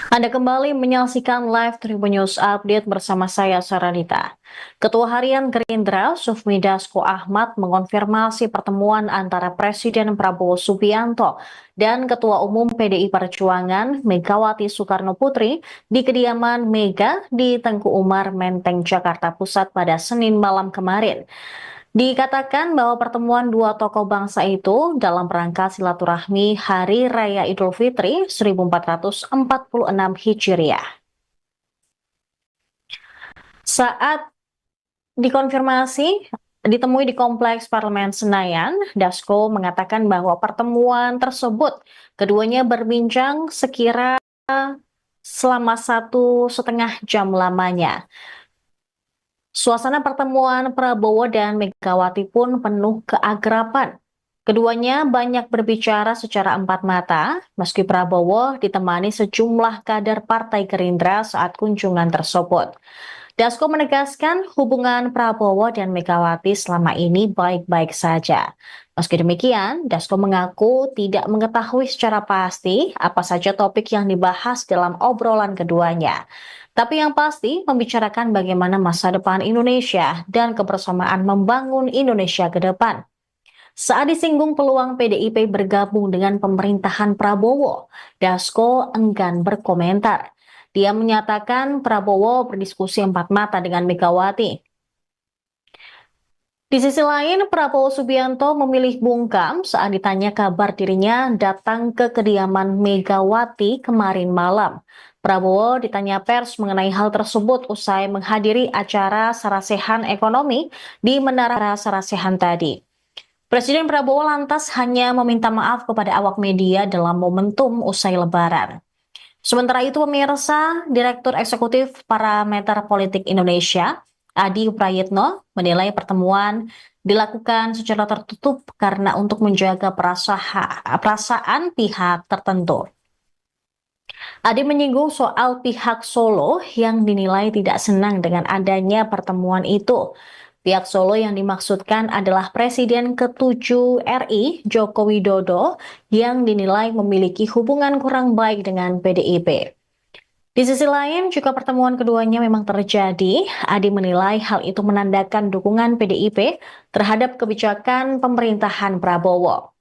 Anda kembali menyaksikan live Tribun News Update bersama saya Saranita. Ketua Harian Gerindra Sufmi Dasko Ahmad mengonfirmasi pertemuan antara Presiden Prabowo Subianto dan Ketua Umum PDI Perjuangan Megawati Soekarno Putri di kediaman Mega di Tengku Umar Menteng, Jakarta Pusat pada Senin malam kemarin. Dikatakan bahwa pertemuan dua tokoh bangsa itu dalam rangka silaturahmi Hari Raya Idul Fitri 1446 Hijriah. Saat dikonfirmasi ditemui di Kompleks Parlemen Senayan, Dasko mengatakan bahwa pertemuan tersebut keduanya berbincang sekira selama 1,5 jam lamanya. Suasana pertemuan Prabowo dan Megawati pun penuh keakraban. Keduanya banyak berbicara secara empat mata, meski Prabowo ditemani sejumlah kader Partai Gerindra saat kunjungan tersebut. Dasko menegaskan hubungan Prabowo dan Megawati selama ini baik-baik saja. Meski demikian, Dasko mengaku tidak mengetahui secara pasti apa saja topik yang dibahas dalam obrolan keduanya. Tapi yang pasti membicarakan bagaimana masa depan Indonesia dan kebersamaan membangun Indonesia ke depan. Saat disinggung peluang PDIP bergabung dengan pemerintahan Prabowo, Dasko enggan berkomentar. Dia menyatakan Prabowo berdiskusi empat mata dengan Megawati. Di sisi lain, Prabowo Subianto memilih bungkam saat ditanya kabar dirinya datang ke kediaman Megawati kemarin malam. Prabowo ditanya pers mengenai hal tersebut usai menghadiri acara Sarasehan Ekonomi di Menara Sarasehan tadi. Presiden Prabowo lantas hanya meminta maaf kepada awak media dalam momentum usai Lebaran. Sementara itu, pemirsa, Direktur Eksekutif Parameter Politik Indonesia, Adi Prayitno, menilai pertemuan dilakukan secara tertutup karena untuk menjaga perasaan pihak tertentu. Adi menyinggung soal pihak Solo yang dinilai tidak senang dengan adanya pertemuan itu. Pihak Solo yang dimaksudkan adalah Presiden ke-7 RI, Joko Widodo, yang dinilai memiliki hubungan kurang baik dengan PDIP. Di sisi lain, jika pertemuan keduanya memang terjadi, Adi menilai hal itu menandakan dukungan PDIP terhadap kebijakan pemerintahan Prabowo.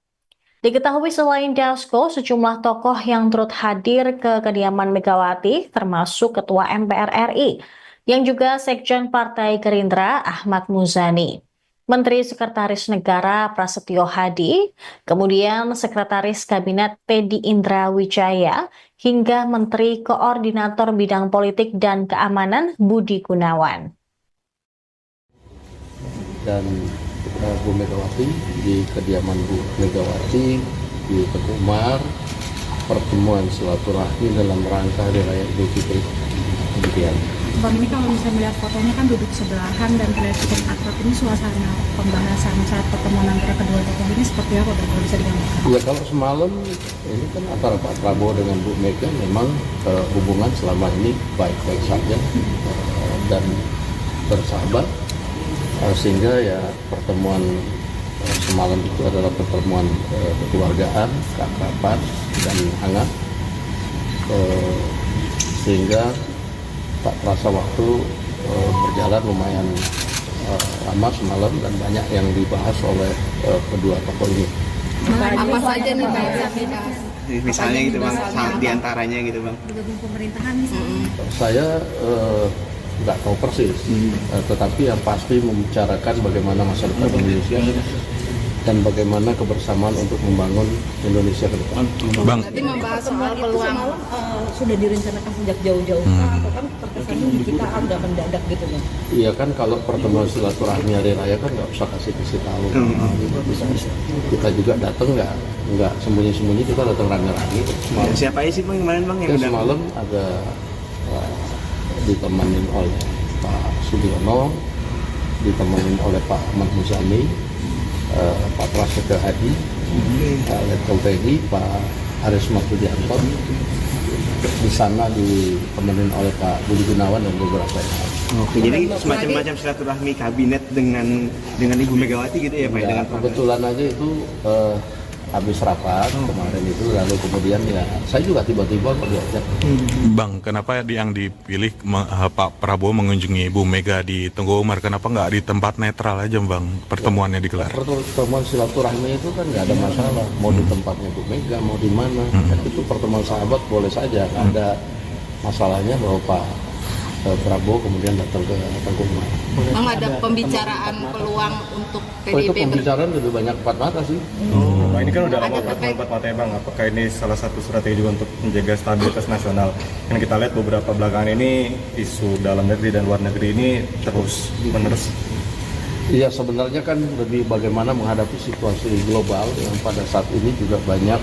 Diketahui selain Dasko, sejumlah tokoh yang turut hadir ke kediaman Megawati, termasuk Ketua MPR RI, yang juga Sekjen Partai Gerindra Ahmad Muzani, Menteri Sekretaris Negara Prasetyo Hadi, kemudian Sekretaris Kabinet Teddy Indra Wijaya, hingga Menteri Koordinator Bidang Politik dan Keamanan Budi Gunawan. Dan Bu Megawati di kediaman Bu Megawati di Tengku Umar, pertemuan silaturahmi dalam rangka Hari Raya Idul Fitri. Demikian. Bang, ini kalau misalnya melihat fotonya kan duduk sebelahan dan terlihat cukup akrab, ini suasana pembahasan saat pertemuan antara kedua tokoh ini seperti apa, Bang, kalau bisa digambarkan? Ya, kalau semalam ini kan antara Pak Prabowo dengan Bu Mega memang hubungan selama ini baik-baik saja dan bersahabat, sehingga ya pertemuan semalam itu adalah pertemuan kekeluargaan, keakraban dan hangat, sehingga tak terasa waktu berjalan lumayan lama semalam dan banyak yang dibahas oleh kedua tokoh ini. Apa saja nih Bang? Misalnya gitu Bang, diantaranya gitu Bang. Bergabung pemerintahan misalnya. Saya nggak tahu persis, tetapi yang pasti membicarakan bagaimana masa depan Indonesia dan bagaimana kebersamaan untuk membangun Indonesia ke depan. Bang, Berarti membahas soal peluang sudah direncanakan sejak jauh-jauh atau kan terkesannya di kita udah mendadak gitu Bang? Iya kan, kalau pertemuan silaturahmi hari raya kan nggak usah kasih tahu. Kita juga datang nggak sembunyi-sembunyi, kita datang rame-rame. siapa aja sih Bang kemarin Bang yang udah? Semalam ada ditemenin oleh Pak Sudiono, ditemenin oleh Pak Ahmad Muzani, Pak Prasetyo Hadi, Pak Letkol Teddy, Pak Aris Martudianto. Di sana ditemenin oleh Pak Budi Gunawan dan beberapa yang lain. Oke, jadi semacam silaturahmi kabinet dengan Ibu Megawati gitu ya Pak? Ya, Dengan kebetulan aja itu habis rapat kemarin itu, lalu kemudian ya saya juga tiba-tiba kok diajak. Bang, kenapa yang dipilih Pak Prabowo mengunjungi Bu Mega di Tengku Umar? Kenapa nggak di tempat netral aja, Bang, pertemuannya digelar? Pertemuan silaturahmi itu kan nggak ada masalah, mau di tempatnya Bu Mega, mau di mana. Itu pertemuan sahabat boleh saja, nggak ada masalahnya bahwa Pak Prabowo kemudian datang ke Tengku Umar. Bang, ada pembicaraan peluang untuk Oh, itu PDIP pembicaraan lebih banyak empat mata sih. Nah, ini kan udah lama Ada terkait- empat mata ya Bang. Apakah ini salah satu strategi juga untuk menjaga stabilitas nasional? Kan kita lihat beberapa belakangan ini isu dalam negeri dan luar negeri ini terus menerus. Iya, sebenarnya kan lebih bagaimana menghadapi situasi global yang pada saat ini juga banyak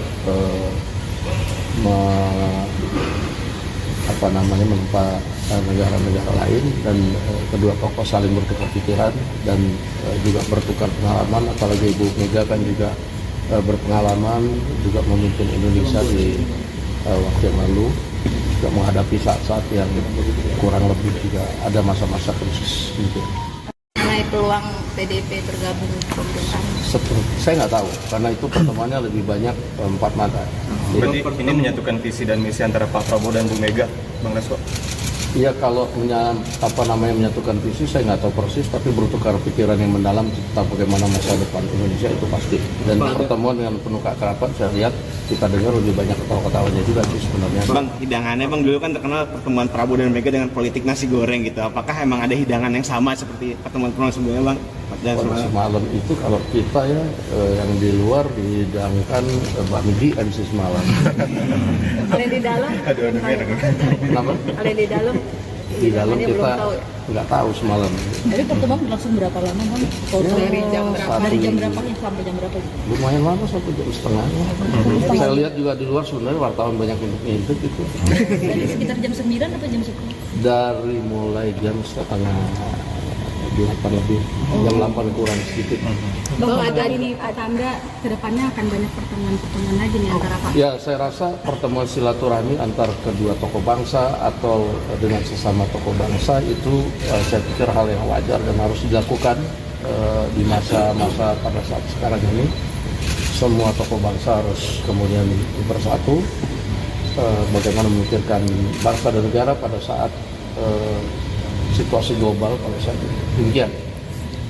menimpa negara-negara lain, dan kedua tokoh saling bertukar pikiran dan juga bertukar pengalaman. Apalagi Ibu Mega kan juga berpengalaman juga memimpin Indonesia di waktu yang lalu, juga menghadapi saat-saat yang kurang lebih juga ada masa-masa krisis gitu. mengenai peluang PDIP bergabung ke pemerintahan? Saya nggak tahu, karena itu pertemuannya lebih banyak empat mata. Berarti ini menyatukan visi dan misi antara Pak Prabowo dan Bu Mega, Bang Dasko? Iya, kalau menyatukan visi saya nggak tahu persis, tapi bertukar pikiran yang mendalam tentang bagaimana masa depan Indonesia itu pasti. Dan pertemuan dengan penuh keakraban, saya lihat kita dengar lebih banyak ketawa-ketawanya juga sih sebenarnya. Bang, hidangannya Bang dulu kan terkenal pertemuan Prabowo dan Mega dengan politik nasi goreng gitu. Apakah emang ada hidangan yang sama seperti pertemuan-pertemuan sebelumnya Bang? Dan Pada semalam itu kalau kita ya yang di luar dihidangkan bakmi MC semalam. Kalau yang di dalam? Kenapa? Kalau yang di dalam? Di dalam hidangannya kita belum tahu. nggak tahu semalam. Jadi pertemuan berlangsung berapa lama Bang? Dari jam berapa? Dari jam berapa sampai jam berapa? Lumayan lama, 1,5 jam. Saya lihat juga di luar sebenarnya wartawan banyak untuk ngintip itu. Dari sekitar jam 9 atau jam 10? Dari mulai jam setengah 8 lebih, jam 8 kurang sedikit. Bang, ada ini tanda kedepannya akan banyak pertemuan-pertemuan lagi nih antara Pak. Ya, saya rasa pertemuan silaturahmi antar kedua tokoh bangsa atau dengan sesama tokoh bangsa itu saya pikir hal yang wajar dan harus dilakukan di masa-masa pada saat sekarang ini. Semua tokoh bangsa harus kemudian bersatu, bagaimana memikirkan bangsa dan negara pada saat situasi global pada saat ini. Demikian.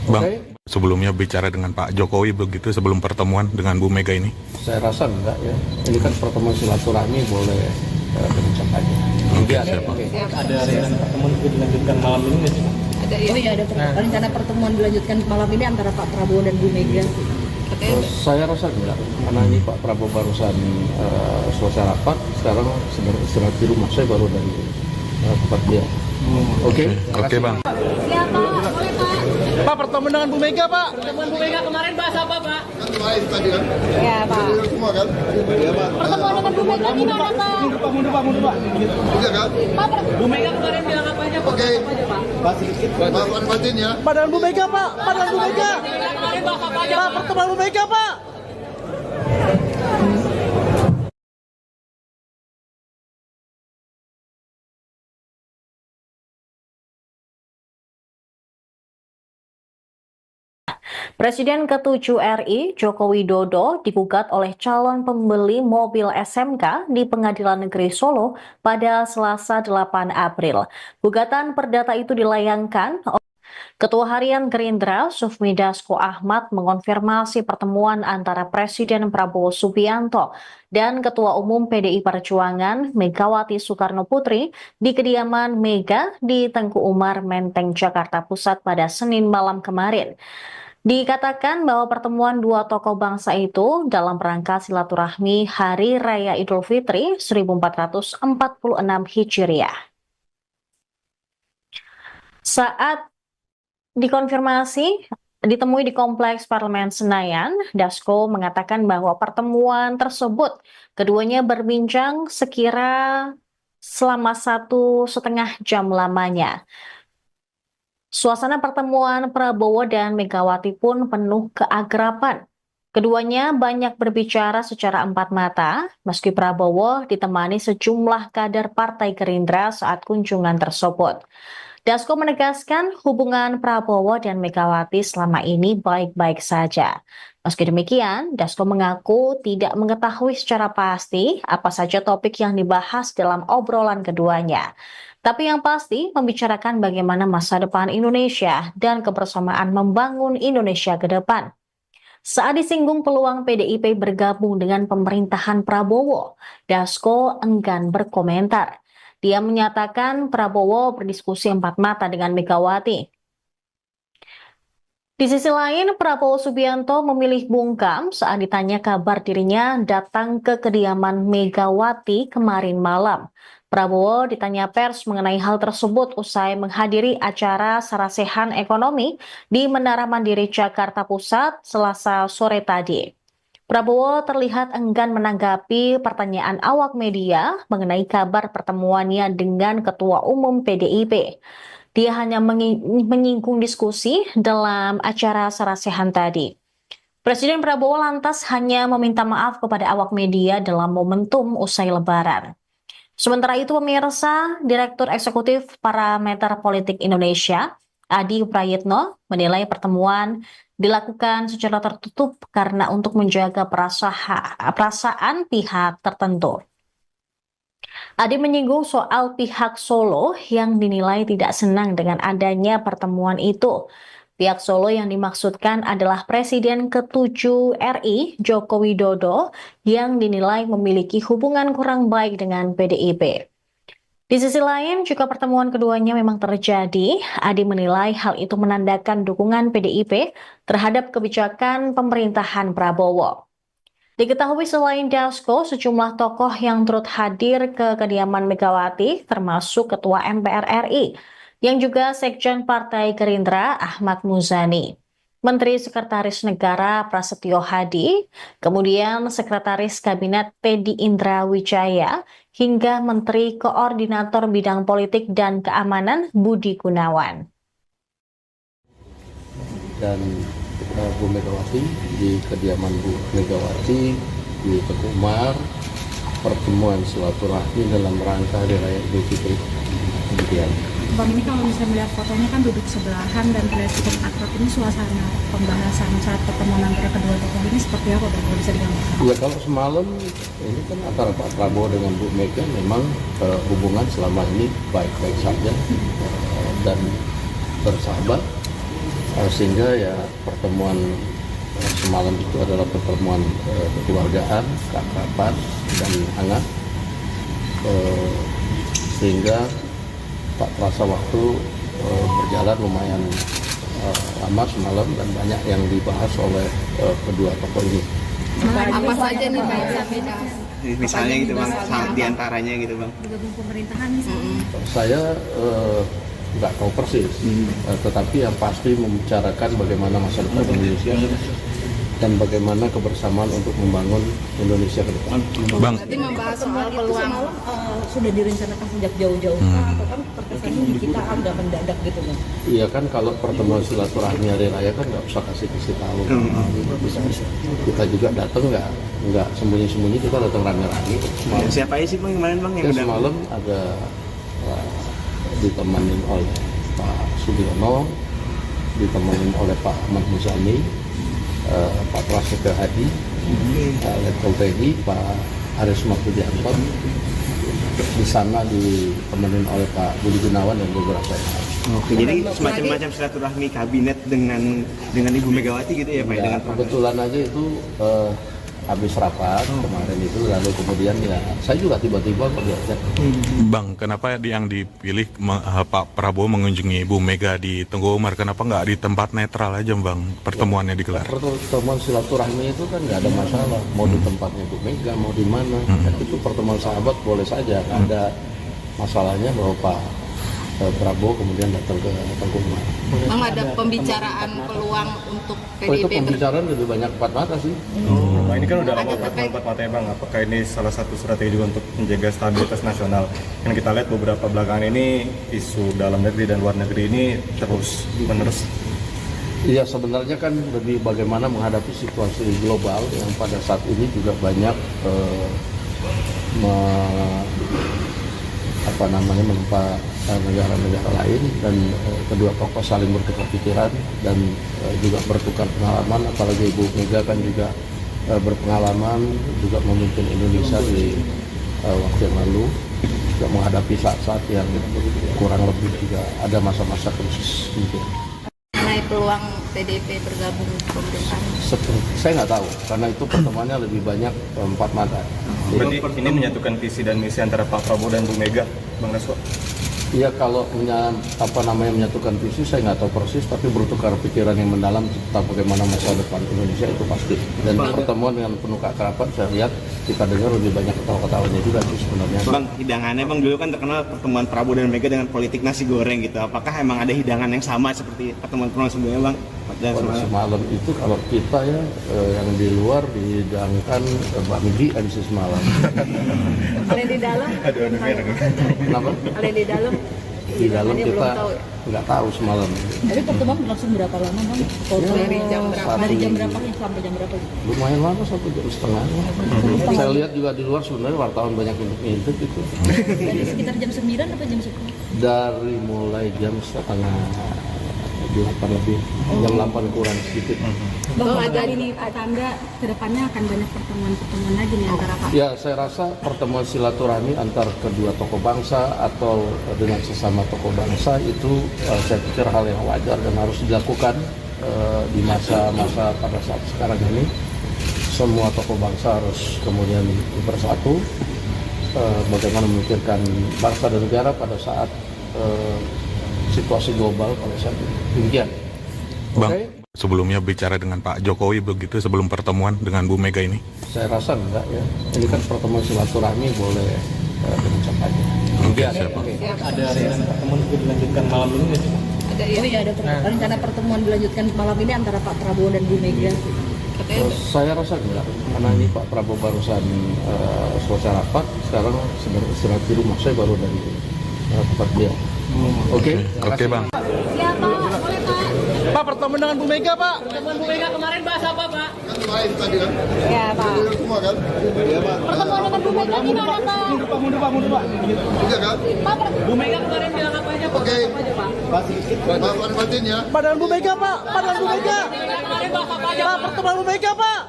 Bang, Oke? sebelumnya bicara dengan Pak Jokowi begitu sebelum pertemuan dengan Bu Mega ini? Saya rasa enggak ya. Ini kan pertemuan silaturahmi, boleh berbincang aja. Oke, siap, Pak. Ada rencana pertemuan itu dilanjutkan malam ini nggak sih? Ada ya? Oh iya, ada rencana pertemuan dilanjutkan malam ini antara Pak Prabowo dan Bu Mega. Saya rasa enggak, karena ini Pak Prabowo barusan selesai rapat, sekarang sedang istirahat di rumah. Saya baru dari tempat dia. Oke, Oke, Bang. Pak, pertemuan dengan Bu Mega, Pak. Pertemuan Bu Mega kemarin bahas apa, Pak? Ya, Pak. Pertemuan dengan Bu Mega gimana, Pak? Mundur, Pak. Bu Mega kemarin bilang apa aja, Pak? Pak, dengan Bu Mega, Pak. Pak, pertemuan Bu Mega, Pak. Presiden ke-7 RI, Joko Widodo, digugat oleh calon pembeli mobil SMK di Pengadilan Negeri Solo pada Selasa 8 April. Gugatan perdata itu dilayangkan oleh Ketua Harian Gerindra, Sufmi Dasko Ahmad, mengonfirmasi pertemuan antara Presiden Prabowo Subianto dan Ketua Umum PDI Perjuangan, Megawati Soekarno Putri, di kediaman Mega di Tengku Umar, Menteng, Jakarta Pusat pada Senin malam kemarin. Dikatakan bahwa pertemuan dua tokoh bangsa itu dalam rangka silaturahmi Hari Raya Idul Fitri 1446 Hijriah. Saat dikonfirmasi ditemui di Kompleks Parlemen Senayan, Dasko mengatakan bahwa pertemuan tersebut keduanya berbincang sekira selama 1,5 jam lamanya. Suasana pertemuan Prabowo dan Megawati pun penuh keakraban. Keduanya banyak berbicara secara empat mata, meski Prabowo ditemani sejumlah kader Partai Gerindra saat kunjungan tersebut. Dasko menegaskan hubungan Prabowo dan Megawati selama ini baik-baik saja. Meski demikian, Dasko mengaku tidak mengetahui secara pasti apa saja topik yang dibahas dalam obrolan keduanya. Tapi yang pasti membicarakan bagaimana masa depan Indonesia dan kebersamaan membangun Indonesia ke depan. Saat disinggung peluang PDIP bergabung dengan pemerintahan Prabowo, Dasko enggan berkomentar. Dia menyatakan Prabowo berdiskusi empat mata dengan Megawati. Di sisi lain, Prabowo Subianto memilih bungkam saat ditanya kabar dirinya datang ke kediaman Megawati kemarin malam. Prabowo ditanya pers mengenai hal tersebut usai menghadiri acara sarasehan ekonomi di Menara Mandiri Jakarta Pusat Selasa sore tadi. Prabowo terlihat enggan menanggapi pertanyaan awak media mengenai kabar pertemuannya dengan Ketua Umum PDIP. Dia hanya menyinggung diskusi dalam acara sarasehan tadi. Presiden Prabowo lantas hanya meminta maaf kepada awak media dalam momentum usai Lebaran. Sementara itu pemirsa, Direktur Eksekutif Parameter Politik Indonesia, Adi Prayitno, menilai pertemuan dilakukan secara tertutup karena untuk menjaga perasaan pihak tertentu. Adi menyinggung soal pihak Solo yang dinilai tidak senang dengan adanya pertemuan itu. Pihak Solo yang dimaksudkan adalah Presiden ke-7 RI, Joko Widodo, yang dinilai memiliki hubungan kurang baik dengan PDIP. Di sisi lain, jika pertemuan keduanya memang terjadi, Adi menilai hal itu menandakan dukungan PDIP terhadap kebijakan pemerintahan Prabowo. Diketahui selain Dasko, sejumlah tokoh yang turut hadir ke kediaman Megawati, termasuk Ketua MPR RI, yang juga Sekjen Partai Gerindra Ahmad Muzani, Menteri Sekretaris Negara Prasetyo Hadi, kemudian Sekretaris Kabinet Teddy Indra Wijaya, hingga Menteri Koordinator Bidang Politik dan Keamanan Budi Gunawan. Dan Bu Megawati di kediaman Bu Megawati di Teguh Umar, pertemuan silaturahmi dalam rangka Hari Raya Idul Fitri. Kemudian Bang, ini kalau misalnya melihat fotonya kan duduk sebelahan dan terlihat cukup akrab, ini suasana pembahasan saat pertemuan antara kedua tokoh ini seperti apa Bang, kalau bisa digambarkan? ya, kalau semalam ini kan antara Pak Prabowo dengan Bu Mega memang hubungan selama ini baik-baik saja dan bersahabat. Sehingga ya pertemuan semalam itu adalah pertemuan kekeluargaan, keakraban dan hangat, sehingga tak terasa waktu berjalan lumayan lama semalam dan banyak yang dibahas oleh kedua tokoh ini. Apa saja nih Pak yang beda? Misalnya gitu Bang, diantaranya gitu Bang. Bergabung pemerintahan misalnya. Saya nggak tahu persis, tetapi yang pasti membicarakan bagaimana masa depan Indonesia dan bagaimana kebersamaan untuk membangun Indonesia ke depan. Bang, Berarti membahas soal Itu peluang. semalam sudah direncanakan sejak jauh-jauh atau kan terkesannya di kita agak mendadak gitu Bang? Iya kan, kalau pertemuan silaturahmi hari raya kan nggak usah kasih tahu. Bisa kita juga datang nggak sembunyi-sembunyi, kita datang rame-rame. Semalam, Siapa aja sih Bang kemarin Bang yang ya, udah semalam ada ditemenin oleh Pak Sudiono, ditemenin oleh Pak Ahmad Muzani, Pak Prasetyo Hadi, Letkol TNI, Pak Aris Maksudianto. Di sana ditemenin oleh Pak Budi Gunawan dan beberapa yang lain. Oke, jadi semacam silaturahmi kabinet dengan Ibu Megawati gitu ya Pak? Ya, Dengan kebetulan aja itu habis rapat kemarin itu, lalu kemudian ya saya juga tiba-tiba kok diajak. Bang, kenapa yang dipilih Pak Prabowo mengunjungi Bu Mega di Teguh Umar? Kenapa nggak di tempat netral aja Bang pertemuannya digelar? Pertemuan silaturahmi itu kan nggak ada masalah, mau di tempatnya Bu Mega, mau di mana. Itu pertemuan sahabat boleh saja, nggak ada masalahnya bahwa Pak Prabowo kemudian datang ke Teguh Umar. Memang ada pembicaraan peluang untuk Oh, itu PDIP pembicaraan lebih banyak empat mata sih. Nah, ini kan udah lama empat mata ya Bang. Apakah ini salah satu strategi juga untuk menjaga stabilitas nasional? Kan kita lihat beberapa belakangan ini isu dalam negeri dan luar negeri ini terus menerus. Iya, sebenarnya kan lebih bagaimana menghadapi situasi global yang pada saat ini juga banyak menimpa negara-negara lain, dan kedua tokoh saling bertukar pikiran dan juga bertukar pengalaman. Apalagi Ibu Mega kan juga berpengalaman juga memimpin Indonesia di waktu yang lalu, juga menghadapi saat-saat yang kurang lebih juga ada masa-masa krisis gitu. Mengenai peluang PDIP bergabung ke pemerintahan. Saya nggak tahu, karena itu pertemuannya lebih banyak empat mata. Berarti ini menyatukan visi dan misi antara Pak Prabowo dan Bu Mega, Bang Dasko? Iya, kalau menyatukan visi saya nggak tahu persis, tapi bertukar pikiran yang mendalam tentang bagaimana masa depan Indonesia itu pasti. Dan pertemuan dengan penuh keakraban, saya lihat kita dengar lebih banyak ketawa-ketawanya juga sih sebenarnya. Bang, hidangannya Bang dulu kan terkenal pertemuan Prabowo dan Mega dengan politik nasi goreng gitu. Apakah emang ada hidangan yang sama seperti pertemuan-pertemuan sebelumnya Bang? Semalam itu kalau kita ya yang di luar dihidangkan bakmi MC semalam. Kalau yang di dalam? Kenapa? Kalau yang di dalam? Di dalam Hidangannya kita belum tahu. nggak tahu semalam. Tapi pertemuan berlangsung berapa lama Bang? Dari jam berapa? Dari jam berapa sampai jam berapa? Lumayan lama, 1,5 jam. Saya lihat juga di luar sebenarnya wartawan banyak untuk ngintip itu. Dari sekitar jam 9 atau jam 10? Dari mulai jam setengah 8 lebih, jam 8 kurang sedikit. Bang, ada ini tanda kedepannya akan banyak pertemuan-pertemuan lagi nih antara Pak. Ya, saya rasa pertemuan silaturahmi antar kedua tokoh bangsa atau dengan sesama tokoh bangsa itu saya pikir hal yang wajar dan harus dilakukan di masa-masa pada saat sekarang ini. Semua tokoh bangsa harus kemudian bersatu, bagaimana memikirkan bangsa dan negara pada saat situasi global pada saat ini. Demikian. Bang, Oke? sebelumnya bicara dengan Pak Jokowi begitu sebelum pertemuan dengan Bu Mega ini? Saya rasa enggak ya. Ini kan pertemuan silaturahmi, boleh diucap aja. Oke, siap, Bang. Ada rencana pertemuan juga dilanjutkan malam ini nggak sih? Ada rencana pertemuan dilanjutkan malam ini antara Pak Prabowo dan Bu Mega. Saya rasa enggak, karena ini Pak Prabowo barusan selesai rapat, sekarang sedang istirahat di rumah. Saya baru dari tempat dia. Oke, Bang. Ya Pak, boleh Pak. Pak, pertemuan dengan Bu Mega Pak. Pertemuan Bu Mega kemarin bahas apa Pak? Ya Pak. Pertemuan dengan Bu Mega gimana Pak? Mundur Pak. Pak, Bu Mega kemarin bilang apa aja Pak? Apa aja Pak? Pak dengan Bu Mega Pak. Pak dengan Bu Mega. Kemarin bahas apa aja Pak? Pertemuan Bu Mega Pak.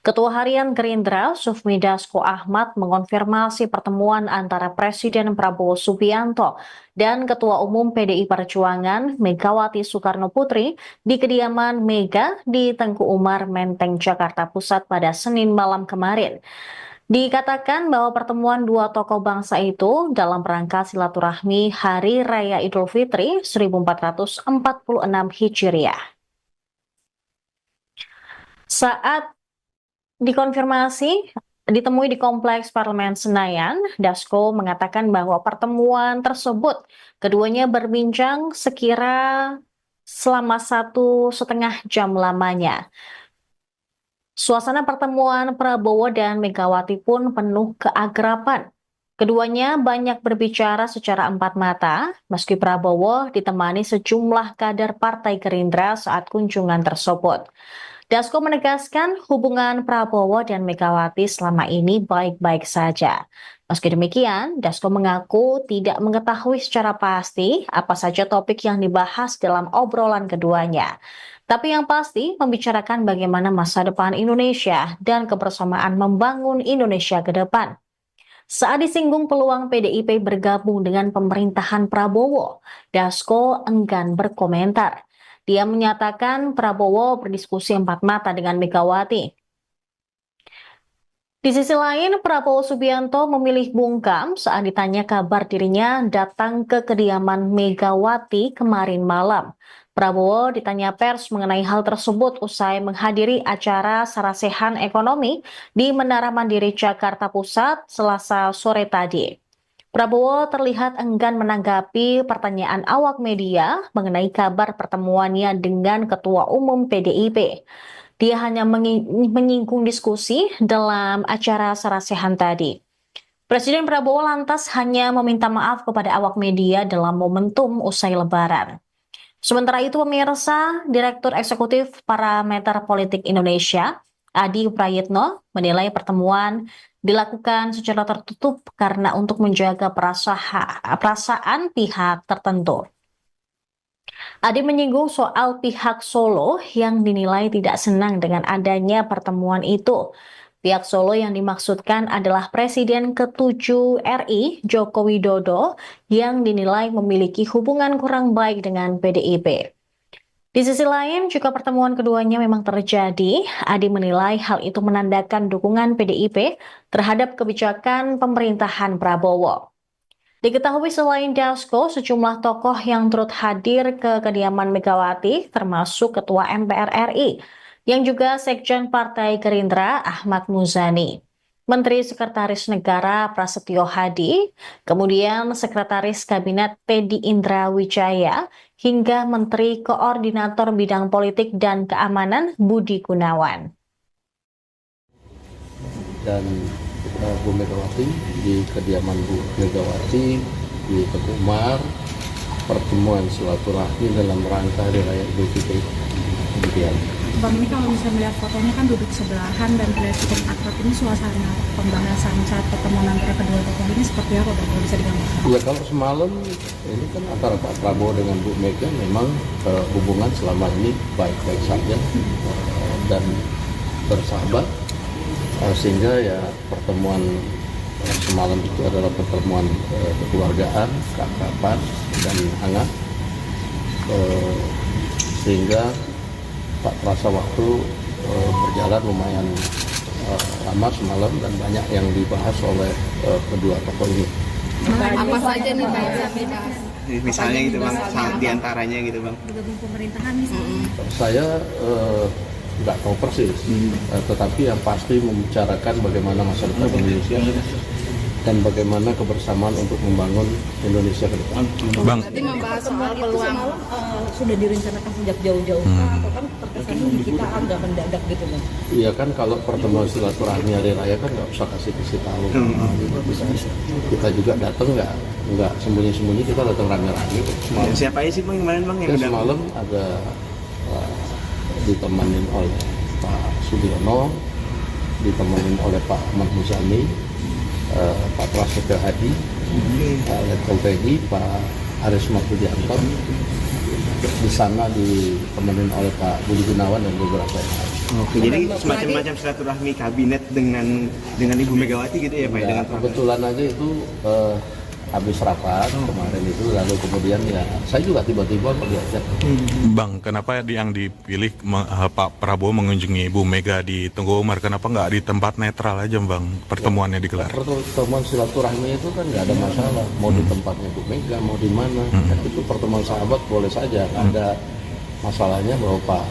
Ketua Harian Gerindra, Sufmi Dasko Ahmad, mengonfirmasi pertemuan antara Presiden Prabowo Subianto dan Ketua Umum PDI Perjuangan Megawati Soekarno Putri di kediaman Mega di Tengku Umar, Menteng, Jakarta Pusat pada Senin malam kemarin. Dikatakan bahwa pertemuan dua tokoh bangsa itu dalam rangka silaturahmi Hari Raya Idul Fitri 1446 Hijriah. Saat ditemui di Kompleks Parlemen Senayan, Dasko mengatakan bahwa pertemuan tersebut keduanya berbincang sekira selama 1,5 jam lamanya. Suasana pertemuan Prabowo dan Megawati pun penuh keakraban. Keduanya banyak berbicara secara empat mata, meski Prabowo ditemani sejumlah kader Partai Gerindra saat kunjungan tersebut. Dasko menegaskan hubungan Prabowo dan Megawati selama ini baik-baik saja. Meski demikian, Dasko mengaku tidak mengetahui secara pasti apa saja topik yang dibahas dalam obrolan keduanya. Tapi yang pasti membicarakan bagaimana masa depan Indonesia dan kebersamaan membangun Indonesia ke depan. Saat disinggung peluang PDIP bergabung dengan pemerintahan Prabowo, Dasko enggan berkomentar. Dia menyatakan Prabowo berdiskusi empat mata dengan Megawati. Di sisi lain, Prabowo Subianto memilih bungkam saat ditanya kabar dirinya datang ke kediaman Megawati kemarin malam. Prabowo ditanya pers mengenai hal tersebut usai menghadiri acara sarasehan ekonomi di Menara Mandiri Jakarta Pusat Selasa sore tadi. Prabowo terlihat enggan menanggapi pertanyaan awak media mengenai kabar pertemuannya dengan Ketua Umum PDIP. Dia hanya menyinggung diskusi dalam acara sarasehan tadi. Presiden Prabowo lantas hanya meminta maaf kepada awak media dalam momentum usai Lebaran. Sementara itu pemirsa, Direktur Eksekutif Parameter Politik Indonesia, Adi Prayitno menilai pertemuan dilakukan secara tertutup karena untuk menjaga perasaan pihak tertentu. Adi menyinggung soal pihak Solo yang dinilai tidak senang dengan adanya pertemuan itu. Pihak Solo yang dimaksudkan adalah Presiden ke-7 RI, Joko Widodo, yang dinilai memiliki hubungan kurang baik dengan PDIP. Di sisi lain, jika pertemuan keduanya memang terjadi, Adi menilai hal itu menandakan dukungan PDIP terhadap kebijakan pemerintahan Prabowo. Diketahui selain Dasko, sejumlah tokoh yang turut hadir ke kediaman Megawati, termasuk Ketua MPR RI, yang juga Sekjen Partai Gerindra Ahmad Muzani, Menteri Sekretaris Negara Prasetyo Hadi, kemudian Sekretaris Kabinet Teddy Indra Wijaya, hingga Menteri Koordinator Bidang Politik dan Keamanan Budi Gunawan. Dan Bu Megawati di kediaman Bu Megawati di Teguh Umar, pertemuan silaturahmi dalam rangka Hari Raya Idul Fitri. Demikian. Bang, ini kalau misalnya melihat fotonya kan duduk sebelahan dan terlihat cukup akrab, ini suasana pembahasan saat pertemuan antara kedua tokoh ini seperti apa Bang, kalau bisa digambarkan? Ya kalau semalam ini kan antara Pak Prabowo dengan Bu Mega memang hubungan selama ini baik-baik saja dan bersahabat, sehingga ya pertemuan semalam itu adalah pertemuan kekeluargaan, keakraban dan hangat, sehingga tak terasa waktu berjalan lumayan lama semalam dan banyak yang dibahas oleh kedua tokoh ini. Apa saja nih Bang yang dibahas? Misalnya gitu Bang, diantaranya gitu Bang. Bergabung pemerintahan misalnya. Saya nggak tahu persis, tetapi yang pasti membicarakan bagaimana masa depan Indonesia dan bagaimana kebersamaan untuk membangun Indonesia ke depan. Bang, Berarti membahas soal peluang. Sudah direncanakan sejak jauh-jauh atau kan terkesan di kita agak mendadak gitu Bang? Iya kan, kalau pertemuan silaturahmi hari raya kan nggak usah kasih tahu. Kita juga datang nggak sembunyi-sembunyi, kita datang rame-rame. Siapa aja sih Bang kemarin Bang yang Semalam ada ditemanin oleh Pak Sudiono, ditemanin oleh Pak Ahmad Muzani, Pak Prasetyo Hadi, Pak Letkol Teddy, Pak Aris Martudianto. Di sana ditemenin oleh Pak Budi Gunawan dan beberapa yang lain. Oke, jadi semacam silaturahmi kabinet dengan Ibu Megawati gitu ya Pak? Ya, Dengan kebetulan aja itu habis rapat kemarin itu, lalu kemudian ya saya juga tiba-tiba diajak. Bang, kenapa yang dipilih Pak Prabowo mengunjungi Bu Mega di Teguh Umar? Kenapa nggak di tempat netral aja Bang pertemuannya digelar? Pertemuan silaturahmi itu kan nggak ada masalah, mau di tempatnya Bu Mega, mau di mana. Itu pertemuan sahabat boleh saja, nggak ada masalahnya bahwa Pak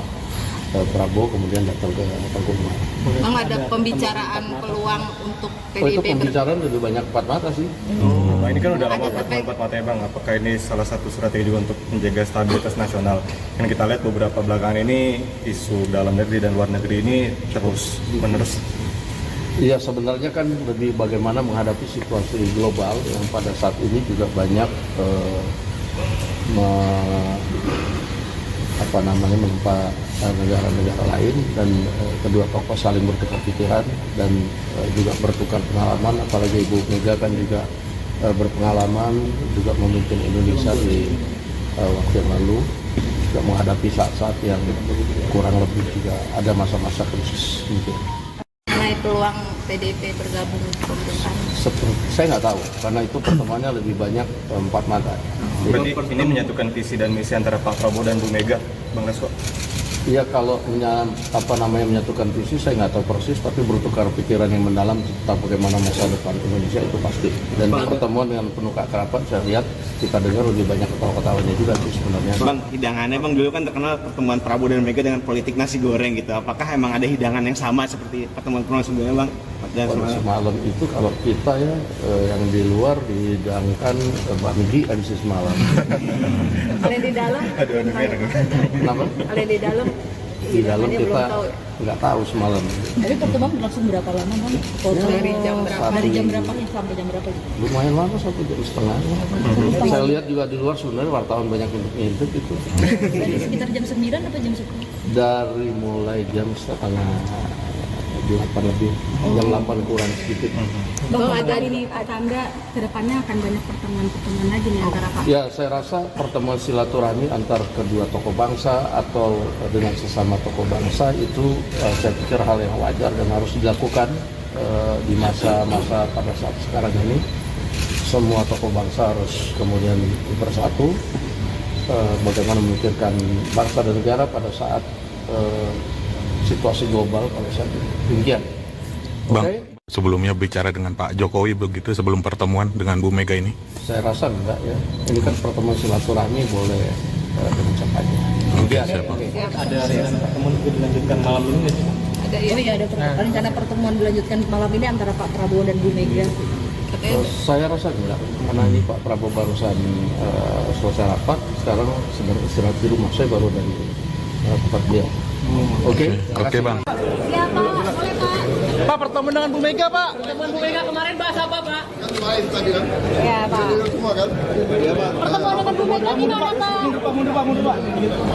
Prabowo kemudian datang ke Teguh Umar. Bang, ada pembicaraan peluang untuk Oh, itu PDIP pembicaraan lebih banyak empat mata sih. Nah, ini kan udah lama empat mata ya Bang. Apakah ini salah satu strategi juga untuk menjaga stabilitas nasional? Kan kita lihat beberapa belakangan ini isu dalam negeri dan luar negeri ini terus menerus. Iya, sebenarnya kan lebih bagaimana menghadapi situasi global yang pada saat ini juga banyak menimpa negara-negara lain, dan kedua tokoh saling bertukar pikiran dan juga bertukar pengalaman. Apalagi Ibu Mega kan juga berpengalaman juga memimpin Indonesia di waktu yang lalu, juga menghadapi saat-saat yang kurang lebih juga ada masa-masa krisis gitu. mengenai peluang PDIP bergabung ke pemerintahan? Saya nggak tahu, karena itu pertemuannya lebih banyak empat mata. Berarti ini menyatukan visi dan misi antara Pak Prabowo dan Bu Mega, Bang Dasko? Iya, kalau menyatukan visi saya nggak tahu persis, tapi bertukar pikiran yang mendalam tentang bagaimana masa depan Indonesia itu pasti. Dan pertemuan dengan penuh keakraban, saya lihat kita dengar lebih banyak ketawa-ketawanya juga sih sebenarnya. Bang, hidangannya Bang dulu kan terkenal pertemuan Prabowo dan Mega dengan politik nasi goreng gitu. Apakah emang ada hidangan yang sama seperti pertemuan sebelumnya Bang? Pada semalam itu kalau kita ya yang di luar dihidangkan bakmi habis semalam. Kalau di dalam? Kenapa? Kalau di dalam? Di dalam kita nggak tahu semalam. Tapi pertemuan berlangsung berapa lama Bang? Dari jam berapa? Dari jam berapa sampai jam berapa? Lumayan lama, 1,5 jam. Saya lihat juga di luar sebenarnya wartawan banyak untuk ngintip itu. Dari sekitar jam 9 atau jam 10? Dari mulai jam setengah 8 lebih, jam 8 kurang sedikit. Bahwa ada ini tanda kedepannya akan banyak pertemuan-pertemuan lagi nih antara Pak. Ya, saya rasa pertemuan silaturahmi antar kedua tokoh bangsa atau dengan sesama tokoh bangsa itu saya pikir hal yang wajar dan harus dilakukan di masa-masa pada saat sekarang ini. Semua tokoh bangsa harus kemudian bersatu, bagaimana memikirkan bangsa dan negara pada saat situasi global pada saat ini. Demikian. Bang, Oke? sebelumnya bicara dengan Pak Jokowi begitu sebelum pertemuan dengan Bu Mega ini? Saya rasa enggak ya. Ini kan pertemuan silaturahmi boleh dengan siapa aja. Oke, siap, Bang. Ada rencana pertemuan juga dilanjutkan malam ini nggak sih? Ada rencana pertemuan dilanjutkan malam ini antara Pak Prabowo dan Bu Mega. Saya rasa enggak, karena ini Pak Prabowo barusan selesai rapat, sekarang sedang istirahat di rumah. Saya baru dari tempat beliau. Oke, Oke, Bang. Ya Pak, boleh Pak. Pak, pertemuan dengan Bu Mega, Pak. Pertemuan Bu Mega kemarin bahas apa Pak? Kan live tadi kan? Ya Pak. Semua kan? Iya, Pak. Pertemuan dengan Bu Mega gimana Pak? Mundur, Pak.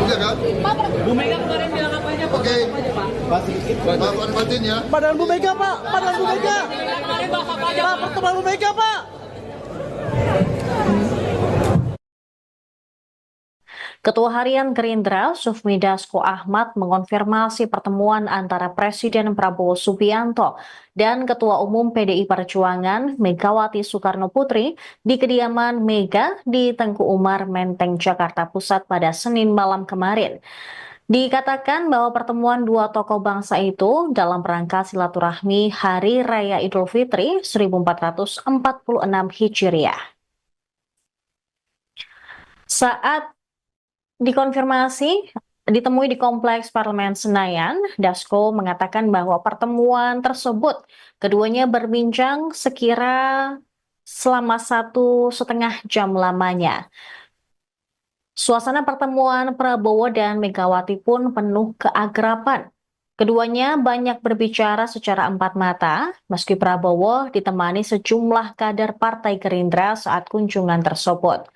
Iya kan? Pak, Bu Mega kemarin bilang apa aja Pak? Oke. Apa aja Pak? Pak, batin ya. Pak dan Bu Mega, Pak. Pak dan Bu Mega. kemarin bahas apa aja Pak, pertemuan Bu Mega, Pak. Ketua Harian Gerindra, Sufmi Dasko Ahmad, mengonfirmasi pertemuan antara Presiden Prabowo Subianto dan Ketua Umum PDI Perjuangan Megawati Soekarno Putri di kediaman Mega di Tengku Umar, Menteng, Jakarta Pusat pada Senin malam kemarin. Dikatakan bahwa pertemuan dua tokoh bangsa itu dalam rangka silaturahmi Hari Raya Idul Fitri 1446 Hijriah. Saat dikonfirmasi ditemui di Kompleks Parlemen Senayan, Dasko mengatakan bahwa pertemuan tersebut keduanya berbincang sekira selama 1,5 jam lamanya. Suasana pertemuan Prabowo dan Megawati pun penuh keakraban. Keduanya banyak berbicara secara empat mata, meski Prabowo ditemani sejumlah kader Partai Gerindra saat kunjungan tersebut.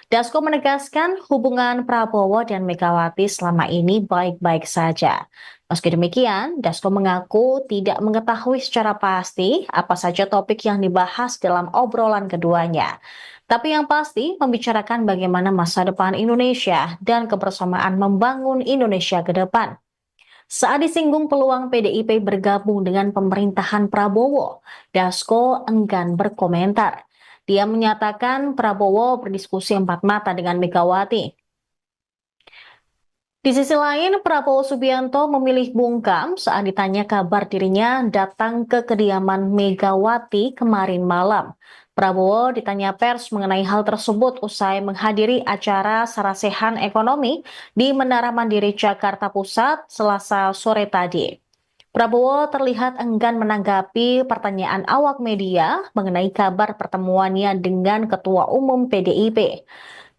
Dasko menegaskan hubungan Prabowo dan Megawati selama ini baik-baik saja. Meski demikian, Dasko mengaku tidak mengetahui secara pasti apa saja topik yang dibahas dalam obrolan keduanya. Tapi yang pasti membicarakan bagaimana masa depan Indonesia dan kebersamaan membangun Indonesia ke depan. Saat disinggung peluang PDIP bergabung dengan pemerintahan Prabowo, Dasko enggan berkomentar. Dia menyatakan Prabowo berdiskusi empat mata dengan Megawati. Di sisi lain, Prabowo Subianto memilih bungkam saat ditanya kabar dirinya datang ke kediaman Megawati kemarin malam. Prabowo ditanya pers mengenai hal tersebut usai menghadiri acara sarasehan ekonomi di Menara Mandiri Jakarta Pusat Selasa sore tadi. Prabowo terlihat enggan menanggapi pertanyaan awak media mengenai kabar pertemuannya dengan Ketua Umum PDIP.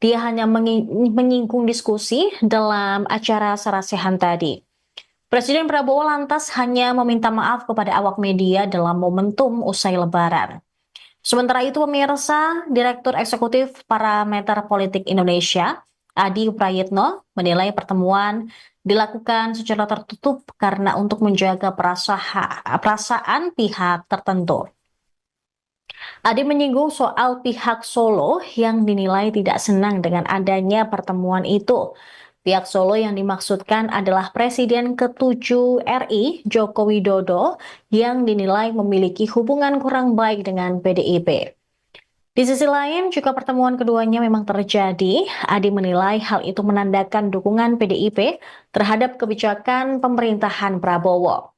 Dia hanya menyinggung diskusi dalam acara sarasehan tadi. Presiden Prabowo lantas hanya meminta maaf kepada awak media dalam momentum usai Lebaran. Sementara itu, pemirsa, Direktur Eksekutif Parameter Politik Indonesia, Adi Prayitno, menilai pertemuan dilakukan secara tertutup karena untuk menjaga perasaan pihak tertentu. Adi menyinggung soal pihak Solo yang dinilai tidak senang dengan adanya pertemuan itu. Pihak Solo yang dimaksudkan adalah Presiden ke-7 RI, Joko Widodo, yang dinilai memiliki hubungan kurang baik dengan PDIP. Di sisi lain, jika pertemuan keduanya memang terjadi, Adi menilai hal itu menandakan dukungan PDIP terhadap kebijakan pemerintahan Prabowo.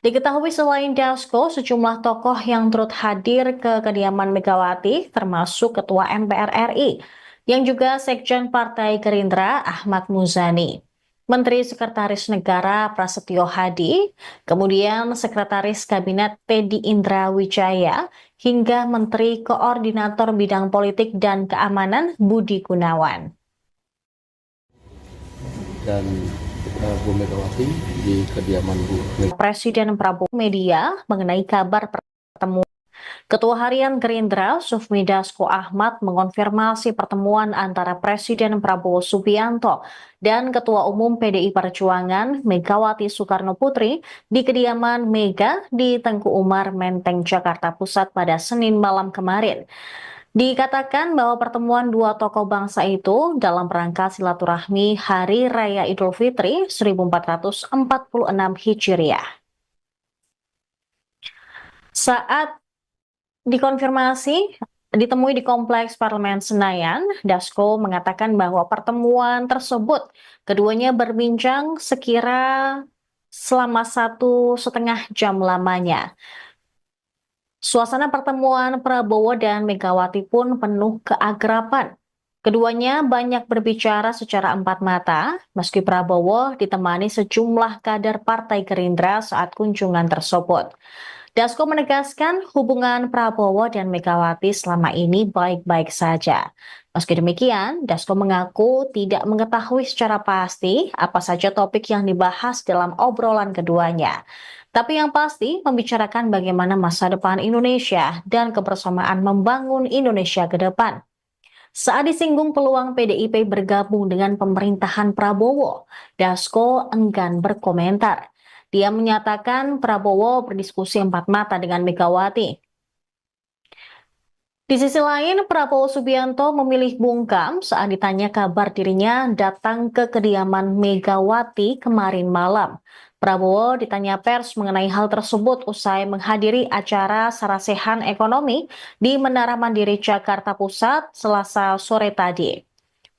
Diketahui selain Dasko, sejumlah tokoh yang turut hadir ke kediaman Megawati, termasuk Ketua MPR RI, yang juga Sekjen Partai Gerindra Ahmad Muzani, Menteri Sekretaris Negara Prasetyo Hadi, kemudian Sekretaris Kabinet Teddy Indra Wijaya, hingga Menteri Koordinator Bidang Politik dan Keamanan Budi Gunawan. Dan Bu Megawati di kediaman Bu Mega. Presiden Prabowo media mengenai kabar pertemuan. Ketua Harian Gerindra, Sufmi Dasko Ahmad, mengonfirmasi pertemuan antara Presiden Prabowo Subianto dan Ketua Umum PDI Perjuangan Megawati Soekarno Putri di kediaman Mega di Tengku Umar, Menteng, Jakarta Pusat pada Senin malam kemarin. Dikatakan bahwa pertemuan dua tokoh bangsa itu dalam rangka silaturahmi Hari Raya Idul Fitri 1446 Hijriah. Saat ditemui di Kompleks Parlemen Senayan, Dasko mengatakan bahwa pertemuan tersebut keduanya berbincang sekira selama 1,5 jam lamanya. Suasana pertemuan Prabowo dan Megawati pun penuh keakraban. Keduanya banyak berbicara secara empat mata, meski Prabowo ditemani sejumlah kader Partai Gerindra saat kunjungan tersebut. Dasko menegaskan hubungan Prabowo dan Megawati selama ini baik-baik saja. Meski demikian, Dasko mengaku tidak mengetahui secara pasti apa saja topik yang dibahas dalam obrolan keduanya. Tapi yang pasti membicarakan bagaimana masa depan Indonesia dan kebersamaan membangun Indonesia ke depan. Saat disinggung peluang PDIP bergabung dengan pemerintahan Prabowo, Dasko enggan berkomentar. Dia menyatakan Prabowo berdiskusi empat mata dengan Megawati. Di sisi lain, Prabowo Subianto memilih bungkam saat ditanya kabar dirinya datang ke kediaman Megawati kemarin malam. Prabowo ditanya pers mengenai hal tersebut usai menghadiri acara sarasehan ekonomi di Menara Mandiri Jakarta Pusat Selasa sore tadi.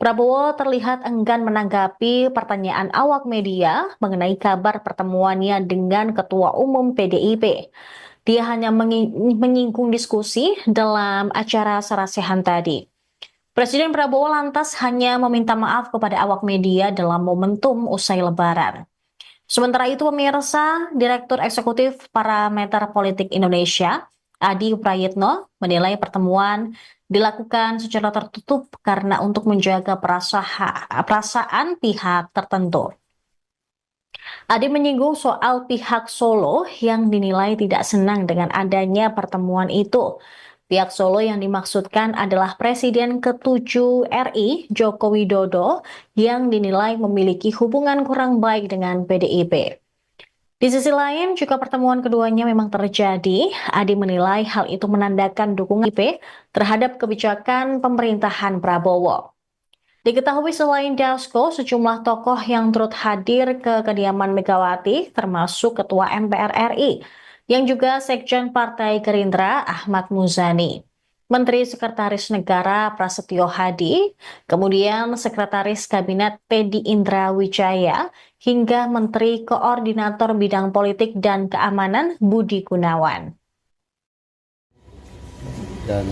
Prabowo terlihat enggan menanggapi pertanyaan awak media mengenai kabar pertemuannya dengan Ketua Umum PDIP. Dia hanya menyinggung diskusi dalam acara sarasehan tadi. Presiden Prabowo lantas hanya meminta maaf kepada awak media dalam momentum usai Lebaran. Sementara itu, pemirsa, Direktur Eksekutif Parameter Politik Indonesia, Adi Prayitno, menilai pertemuan dilakukan secara tertutup karena untuk menjaga perasaan pihak tertentu. Adi menyinggung soal pihak Solo yang dinilai tidak senang dengan adanya pertemuan itu. Pihak Solo yang dimaksudkan adalah Presiden ke-7 RI, Joko Widodo, yang dinilai memiliki hubungan kurang baik dengan PDIP. Di sisi lain, jika pertemuan keduanya memang terjadi, Adi menilai hal itu menandakan dukungan PDIP terhadap kebijakan pemerintahan Prabowo. Diketahui selain Dasko, sejumlah tokoh yang turut hadir ke kediaman Megawati, termasuk Ketua MPR RI, yang juga Sekjen Partai Gerindra Ahmad Muzani, Menteri Sekretaris Negara Prasetyo Hadi, kemudian Sekretaris Kabinet Teddy Indra Wijaya, hingga Menteri Koordinator Bidang Politik dan Keamanan Budi Gunawan. Dan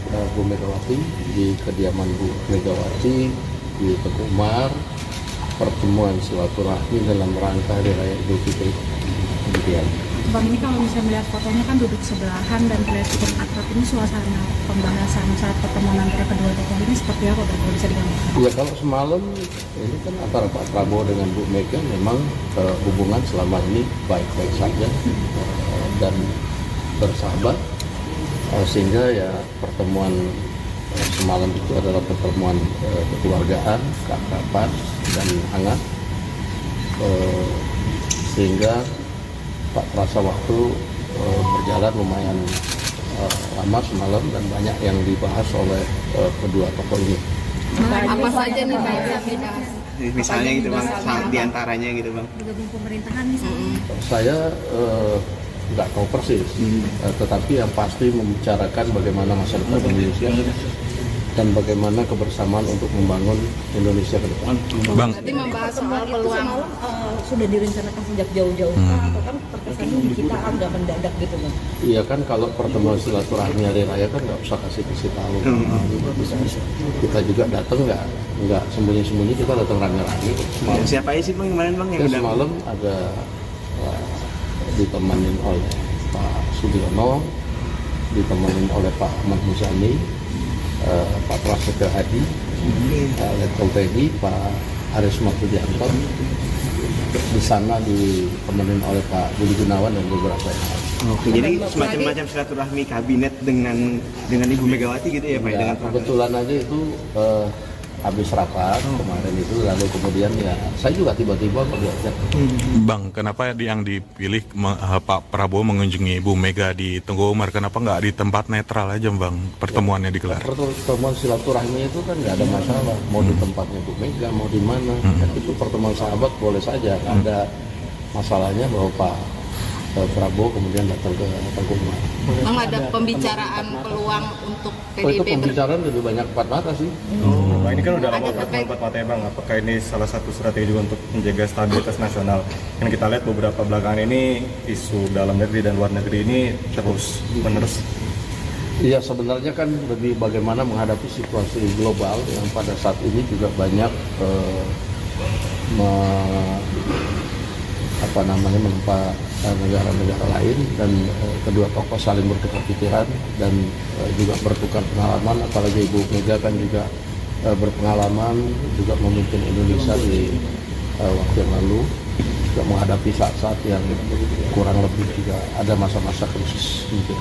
Bu Megawati di kediaman Bu Megawati di Tengku Umar, pertemuan silaturahmi dalam rangka Hari Raya Idul Fitri. Kemudian Bang, ini kalau misalnya melihat fotonya kan duduk sebelahan dan terlihat cukup akrab, ini suasana pembahasan saat pertemuan antara kedua tokoh ini seperti apa, Bang, kalau bisa digambarkan? ya, kalau semalam ini kan antara Pak Prabowo dengan Bu Mega memang hubungan selama ini baik-baik saja dan bersahabat, sehingga ya pertemuan semalam itu adalah pertemuan kekeluargaan, keakraban dan hangat, sehingga tak terasa waktu berjalan lumayan lama semalam dan banyak yang dibahas oleh kedua tokoh ini. Apa saja nih Pak? Misalnya gitu Bang, diantaranya gitu Bang. Bergabung pemerintahan misalnya. Saya nggak tahu persis, tetapi yang pasti membicarakan bagaimana masa depan Indonesia dan bagaimana kebersamaan untuk membangun Indonesia ke depan. Bang, Nanti membahas soal Itu peluang. semalam sudah direncanakan sejak jauh-jauh atau kan terkesannya di kita agak mendadak gitu Bang? Iya kan, kalau pertemuan silaturahmi hari raya kan nggak usah kasih tahu. Kita juga datang nggak sembunyi-sembunyi, kita datang rame-rame. Semalam, Siapa aja sih Bang kemarin Bang yang udah semalam ada ditemenin oleh Pak Sudiono, ditemenin oleh Pak Ahmad Muzani, Pak Prasetyo Hadi, Letkol Teddy, Pak Aris Martudianto. Di sana ditemenin oleh Pak Budi Gunawan dan beberapa yang lain. Oke, jadi semacam silaturahmi kabinet dengan Ibu Megawati gitu ya Pak? Ya, Dengan kebetulan aja itu habis rapat kemarin itu, lalu kemudian ya saya juga tiba-tiba diajak. Bang, kenapa yang dipilih Pak Prabowo mengunjungi Bu Mega di Tengku Umar? Kenapa nggak di tempat netral aja Bang pertemuannya digelar? Pertemuan silaturahmi itu kan nggak ada masalah, mau di tempatnya Bu Mega, mau di mana. Itu pertemuan sahabat boleh saja, nggak ada masalahnya bahwa Pak Prabowo kemudian datang ke Tengku Umar. Memang ada pembicaraan peluang untuk Oh, itu PDIP pembicaraan lebih banyak empat mata sih. Nah, ini kan udah lama pertemuan empat mata ya Bang. Apakah ini salah satu strategi juga untuk menjaga stabilitas nasional? Yang kita lihat beberapa belakangan ini isu dalam negeri dan luar negeri ini terus menerus. Iya, sebenarnya kan lebih bagaimana menghadapi situasi global yang pada saat ini juga banyak menempa negara-negara lain, dan kedua tokoh saling bertukar pikiran dan juga bertukar pengalaman, apalagi Ibu Mega kan juga berpengalaman juga memimpin Indonesia di waktu yang lalu, juga menghadapi saat-saat yang kurang lebih juga ada masa-masa krisis mungkin.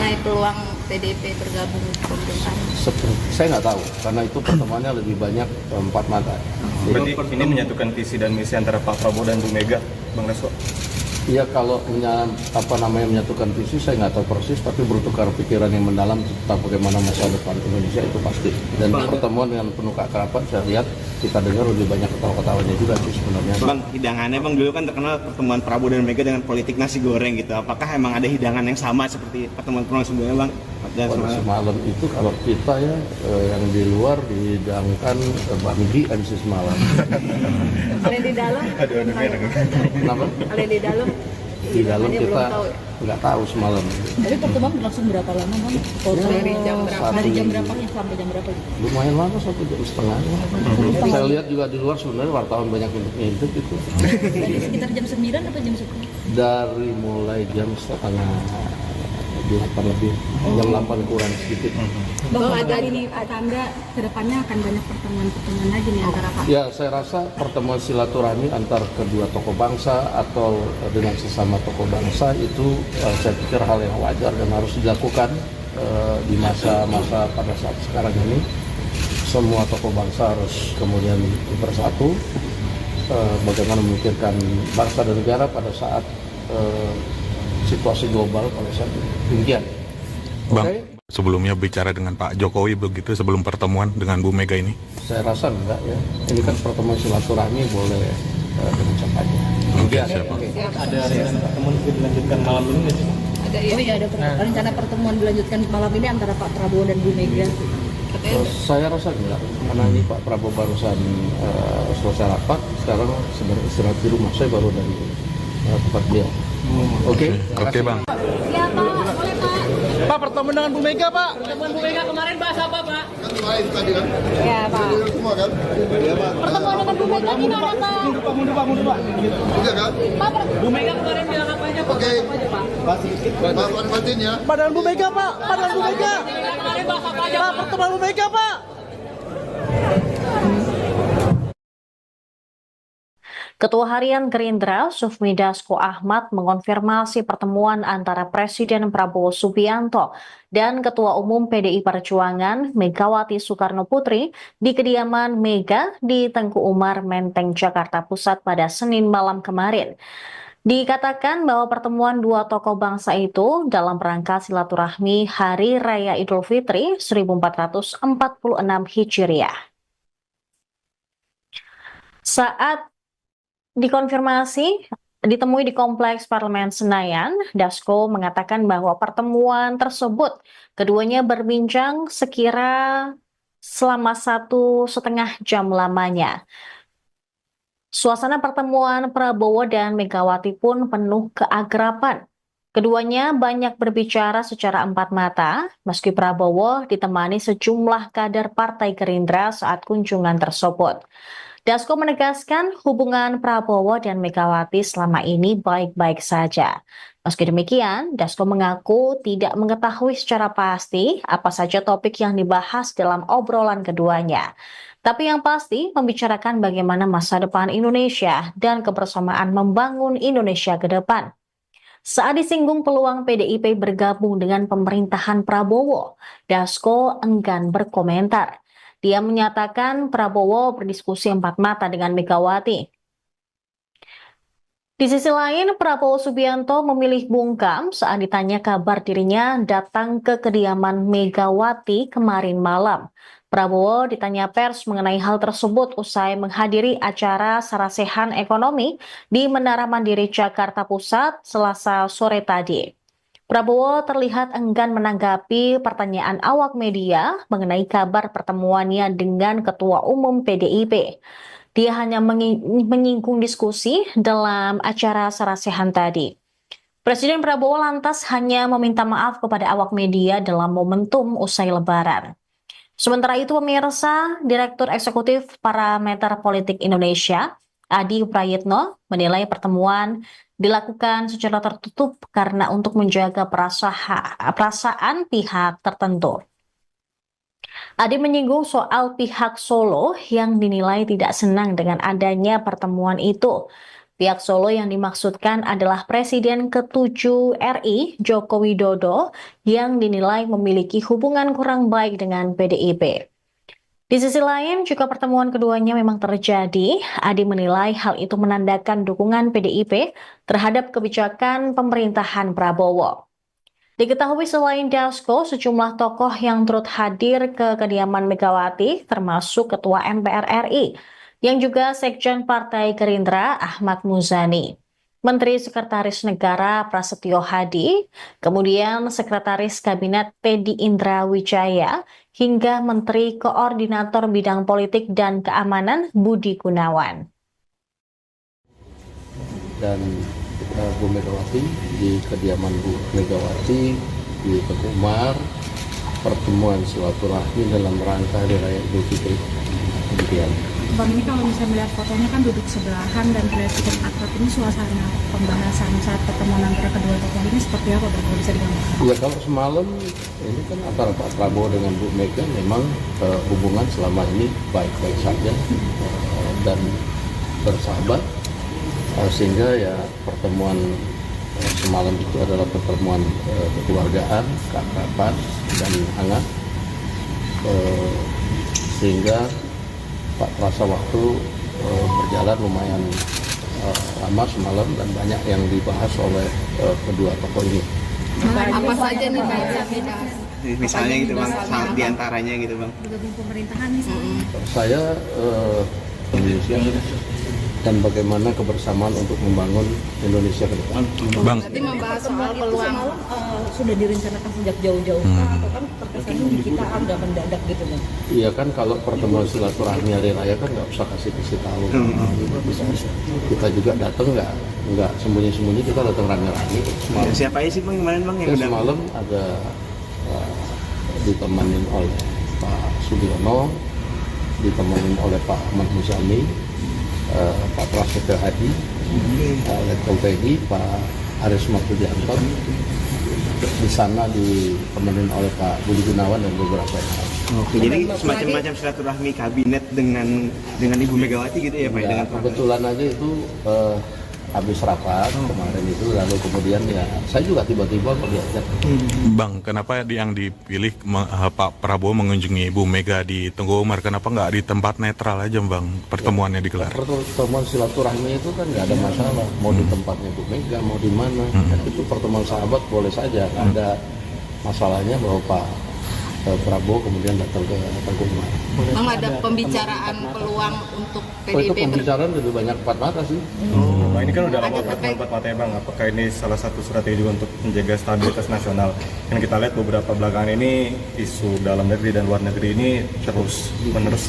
mengenai peluang PDIP bergabung ke pemerintahan. Saya nggak tahu, karena itu pertemuannya lebih banyak empat mata. Berarti ini menyatukan visi dan misi antara Pak Prabowo dan Bu Mega, Bang Dasko? Iya, kalau menyatukan visi saya nggak tahu persis, tapi bertukar pikiran yang mendalam tentang bagaimana masa depan Indonesia itu pasti. Dan pertemuan dengan penuh keakraban, saya lihat kita dengar lebih banyak ketawa-ketawanya juga sih sebenarnya. Bang, hidangannya Bang dulu kan terkenal pertemuan Prabowo dan Mega dengan politik nasi goreng gitu. Apakah emang ada hidangan yang sama seperti pertemuan-pertemuan sebelumnya Bang? Pada semalam itu kalau kita ya yang di luar dihidangkan bambi MC semalam. Kalau yang di dalam? Kenapa? Kalau yang di dalam? Di dalam hidangannya kita belum tahu ya? nggak tahu semalam. Tapi pertemuan berlangsung berapa lama Bang? Dari jam berapa? Dari jam berapa sampai jam berapa? Lumayan lama, 1,5 jam. Saya lihat juga di luar sebenarnya wartawan banyak untuk ngintip itu. Dari sekitar jam 9 atau jam 10? Dari mulai jam setengah 8 lebih, jam 8 kurang sedikit. Bang, ada ini tanda kedepannya akan banyak pertemuan-pertemuan lagi nih antara Pak. Ya, saya rasa pertemuan silaturahmi antar kedua tokoh bangsa atau dengan sesama tokoh bangsa itu saya pikir hal yang wajar dan harus dilakukan di masa-masa pada saat sekarang ini. Semua tokoh bangsa harus kemudian bersatu, bagaimana memikirkan bangsa dan negara pada saat situasi global pada saat ini. Demikian. Bang, Oke? sebelumnya bicara dengan Pak Jokowi begitu sebelum pertemuan dengan Bu Mega ini? Saya rasa enggak ya. Ini kan pertemuan silaturahmi boleh dengan cepatnya. Oke, siap. Ada rencana pertemuan dilanjutkan malam ini nggak sih? Ada ya. Oh iya, ada rencana pertemuan dilanjutkan malam ini antara Pak Prabowo dan Bu Mega. Saya rasa enggak, karena ini Pak Prabowo barusan selesai rapat, sekarang sedang istirahat di rumah. Saya baru dari tempat dia. Oke, Oke Bang. Ya Pak, boleh Pak. Pak, pertemuan dengan Bu Mega, Pak. Pertemuan Bu Mega kemarin bahas apa Pak? Kemarin tadi kan. Ya Pak. Semua kan? Iya Pak. Pertemuan dengan Bu Mega gimana Pak? Mundur, Pak. Iya kan? Pak, Bu Mega kemarin bilang apa aja Pak? Oke. Apa aja Pak? Pak batin ya. Pak, dengan Bu Mega, Pak. Pak, dengan Bu Mega. Kemarin bahas apa aja Pak, Pak? pertemuan Bu Mega, Pak. Ketua Harian Gerindra, Sufmi Dasko Ahmad, mengonfirmasi pertemuan antara Presiden Prabowo Subianto dan Ketua Umum PDI Perjuangan Megawati Soekarno Putri di kediaman Mega di Tengku Umar, Menteng, Jakarta Pusat pada Senin malam kemarin. Dikatakan bahwa pertemuan dua tokoh bangsa itu dalam rangka silaturahmi Hari Raya Idul Fitri 1446 Hijriah. Saat dikonfirmasi ditemui di Kompleks Parlemen Senayan, Dasko mengatakan bahwa pertemuan tersebut keduanya berbincang sekira selama 1,5 jam lamanya. Suasana pertemuan Prabowo dan Megawati pun penuh keakraban. Keduanya banyak berbicara secara empat mata, meski Prabowo ditemani sejumlah kader Partai Gerindra saat kunjungan tersebut. Dasko menegaskan hubungan Prabowo dan Megawati selama ini baik-baik saja. Meski demikian, Dasko mengaku tidak mengetahui secara pasti apa saja topik yang dibahas dalam obrolan keduanya. Tapi yang pasti membicarakan bagaimana masa depan Indonesia dan kebersamaan membangun Indonesia ke depan. Saat disinggung peluang PDIP bergabung dengan pemerintahan Prabowo, Dasko enggan berkomentar. Dia menyatakan Prabowo berdiskusi empat mata dengan Megawati. Di sisi lain, Prabowo Subianto memilih bungkam saat ditanya kabar dirinya datang ke kediaman Megawati kemarin malam. Prabowo ditanya pers mengenai hal tersebut usai menghadiri acara sarasehan ekonomi di Menara Mandiri Jakarta Pusat Selasa sore tadi. Prabowo terlihat enggan menanggapi pertanyaan awak media mengenai kabar pertemuannya dengan Ketua Umum PDIP. Dia hanya menyinggung diskusi dalam acara sarasehan tadi. Presiden Prabowo lantas hanya meminta maaf kepada awak media dalam momentum usai Lebaran. Sementara itu, pemirsa, Direktur Eksekutif Parameter Politik Indonesia, Adi Prayitno, menilai pertemuan dilakukan secara tertutup karena untuk menjaga perasaan pihak tertentu. Adi menyinggung soal pihak Solo yang dinilai tidak senang dengan adanya pertemuan itu. Pihak Solo yang dimaksudkan adalah Presiden ke-7 RI, Joko Widodo, yang dinilai memiliki hubungan kurang baik dengan PDIP. Di sisi lain, jika pertemuan keduanya memang terjadi, Adi menilai hal itu menandakan dukungan PDIP terhadap kebijakan pemerintahan Prabowo. Diketahui selain Dasko, sejumlah tokoh yang turut hadir ke kediaman Megawati, termasuk Ketua MPR RI, yang juga Sekjen Partai Gerindra Ahmad Muzani, Menteri Sekretaris Negara Prasetyo Hadi, kemudian Sekretaris Kabinet Teddy Indra Wijaya, hingga Menteri Koordinator Bidang Politik dan Keamanan Budi Gunawan. Dan Bu Megawati di kediaman Bu Megawati di Teguh Umar, pertemuan silaturahmi dalam rangka Hari Raya Idul Fitri. Kemudian Bang, ini kalau misalnya melihat fotonya kan duduk sebelahan dan terlihat cukup akrab, ini suasana pembahasan saat pertemuan antara kedua tokoh ini seperti apa, Bang, kalau bisa digambarkan? ya, kalau semalam ini kan antara Pak Prabowo dengan Bu Mega memang hubungan selama ini baik-baik saja dan bersahabat. Sehingga ya pertemuan semalam itu adalah pertemuan kekeluargaan, keakraban dan hangat, sehingga Pak terasa waktu berjalan lumayan lama semalam dan banyak yang dibahas oleh kedua tokoh ini. Apa saja nih Pak yang dibahas? Misalnya gitu Bang, saat diantaranya gitu Bang. Bergabung pemerintahan misalnya. Saya Indonesia dan bagaimana kebersamaan untuk membangun Indonesia ke depan. Bang, Berarti membahas soal peluang. Sudah direncanakan sejak jauh-jauh atau kan terkesannya di kita agak mendadak gitu Bang? Iya kan, kalau pertemuan silaturahmi hari raya kan nggak usah kasih tahu. Kita juga datang nggak sembunyi-sembunyi, kita datang rame-rame. Siapa aja sih Bang kemarin Bang yang udah? Semalam ada ditemenin oleh Pak Sudiono, ditemenin oleh Pak Ahmad Muzani, Pak Prasetyo Hadi, Letkol TNI, Pak Aris Martudianto. Di sana ditemenin oleh Pak Budi Gunawan dan beberapa yang lain. Oke, jadi semacam silaturahmi kabinet dengan Ibu Megawati gitu ya Pak? Ya, kebetulan aja itu habis rapat kemarin itu, lalu kemudian ya saya juga tiba-tiba diajak. Bang, kenapa yang dipilih Pak Prabowo mengunjungi Bu Mega di Teguh Umar? Kenapa nggak di tempat netral aja Bang pertemuannya digelar? Pertemuan silaturahmi itu kan nggak ada masalah, mau di tempatnya Bu Mega, mau di mana. Itu pertemuan sahabat boleh saja, nggak ada masalahnya bahwa Pak Prabowo kemudian datang ke Teguh Umar. Memang ada pembicaraan peluang untuk Oh, itu PDIP pembicaraan lebih banyak empat mata sih. Nah, ini kan udah lama pertemuan empat mata ya Bang. Apakah ini salah satu strategi juga untuk menjaga stabilitas nasional? Yang kita lihat beberapa belakangan ini isu dalam negeri dan luar negeri ini terus menerus.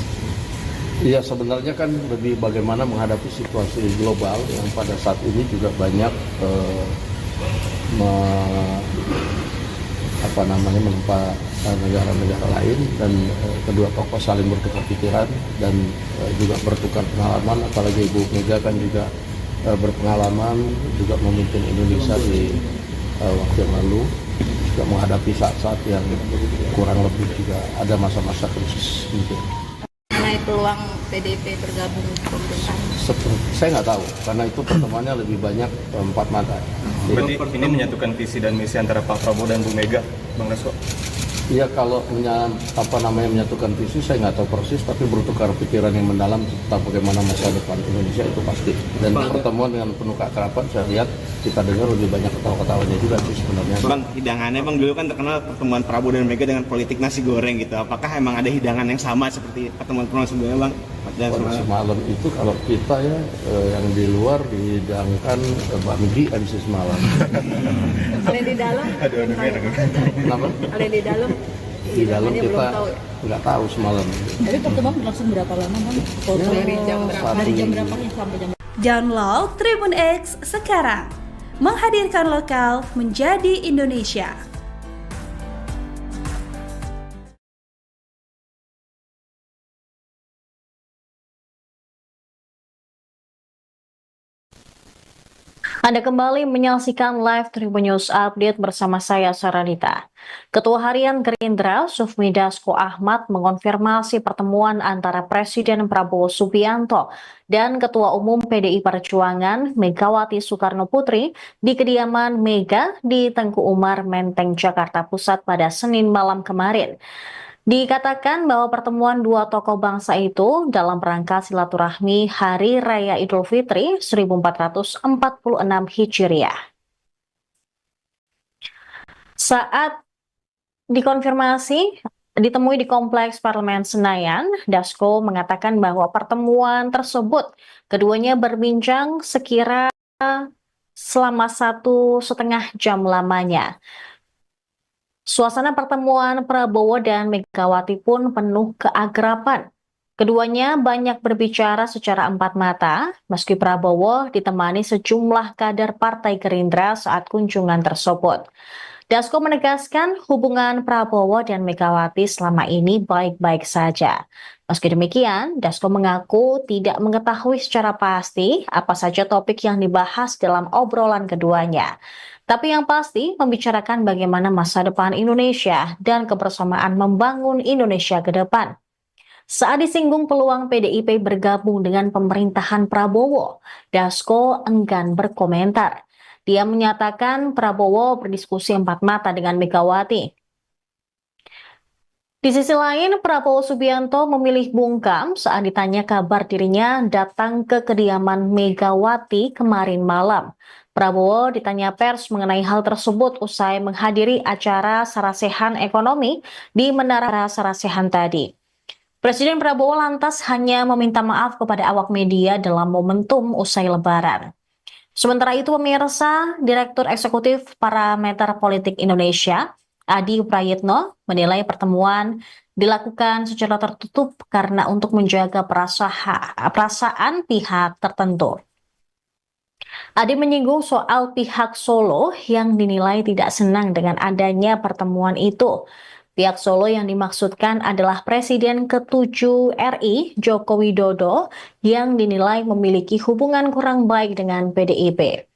Iya, sebenarnya kan lebih bagaimana menghadapi situasi global yang pada saat ini juga banyak menempa negara-negara lain, dan kedua tokoh saling bertukar pikiran dan juga bertukar pengalaman. Apalagi Ibu Mega kan juga berpengalaman juga memimpin Indonesia di waktu yang lalu, juga menghadapi saat-saat yang kurang lebih juga ada masa-masa krisis mungkin. mengenai peluang PDIP bergabung ke pemerintahan? Saya nggak tahu, karena itu pertemuannya lebih banyak empat mata. Berarti ini menyatukan visi dan misi antara Pak Prabowo dan Bu Mega, Bang Dasko? Ya kalau menyatukan visi saya nggak tahu persis, tapi bertukar pikiran yang mendalam tentang bagaimana masa depan Indonesia itu pasti. Dan pertemuan dengan penuh keakraban saya lihat kita dengar lebih banyak ketawa-ketawanya juga sih sebenarnya. Bang, hidangannya Bang dulu kan terkenal pertemuan Prabowo dan Mega dengan politik nasi goreng gitu. Apakah emang ada hidangan yang sama seperti pertemuan-pertemuan sebelumnya Bang? Dan semalam itu kalau kita ya yang di luar dihidangkan bakmi MC semalam. Kalau yang di dalam? Kenapa? Kalau yang di dalam? Di dalam hidangannya kita belum tahu ya? nggak tahu semalam. Tapi pertemuan berlangsung berapa lama Bang? Dari jam berapa? Dari jam berapa sampai jam berapa? Download Tribun X sekarang. Menghadirkan lokal menjadi Indonesia. Anda kembali menyaksikan live Tribun News Update bersama saya Saranita. Ketua Harian Gerindra Sufmi Dasko Ahmad mengonfirmasi pertemuan antara Presiden Prabowo Subianto dan Ketua Umum PDI Perjuangan Megawati Soekarnoputri di kediaman Mega di Tengku Umar, Menteng, Jakarta Pusat pada Senin malam kemarin. Dikatakan bahwa pertemuan dua tokoh bangsa itu dalam rangka silaturahmi Hari Raya Idul Fitri 1446 Hijriah. Saat dikonfirmasi ditemui di Kompleks Parlemen Senayan, Dasko mengatakan bahwa pertemuan tersebut keduanya berbincang sekira selama 1,5 jam lamanya. Suasana pertemuan Prabowo dan Megawati pun penuh keakraban. Keduanya banyak berbicara secara empat mata, meski Prabowo ditemani sejumlah kader Partai Gerindra saat kunjungan tersebut. Dasko menegaskan hubungan Prabowo dan Megawati selama ini baik-baik saja. Meski demikian, Dasko mengaku tidak mengetahui secara pasti apa saja topik yang dibahas dalam obrolan keduanya. Tapi yang pasti membicarakan bagaimana masa depan Indonesia dan kebersamaan membangun Indonesia ke depan. Saat disinggung peluang PDIP bergabung dengan pemerintahan Prabowo, Dasko enggan berkomentar. Dia menyatakan Prabowo berdiskusi empat mata dengan Megawati. Di sisi lain, Prabowo Subianto memilih bungkam saat ditanya kabar dirinya datang ke kediaman Megawati kemarin malam. Prabowo ditanya pers mengenai hal tersebut usai menghadiri acara sarasehan ekonomi di Menara Sarasehan tadi. Presiden Prabowo lantas hanya meminta maaf kepada awak media dalam momentum usai Lebaran. Sementara itu pemirsa, Direktur Eksekutif Parameter Politik Indonesia, Adi Prayitno, menilai pertemuan dilakukan secara tertutup karena untuk menjaga perasaan pihak tertentu. Adi menyinggung soal pihak Solo yang dinilai tidak senang dengan adanya pertemuan itu. Pihak Solo yang dimaksudkan adalah Presiden ke-7 RI Joko Widodo yang dinilai memiliki hubungan kurang baik dengan PDIP.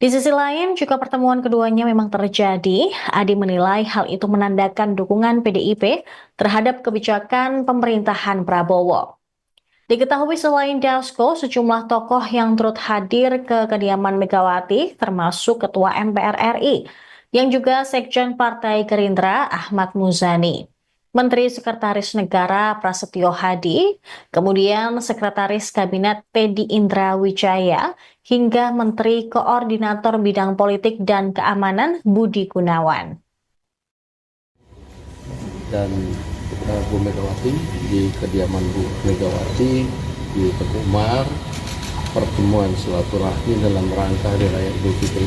Di sisi lain, jika pertemuan keduanya memang terjadi, Adi menilai hal itu menandakan dukungan PDIP terhadap kebijakan pemerintahan Prabowo. Diketahui selain Dasko, sejumlah tokoh yang turut hadir ke kediaman Megawati, termasuk Ketua MPR RI, yang juga Sekjen Partai Gerindra Ahmad Muzani, Menteri Sekretaris Negara Prasetyo Hadi, kemudian Sekretaris Kabinet Teddy Indra Wijaya, hingga Menteri Koordinator Bidang Politik dan Keamanan Budi Gunawan. Dan Bu Megawati di kediaman Bu Megawati di Tengku Umar, pertemuan silaturahmi dalam rangka Hari Raya Idul Fitri.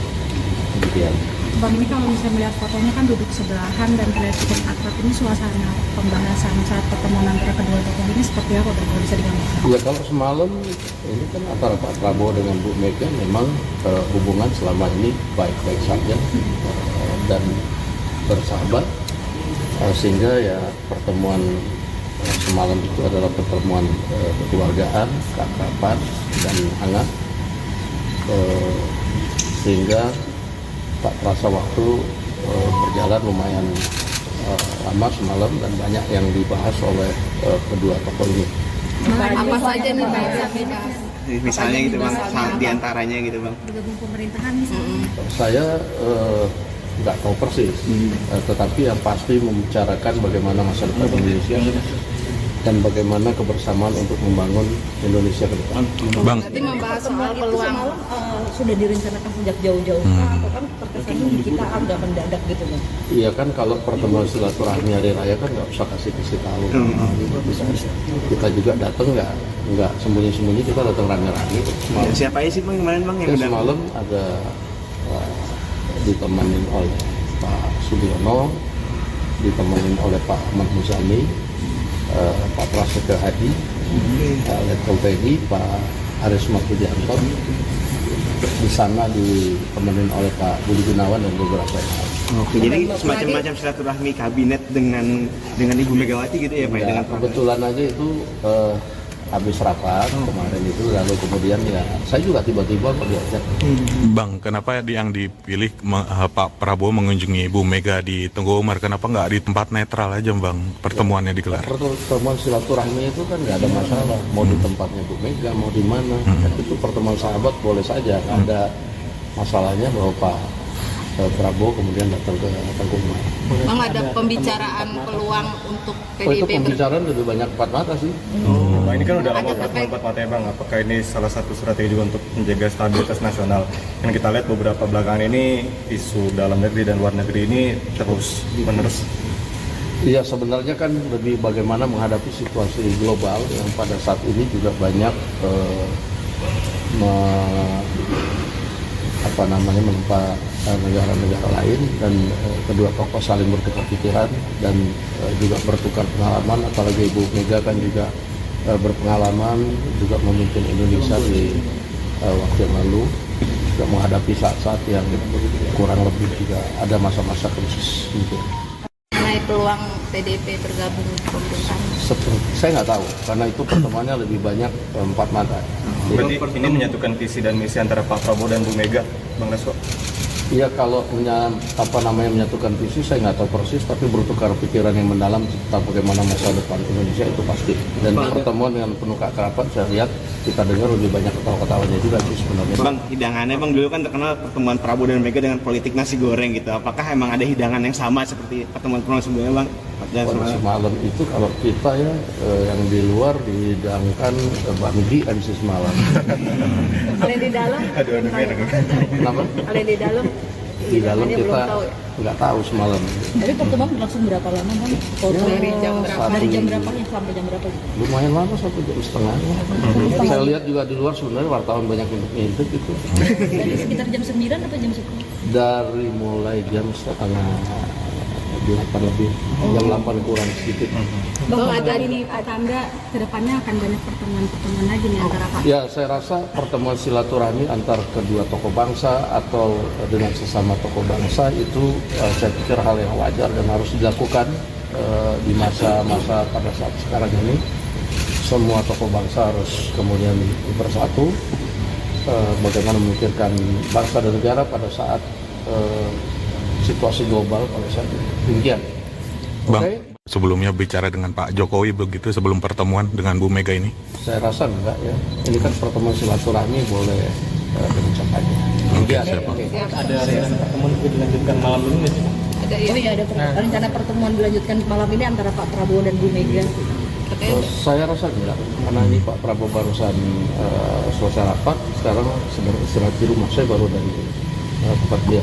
Demikian. Bang, ini kalau misalnya melihat fotonya kan duduk sebelahan dan terlihat cukup akrab, ini suasana pembahasan saat pertemuan antara kedua tokoh ini seperti apa Bang, kalau bisa digambarkan? Ya kalau semalam ini kan antara Pak Prabowo dengan Bu Mega memang hubungan selama ini baik-baik saja dan bersahabat. Sehingga ya pertemuan semalam itu adalah pertemuan kekeluargaan, keakraban dan hangat, sehingga tak terasa waktu berjalan lumayan lama semalam dan banyak yang dibahas oleh kedua tokoh ini. Apa saja nih Pak? Misalnya gitu bang, diantaranya gitu bang. Bergabung pemerintahan misalnya. Saya nggak tahu persis, tetapi yang pasti membicarakan bagaimana masa depan Indonesia dan bagaimana kebersamaan untuk membangun Indonesia ke depan. Bang, Berarti membahas soal peluang sudah direncanakan sejak jauh-jauh atau kan terkesannya di kita agak mendadak gitu bang? Iya kan, kalau pertemuan silaturahmi hari raya kan nggak usah kasih tahu. Bisa kita juga datang nggak sembunyi-sembunyi, kita datang rame-rame. Siapa aja sih bang kemarin bang yang Ya, udah? semalam ada ditemenin oleh Pak Sudiono, ditemenin oleh Pak Ahmad Muzani, Pak Prasetyo Hadi, Letkol TNI, Pak Aris Markudianto. Di sana ditemenin oleh Pak Budi Gunawan dan beberapa yang lain. Oke, jadi semacam silaturahmi kabinet dengan Ibu Megawati gitu ya Pak? Ya, Dengan kebetulan aja itu habis rapat kemarin itu, lalu kemudian ya saya juga tiba-tiba kok diajak. Bang, kenapa yang dipilih Pak Prabowo mengunjungi Bu Mega di Tengku Umar? Kenapa nggak di tempat netral aja bang pertemuannya digelar? Pertemuan silaturahmi itu kan nggak ada masalah, mau di tempatnya Bu Mega, mau di mana. Itu pertemuan sahabat boleh saja, nggak ada masalahnya bahwa Pak Prabowo kemudian datang ke Tengku Umar. Bang, ada pembicaraan peluang untuk Oh, itu PDIP pembicaraan lebih banyak empat mata sih. Nah, ini kan udah lama pertemuan empat mata ya bang. Apakah ini salah satu strategi juga untuk menjaga stabilitas nasional? Yang kita lihat beberapa belakangan ini isu dalam negeri dan luar negeri ini terus menerus. Iya, sebenarnya kan lebih bagaimana menghadapi situasi global yang pada saat ini juga banyak menimpa negara-negara lain, dan kedua tokoh saling bertukar pikiran dan juga bertukar pengalaman. Apalagi Ibu Mega kan juga berpengalaman juga memimpin Indonesia di waktu yang lalu, juga menghadapi saat-saat yang kurang lebih juga ada masa-masa krisis gitu. mengenai peluang PDIP bergabung ke pemerintahan? Saya nggak tahu, karena itu pertemuannya lebih banyak empat mata. Berarti ini menyatukan visi dan misi antara Pak Prabowo dan Bu Mega, Bang Dasko? Iya, kalau menyatukan visi saya nggak tahu persis, tapi bertukar pikiran yang mendalam tentang bagaimana masa depan Indonesia itu pasti. Dan pertemuan dengan penuh keakraban, saya lihat kita dengar lebih banyak ketawa-ketawanya juga sih sebenarnya. Bang, hidangannya bang dulu kan terkenal pertemuan Prabowo dan Mega dengan politik nasi goreng gitu. Apakah emang ada hidangan yang sama seperti pertemuan sebelumnya bang? Semalam itu kalau kita ya yang di luar dihidangkan bangdi MC semalam. Kalau yang di dalam? Kenapa? Kalau yang di dalam? Di dalam kita nggak tahu semalam. Tapi pertemuan berlangsung berapa lama bang? Dari jam berapa? Dari jam berapa sampai jam berapa? Lumayan lama, 1,5 jam. Saya lihat juga di luar sebenarnya wartawan banyak yang ngintip itu. Dari sekitar jam 9 atau jam 10? Dari mulai jam setengah 8 lebih, jam 8 kurang sedikit. Bang, ada ini tanda kedepannya akan banyak pertemuan-pertemuan lagi nih antara Pak. Ya, saya rasa pertemuan silaturahmi antar kedua tokoh bangsa atau dengan sesama tokoh bangsa itu saya pikir hal yang wajar dan harus dilakukan di masa-masa pada saat sekarang ini. Semua tokoh bangsa harus kemudian bersatu, bagaimana memikirkan bangsa dan negara pada saat situasi global pada saat ini. Demikian. Bang, Oke? sebelumnya bicara dengan Pak Jokowi begitu sebelum pertemuan dengan Bu Mega ini? Saya rasa enggak ya. Ini kan pertemuan silaturahmi, boleh diucap aja. Oke, siap, Pak. Ada rencana pertemuan itu dilanjutkan malam ini nggak sih? Ada ini ada rencana pertemuan dilanjutkan malam ini antara Pak Prabowo dan Bu Mega. Saya rasa enggak, karena ini Pak Prabowo barusan selesai rapat, sekarang sedang istirahat di rumah. Saya baru dari tempat dia.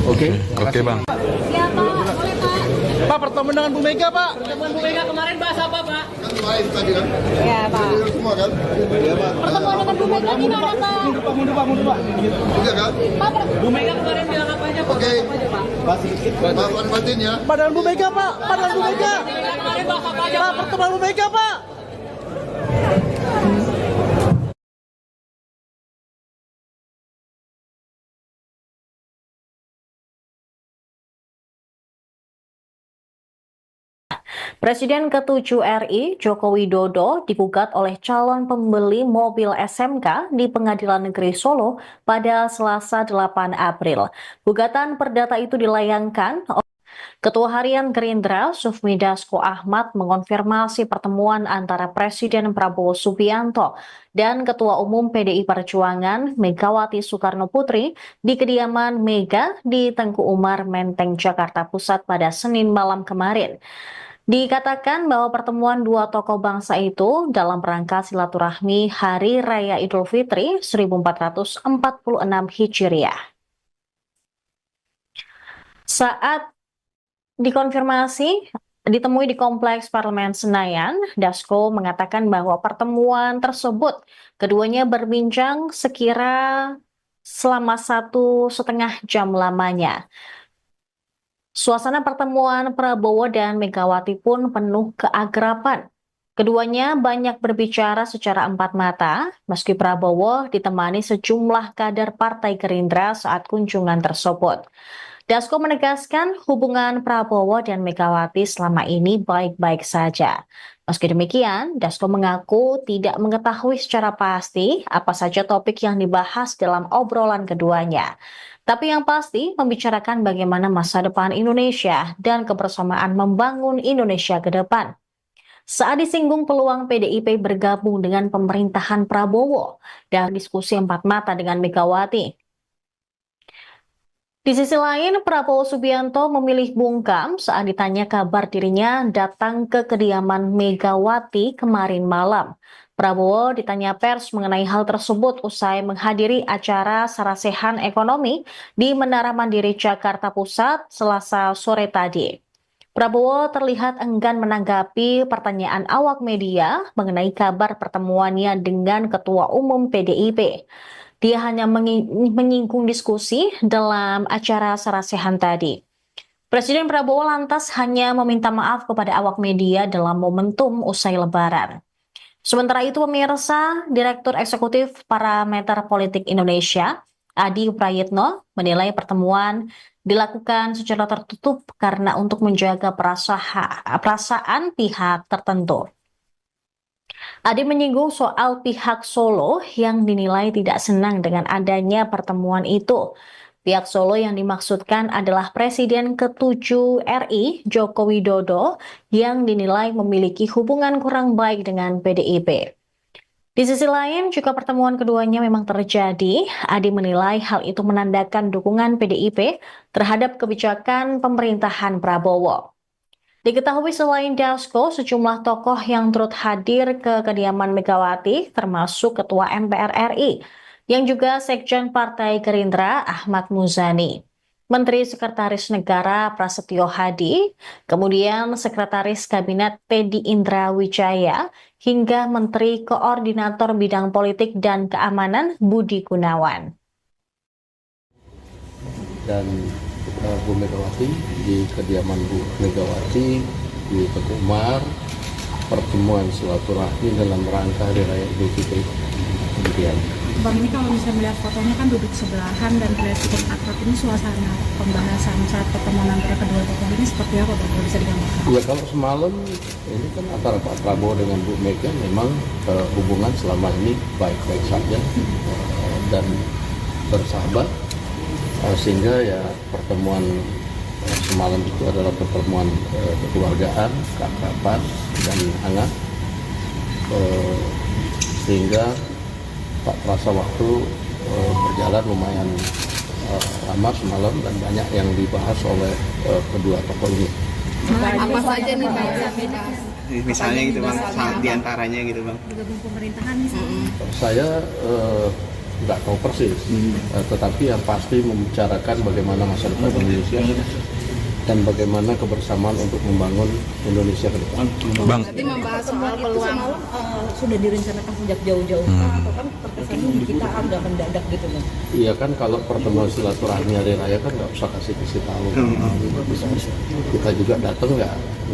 Oke, Oke, Bang. Siapa? Boleh Pak? Pak, pertemuan dengan Bu Mega, Pak. Pertemuan Bu Mega kemarin bahas apa Pak? Lain tadi kan? Ya Pak. Semua kan? Iya Pak. Pertemuan dengan Bu Mega gimana Pak? Mundur, Pak. Iya kan? Pak, Bu Mega kemarin bilang apa aja Pak? Oke. Apa aja Pak? Pak batin ya. Pak, dengan Bu Mega, Pak. Pak, dengan Bu Mega. Kemarin bahas apa aja Pak, Pak? pertemuan Bu Mega, Pak. Presiden ke-7 RI, Joko Widodo, digugat oleh calon pembeli mobil SMK di Pengadilan Negeri Solo pada Selasa 8 April. Gugatan perdata itu dilayangkan Ketua Harian Gerindra, Sufmi Dasko Ahmad, mengonfirmasi pertemuan antara Presiden Prabowo Subianto dan Ketua Umum PDI Perjuangan Megawati Soekarno Putri di kediaman Mega di Tengku Umar, Menteng, Jakarta Pusat pada Senin malam kemarin. Dikatakan bahwa pertemuan dua tokoh bangsa itu dalam rangka silaturahmi Hari Raya Idul Fitri 1446 Hijriah. Saat dikonfirmasi ditemui di Kompleks Parlemen Senayan, Dasko mengatakan bahwa pertemuan tersebut keduanya berbincang sekira selama 1,5 jam lamanya. Suasana pertemuan Prabowo dan Megawati pun penuh keakraban. Keduanya banyak berbicara secara empat mata, meski Prabowo ditemani sejumlah kader Partai Gerindra saat kunjungan tersebut. Dasko menegaskan hubungan Prabowo dan Megawati selama ini baik-baik saja. Meski demikian, Dasko mengaku tidak mengetahui secara pasti apa saja topik yang dibahas dalam obrolan keduanya. Tapi yang pasti membicarakan bagaimana masa depan Indonesia dan kebersamaan membangun Indonesia ke depan. Saat disinggung peluang PDIP bergabung dengan pemerintahan Prabowo dan diskusi empat mata dengan Megawati. Di sisi lain, Prabowo Subianto memilih bungkam saat ditanya kabar dirinya datang ke kediaman Megawati kemarin malam. Prabowo ditanya pers mengenai hal tersebut usai menghadiri acara sarasehan ekonomi di Menara Mandiri Jakarta Pusat Selasa sore tadi. Prabowo terlihat enggan menanggapi pertanyaan awak media mengenai kabar pertemuannya dengan Ketua Umum PDIP. Dia hanya menyinggung diskusi dalam acara sarasehan tadi. Presiden Prabowo lantas hanya meminta maaf kepada awak media dalam momentum usai Lebaran. Sementara itu, pemirsa, Direktur Eksekutif Parameter Politik Indonesia, Adi Prayitno, menilai pertemuan dilakukan secara tertutup karena untuk menjaga perasaan pihak tertentu. Adi menyinggung soal pihak Solo yang dinilai tidak senang dengan adanya pertemuan itu. Pihak Solo yang dimaksudkan adalah Presiden ke-7 RI, Joko Widodo, yang dinilai memiliki hubungan kurang baik dengan PDIP. Di sisi lain, jika pertemuan keduanya memang terjadi, Adi menilai hal itu menandakan dukungan PDIP terhadap kebijakan pemerintahan Prabowo. Diketahui selain Dasko, sejumlah tokoh yang turut hadir ke kediaman Megawati, termasuk Ketua MPR RI, yang juga Sekjen Partai Gerindra Ahmad Muzani, Menteri Sekretaris Negara Prasetyo Hadi, kemudian Sekretaris Kabinet Teddy Indra Wijaya, hingga Menteri Koordinator Bidang Politik dan Keamanan Budi Gunawan. Dan Bu Megawati di kediaman Bu Megawati di Tengku Umar, pertemuan silaturahmi dalam rangka Hari Raya Idul Fitri. Kemudian Bang, ini kalau misalnya melihat fotonya kan duduk sebelahan dan terlihat cukup akrab, ini suasana pembahasan saat pertemuan antara kedua tokoh ini seperti apa, Bang, kalau bisa digambarkan? ya, kalau semalam ini kan antara Pak Prabowo dengan Bu Mega memang hubungan selama ini baik-baik saja dan bersahabat. Sehingga ya pertemuan semalam itu adalah pertemuan kekeluargaan, keakraban dan hangat, sehingga tak terasa waktu berjalan lumayan lama semalam dan banyak yang dibahas oleh kedua tokoh ini. Apa saja nih Pak? Misalnya gitu Bang, diantaranya gitu Bang. Bergabung pemerintahan misalnya. Saya nggak tahu persis, tetapi yang pasti membicarakan bagaimana masa depan Indonesia dan bagaimana kebersamaan untuk membangun Indonesia ke depan. Bang, Berarti membahas soal Itu peluang. semalam sudah direncanakan sejak jauh-jauh atau kan terkesannya di kita agak mendadak gitu Bang? Iya kan, kalau pertemuan silaturahmi Hari Raya kan nggak usah kasih tahu. Kita juga datang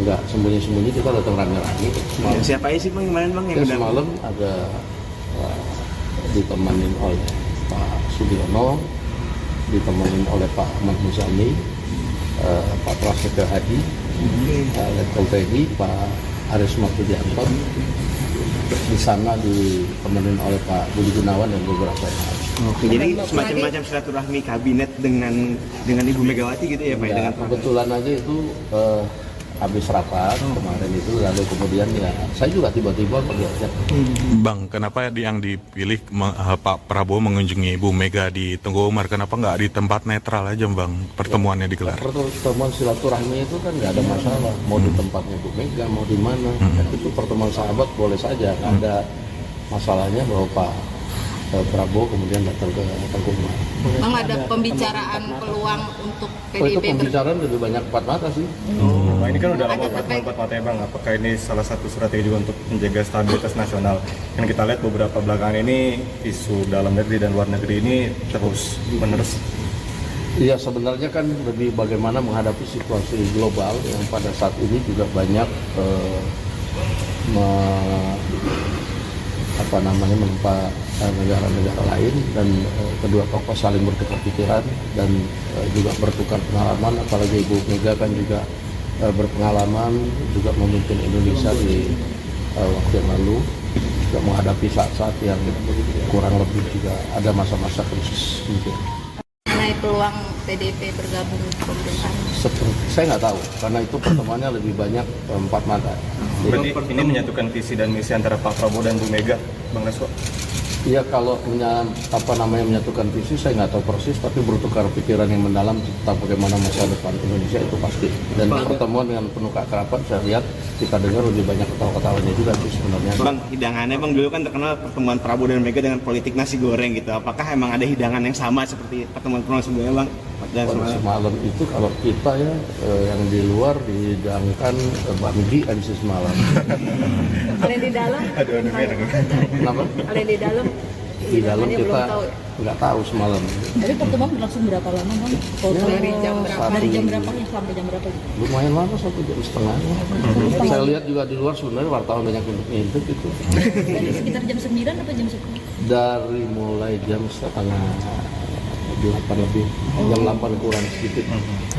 nggak sembunyi-sembunyi, kita datang rame-rame. Siapa aja sih Bang kemarin Bang yang udah? Semalam ada ditemenin oleh Pak Sudiono, ditemenin oleh Pak Ahmad Muzani, Pak Prasetyo Hadi, Letkol Teddy, Pak Aris Martudianto. Di sana ditemenin oleh Pak Budi Gunawan dan beberapa yang lain. Oke, jadi semacam silaturahmi kabinet dengan Ibu Megawati gitu ya Pak? Ya, Dengan kebetulan aja itu habis rapat kemarin itu, lalu kemudian ya saya juga tiba-tiba diajak. Bang, kenapa yang dipilih Pak Prabowo mengunjungi Bu Mega di Tengku Umar? Kenapa nggak di tempat netral aja Bang pertemuannya digelar? Pertemuan silaturahmi itu kan nggak ada masalah, mau di tempatnya Bu Mega, mau di mana. Itu pertemuan sahabat boleh saja, nggak ada masalahnya bahwa Pak Prabowo kemudian datang ke Tengku Umar. Memang ada pembicaraan peluang untuk Oh, itu PDIP pembicaraan lebih banyak empat mata sih. Nah, ini kan udah lama pertemuan empat mata ya Bang. Apakah ini salah satu strategi juga untuk menjaga stabilitas nasional? Yang kita lihat beberapa belakangan ini isu dalam negeri dan luar negeri ini terus menerus. Iya, sebenarnya kan lebih bagaimana menghadapi situasi global yang pada saat ini juga banyak menimpa negara-negara lain, dan kedua tokoh saling bertukar pikiran dan juga bertukar pengalaman. Apalagi Ibu Mega kan juga berpengalaman juga memimpin Indonesia di waktu yang lalu, juga menghadapi saat-saat yang kurang lebih juga ada masa-masa krisis mungkin. mengenai peluang PDIP bergabung ke pemerintahan? Saya nggak tahu, karena itu pertemuannya lebih banyak empat mata. Berarti ini menyatukan visi dan misi antara Pak Prabowo dan Bu Mega, Bang Resko? Iya, kalau menyatukan visi saya nggak tahu persis, tapi bertukar pikiran yang mendalam tentang bagaimana masa depan Indonesia itu pasti. Dan pertemuan dengan penuh keakraban, saya lihat kita dengar lebih banyak ketawa-ketawanya juga sih sebenarnya. Bang, hidangannya Bang dulu kan terkenal pertemuan Prabowo dan Mega dengan politik nasi goreng gitu. Apakah emang ada hidangan yang sama seperti pertemuan-pertemuan sebelumnya Bang? Dan semalam itu kalau kita ya yang di luar dihidangkan bakmi sih semalam. Kalau yang di dalam? Kenapa? Kalau yang di dalam? Di dalam kita nggak tahu semalam. Tapi pertemuan berlangsung berapa lama Bang? Dari jam berapa? Dari jam berapa sampai jam berapa? Lumayan lama, 1,5 jam. Saya lihat juga di luar sebenarnya wartawan banyak yang ngintip itu. Dari sekitar jam 9 atau jam 10? Dari mulai jam setengah 8 lebih, jam 8 kurang sedikit.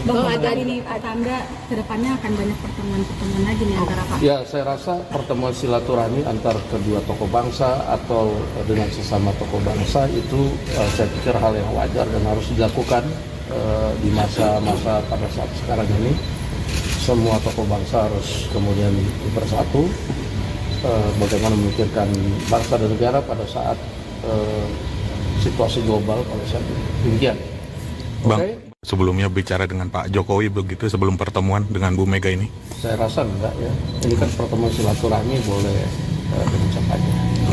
Bang, ada ini tanda kedepannya akan banyak pertemuan-pertemuan lagi nih antara Pak. Ya, saya rasa pertemuan silaturahmi antar kedua tokoh bangsa atau dengan sesama tokoh bangsa itu saya pikir hal yang wajar dan harus dilakukan di masa-masa pada saat sekarang ini. Semua tokoh bangsa harus kemudian bersatu, bagaimana memikirkan bangsa dan negara pada saat situasi global pada saat ini. Demikian. Bang, Okay? sebelumnya bicara dengan Pak Jokowi begitu sebelum pertemuan dengan Bu Mega ini? Saya rasa enggak ya. Ini kan pertemuan silaturahmi, boleh dengan siapa aja.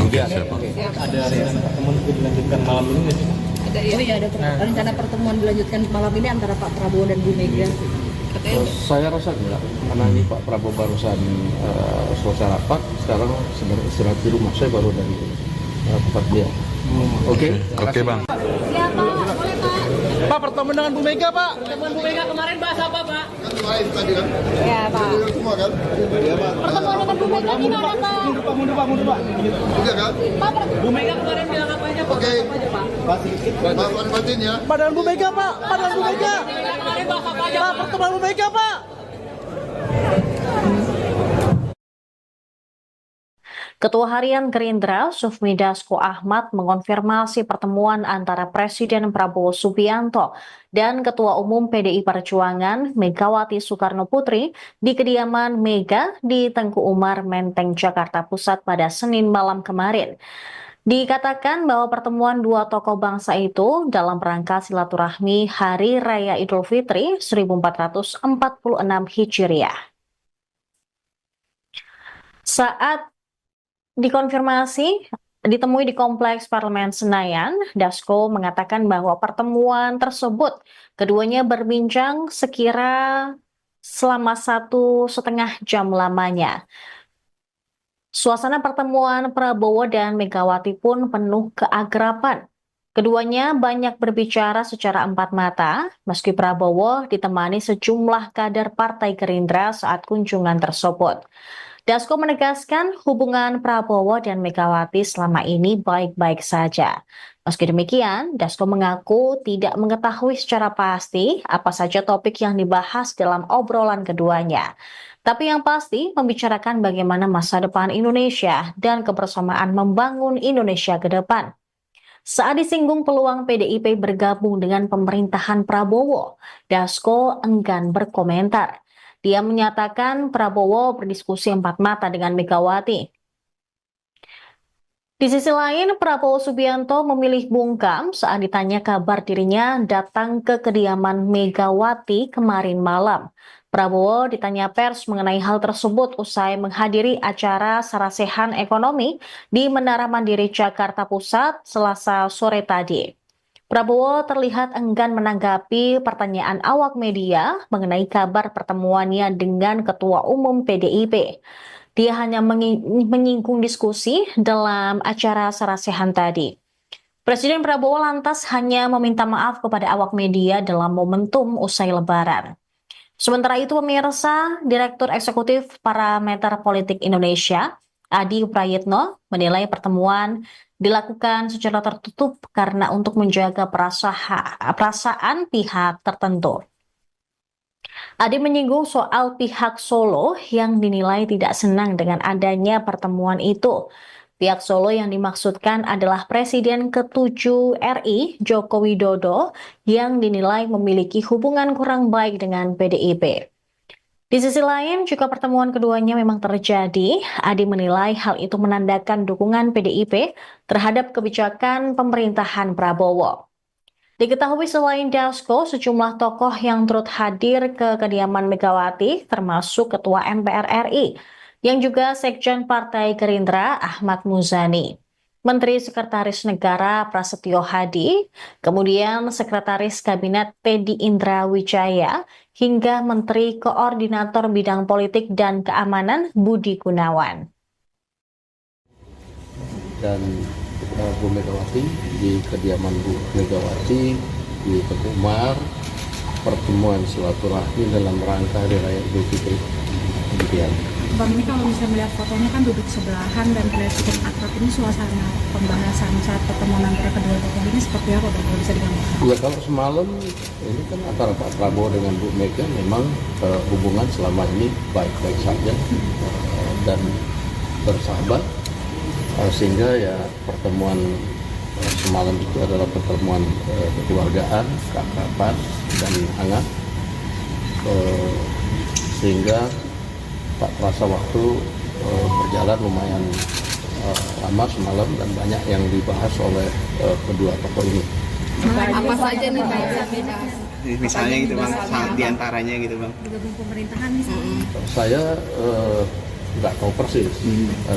Oke, siap, Bang. Ada rencana pertemuan itu dilanjutkan malam ini nggak sih? Ada ya, ada rencana pertemuan dilanjutkan malam ini antara Pak Prabowo dan Bu Mega. Saya rasa enggak, karena ini Pak Prabowo barusan selesai rapat, sekarang sedang istirahat di rumah. Saya baru dari tempat dia. Oke, Bang. Ya Pak, boleh Pak. Pak, pertemuan dengan Bu Mega, Pak. Pertemuan Bu Mega kemarin bahas apa Pak? Kemarin tadi kan? Ya Pak. Semua kan? Iya, Pak. Pertemuan dengan Bu Mega gimana Pak? Mundur, Pak. Juga kan? Pak, Bu Mega kemarin bilang apa aja, Pak? Oke. apa aja Pak? Pak Martin ya. Pak, dengan Bu Mega, Pak. Pak, dengan Bu Mega. Kemarin bahas apa aja Pak, pertemuan Bu Mega, Pak. Ketua Harian Gerindra, Sufmi Dasko Ahmad, mengonfirmasi pertemuan antara Presiden Prabowo Subianto dan Ketua Umum PDI Perjuangan Megawati Soekarno Putri di kediaman Mega di Tengku Umar, Menteng, Jakarta Pusat pada Senin malam kemarin. Dikatakan bahwa pertemuan dua tokoh bangsa itu dalam rangka silaturahmi Hari Raya Idul Fitri 1446 Hijriah. Saat dikonfirmasi, ditemui di Kompleks Parlemen Senayan, Dasko mengatakan bahwa pertemuan tersebut keduanya berbincang sekira selama 1,5 jam lamanya. Suasana pertemuan Prabowo dan Megawati pun penuh keakraban. Keduanya banyak berbicara secara empat mata, meski Prabowo ditemani sejumlah kader Partai Gerindra saat kunjungan tersebut. Dasko menegaskan hubungan Prabowo dan Megawati selama ini baik-baik saja. Meski demikian, Dasko mengaku tidak mengetahui secara pasti apa saja topik yang dibahas dalam obrolan keduanya. Tapi yang pasti membicarakan bagaimana masa depan Indonesia dan kebersamaan membangun Indonesia ke depan. Saat disinggung peluang PDIP bergabung dengan pemerintahan Prabowo, Dasko enggan berkomentar. Dia menyatakan Prabowo berdiskusi empat mata dengan Megawati. Di sisi lain, Prabowo Subianto memilih bungkam saat ditanya kabar dirinya datang ke kediaman Megawati kemarin malam. Prabowo ditanya pers mengenai hal tersebut usai menghadiri acara sarasehan ekonomi di Menara Mandiri Jakarta Pusat Selasa sore tadi. Prabowo terlihat enggan menanggapi pertanyaan awak media mengenai kabar pertemuannya dengan Ketua Umum PDIP. Dia hanya menyinggung diskusi dalam acara sarasehan tadi. Presiden Prabowo lantas hanya meminta maaf kepada awak media dalam momentum usai Lebaran. Sementara itu, pemirsa, Direktur Eksekutif Parameter Politik Indonesia, Adi Prayitno, menilai pertemuan dilakukan secara tertutup karena untuk menjaga perasaan pihak tertentu. Adi menyinggung soal pihak Solo yang dinilai tidak senang dengan adanya pertemuan itu. Pihak Solo yang dimaksudkan adalah Presiden ke-7 RI, Joko Widodo, yang dinilai memiliki hubungan kurang baik dengan PDIP. Di sisi lain, jika pertemuan keduanya memang terjadi, Adi menilai hal itu menandakan dukungan PDIP terhadap kebijakan pemerintahan Prabowo. Diketahui selain Dasko, sejumlah tokoh yang turut hadir ke kediaman Megawati, termasuk Ketua MPR RI, yang juga Sekjen Partai Gerindra Ahmad Muzani, Menteri Sekretaris Negara Prasetyo Hadi, kemudian Sekretaris Kabinet Teddy Indra Wijaya, hingga Menteri Koordinator Bidang Politik dan Keamanan Budi Gunawan. Dan Bu Megawati di kediaman Bu Megawati di Teguh Umar, pertemuan silaturahmi dalam rangka Hari Raya Idul Fitri. Demikian. Bang, ini kalau bisa melihat fotonya kan duduk sebelahan dan terlihat cukup akrab, ini suasana pembahasan saat pertemuan antara kedua tokoh ini seperti apa, Bang, kalau bisa digambarkan? Ya, kalau semalam ini kan antara Pak Prabowo dengan Bu Mega memang hubungan selama ini baik-baik saja dan bersahabat. Sehingga ya pertemuan semalam itu adalah pertemuan kekeluargaan, keakraban dan hangat, sehingga tak terasa waktu berjalan lumayan lama semalam dan banyak yang dibahas oleh kedua tokoh ini. Apa saja nih Bang? Misalnya gitu Bang, diantaranya gitu Bang. Bergabung pemerintahan misalnya. Saya nggak tahu persis,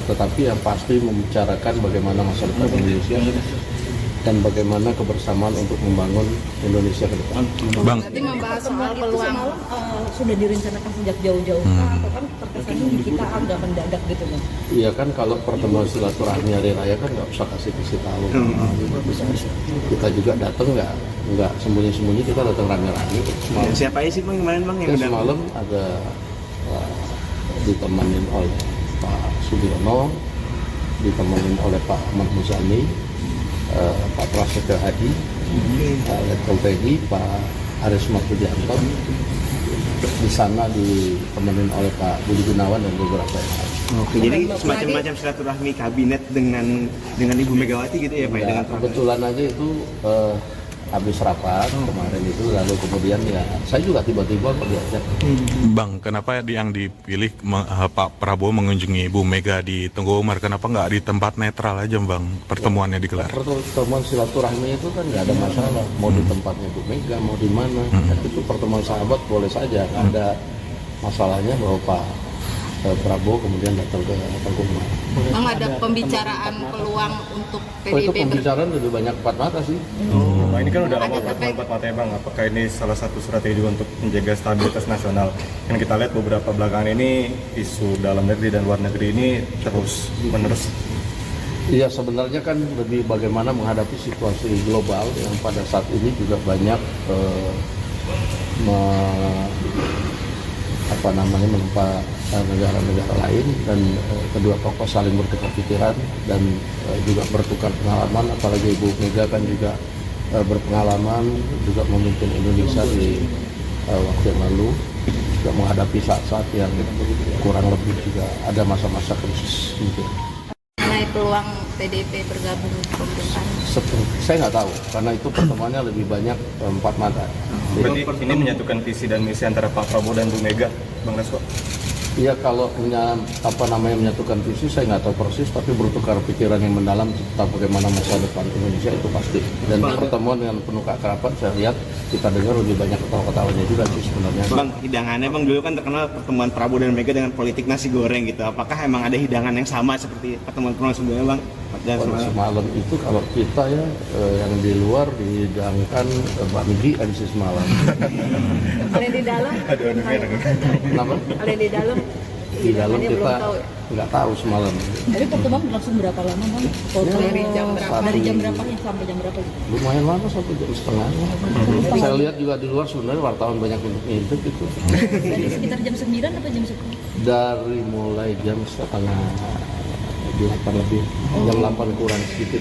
tetapi yang pasti membicarakan bagaimana masa depan Indonesia dan bagaimana kebersamaan untuk membangun Indonesia ke depan. Bang, Berarti membahas soal peluang sudah direncanakan sejak jauh-jauh atau kan terkesannya di kita agak mendadak gitu Bang? Iya kan, kalau pertemuan silaturahmi hari raya kan nggak usah kasih tahu. Kita juga datang nggak sembunyi-sembunyi, kita datang rame-rame. Siapa aja sih Bang kemarin Bang yang udah Semalam ada ditemenin oleh Pak Sugiono, ditemenin oleh Pak Ahmad Muzani, Pak Prasetyo Hadi, Letkol Teddy, Pak Aris Martudianto. Di sana ditemenin oleh Pak Budi Gunawan dan beberapa yang lain. Oke, jadi semacam silaturahmi kabinet dengan Ibu Megawati gitu ya Pak? Ya, kebetulan aja itu habis rapat kemarin itu, lalu kemudian ya saya juga tiba-tiba diajak. Bang, kenapa yang dipilih Pak Prabowo mengunjungi Bu Mega di Teguh Umar? Kenapa nggak di tempat netral aja Bang pertemuannya digelar? Pertemuan silaturahmi itu kan nggak ada masalah, mau di tempatnya Bu Mega, mau di mana. Itu pertemuan sahabat boleh saja, nggak ada masalahnya bahwa Pak Prabowo kemudian datang ke Teguh Umar. Bang, ada pembicaraan peluang untuk Itu PDIP pembicaraan lebih banyak empat mata sih. Nah, ini kan udah lama pertemuan empat mata ya Bang. Apakah ini salah satu strategi juga untuk menjaga stabilitas nasional? Yang kita lihat beberapa belakangan ini isu dalam negeri dan luar negeri ini terus menerus. Iya, sebenarnya kan lebih bagaimana menghadapi situasi global yang pada saat ini juga banyak menimpa negara-negara lain, dan kedua tokoh saling bertukar pikiran dan juga bertukar pengalaman. Apalagi Ibu Mega kan juga berpengalaman juga memimpin Indonesia di waktu yang lalu, juga menghadapi saat-saat yang kurang lebih juga ada masa-masa krisis gitu. mengenai peluang PDIP bergabung di pemerintahan? Saya nggak tahu, karena itu pertemuannya lebih banyak empat mata. Berarti ini menyatukan visi dan misi antara Pak Prabowo dan Bu Mega, Bang Dasko? Iya, kalau menyatukan visi saya nggak tahu persis, tapi bertukar pikiran yang mendalam tentang bagaimana masa depan Indonesia itu pasti. Dan pertemuan dengan penuh keakraban saya lihat kita dengar lebih banyak ketawa-ketawanya juga sih sebenarnya. Bang, hidangannya Bang dulu kan terkenal pertemuan Prabowo dan Mega dengan politik nasi goreng gitu. Apakah emang ada hidangan yang sama seperti pertemuan-pertemuan sebelumnya Bang? Kalau semalam itu kalau kita ya yang di luar dihidangkan bakmi edisi semalam. Ada di dalam? Kenapa? Ada di dalam? Di dalam kita nggak tahu semalam. Jadi pertemuan berlangsung berapa lama Bang? Dari jam berapa? Dari jam berapa sampai jam berapa? Lumayan lama, 1,5 jam. Saya lihat juga di luar sebenarnya wartawan banyak untuk ngintip itu. Dari sekitar jam 9 atau jam 10? Dari mulai jam setengah 8 lebih, jam 8 kurang sedikit.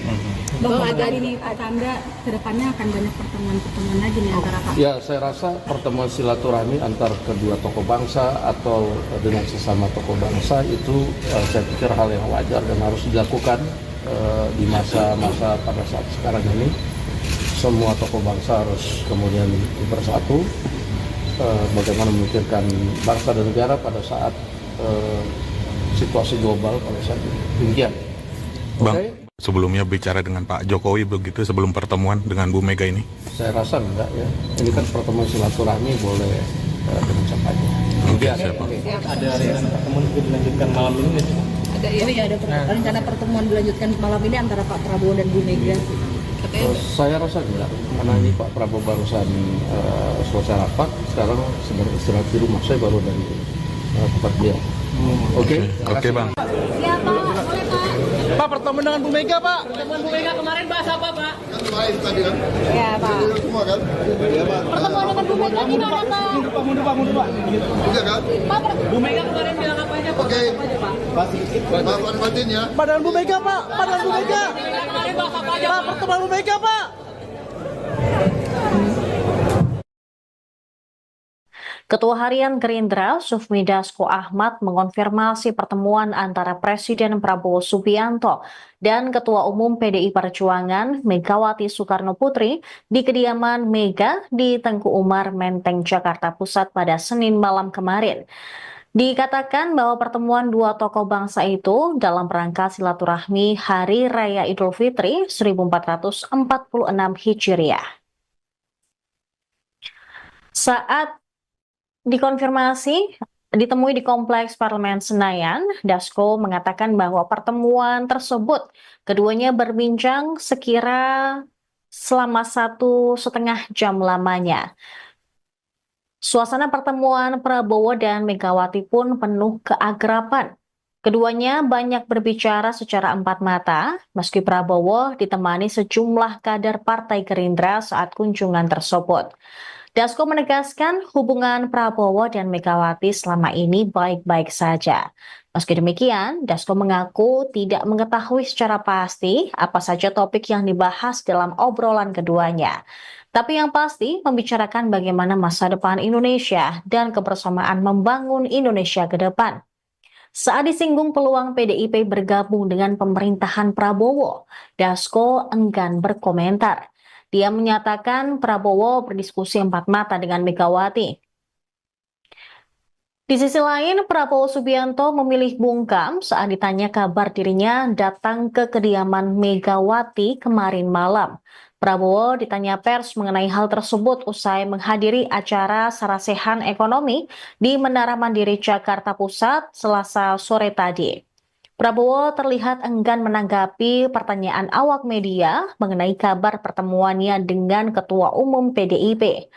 Bang, ada ini tanda kedepannya akan banyak pertemuan-pertemuan lagi nih antara Pak. Ya, saya rasa pertemuan silaturahmi antar kedua tokoh bangsa atau dengan sesama tokoh bangsa itu saya pikir hal yang wajar dan harus dilakukan di masa-masa pada saat sekarang ini. Semua tokoh bangsa harus kemudian bersatu, bagaimana memikirkan bangsa dan negara pada saat situasi global pada saat ini. Demikian. Bang, Okay? sebelumnya bicara dengan Pak Jokowi begitu sebelum pertemuan dengan Bu Mega ini? Saya rasa enggak ya. Ini kan pertemuan silaturahmi boleh diucap aja. Oke, siap, Pak. Ada rencana pertemuan dilanjutkan malam ini? Ada rencana pertemuan dilanjutkan malam ini antara Pak Prabowo dan Bu Mega. Saya rasa enggak, karena ini Pak Prabowo barusan selesai rapat, sekarang sedang istirahat di rumah. Saya baru dari tempat dia. Oke, Bang. Ya Pak, boleh Pak. Pak, pertemuan dengan Bu Mega, Pak. Pertemuan Bu Mega kemarin bahas apa, Pak? Ya Pak. Pertemuan dengan Bu Mega gimana Pak? Mundur, Pak. Pak, Bu Mega kemarin bilang apa aja, Pak? Oke. Apa aja, Pak? Batin ya. Pak, dan Bu Mega, Pak. Kemarin bahas apa aja, Pak? Pertemuan Bu Mega, Pak. Ketua Harian Gerindra, Sufmi Dasko Ahmad, mengonfirmasi pertemuan antara Presiden Prabowo Subianto dan Ketua Umum PDI Perjuangan Megawati Soekarno Putri di kediaman Mega di Tengku Umar, Menteng, Jakarta Pusat pada Senin malam kemarin. Dikatakan bahwa pertemuan dua tokoh bangsa itu dalam rangka silaturahmi Hari Raya Idul Fitri 1446 Hijriah. Saat dikonfirmasi ditemui di Kompleks Parlemen Senayan, Dasko mengatakan bahwa pertemuan tersebut keduanya berbincang sekira selama 1,5 jam lamanya. Suasana pertemuan Prabowo dan Megawati pun penuh keakraban. Keduanya banyak berbicara secara empat mata, meski Prabowo ditemani sejumlah kader Partai Gerindra saat kunjungan tersebut. Dasko menegaskan hubungan Prabowo dan Megawati selama ini baik-baik saja. Meski demikian, Dasko mengaku tidak mengetahui secara pasti apa saja topik yang dibahas dalam obrolan keduanya. Tapi yang pasti membicarakan bagaimana masa depan Indonesia dan kebersamaan membangun Indonesia ke depan. Saat disinggung peluang PDIP bergabung dengan pemerintahan Prabowo, Dasko enggan berkomentar. Dia menyatakan Prabowo berdiskusi empat mata dengan Megawati. Di sisi lain, Prabowo Subianto memilih bungkam saat ditanya kabar dirinya datang ke kediaman Megawati kemarin malam. Prabowo ditanya pers mengenai hal tersebut usai menghadiri acara sarasehan ekonomi di Menara Mandiri Jakarta Pusat Selasa sore tadi. Prabowo terlihat enggan menanggapi pertanyaan awak media mengenai kabar pertemuannya dengan Ketua Umum PDIP.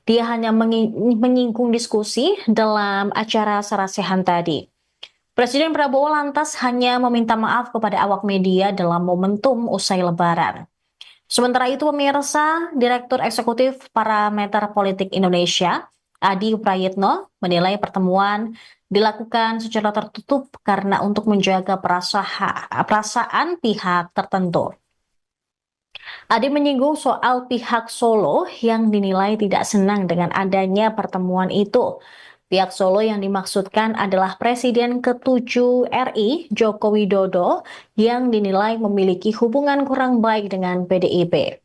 Dia hanya menyinggung diskusi dalam acara sarasehan tadi. Presiden Prabowo lantas hanya meminta maaf kepada awak media dalam momentum usai Lebaran. Sementara itu, pemirsa, Direktur Eksekutif Parameter Politik Indonesia, Adi Prayitno, menilai pertemuan dilakukan secara tertutup karena untuk menjaga perasaan pihak tertentu. Adi menyinggung soal pihak Solo yang dinilai tidak senang dengan adanya pertemuan itu. Pihak Solo yang dimaksudkan adalah Presiden ke-7 RI, Joko Widodo, yang dinilai memiliki hubungan kurang baik dengan PDIP.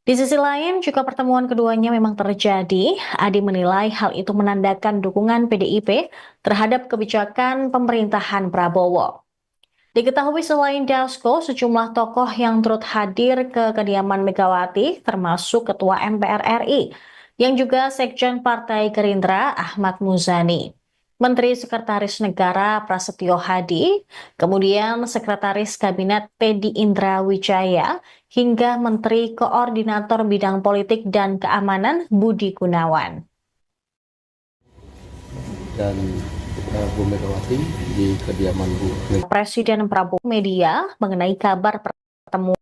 Di sisi lain, jika pertemuan keduanya memang terjadi, Adi menilai hal itu menandakan dukungan PDIP terhadap kebijakan pemerintahan Prabowo. Diketahui selain Dasko, sejumlah tokoh yang turut hadir ke kediaman Megawati, termasuk Ketua MPR RI, yang juga Sekjen Partai Gerindra Ahmad Muzani, Menteri Sekretaris Negara Prasetyo Hadi, kemudian Sekretaris Kabinet Teddy Indra Wijaya, hingga Menteri Koordinator Bidang Politik dan Keamanan Budi Gunawan. Dan Bu Megawati di kediaman Bu Megawati. Presiden Prabowo media mengenai kabar pertemuan.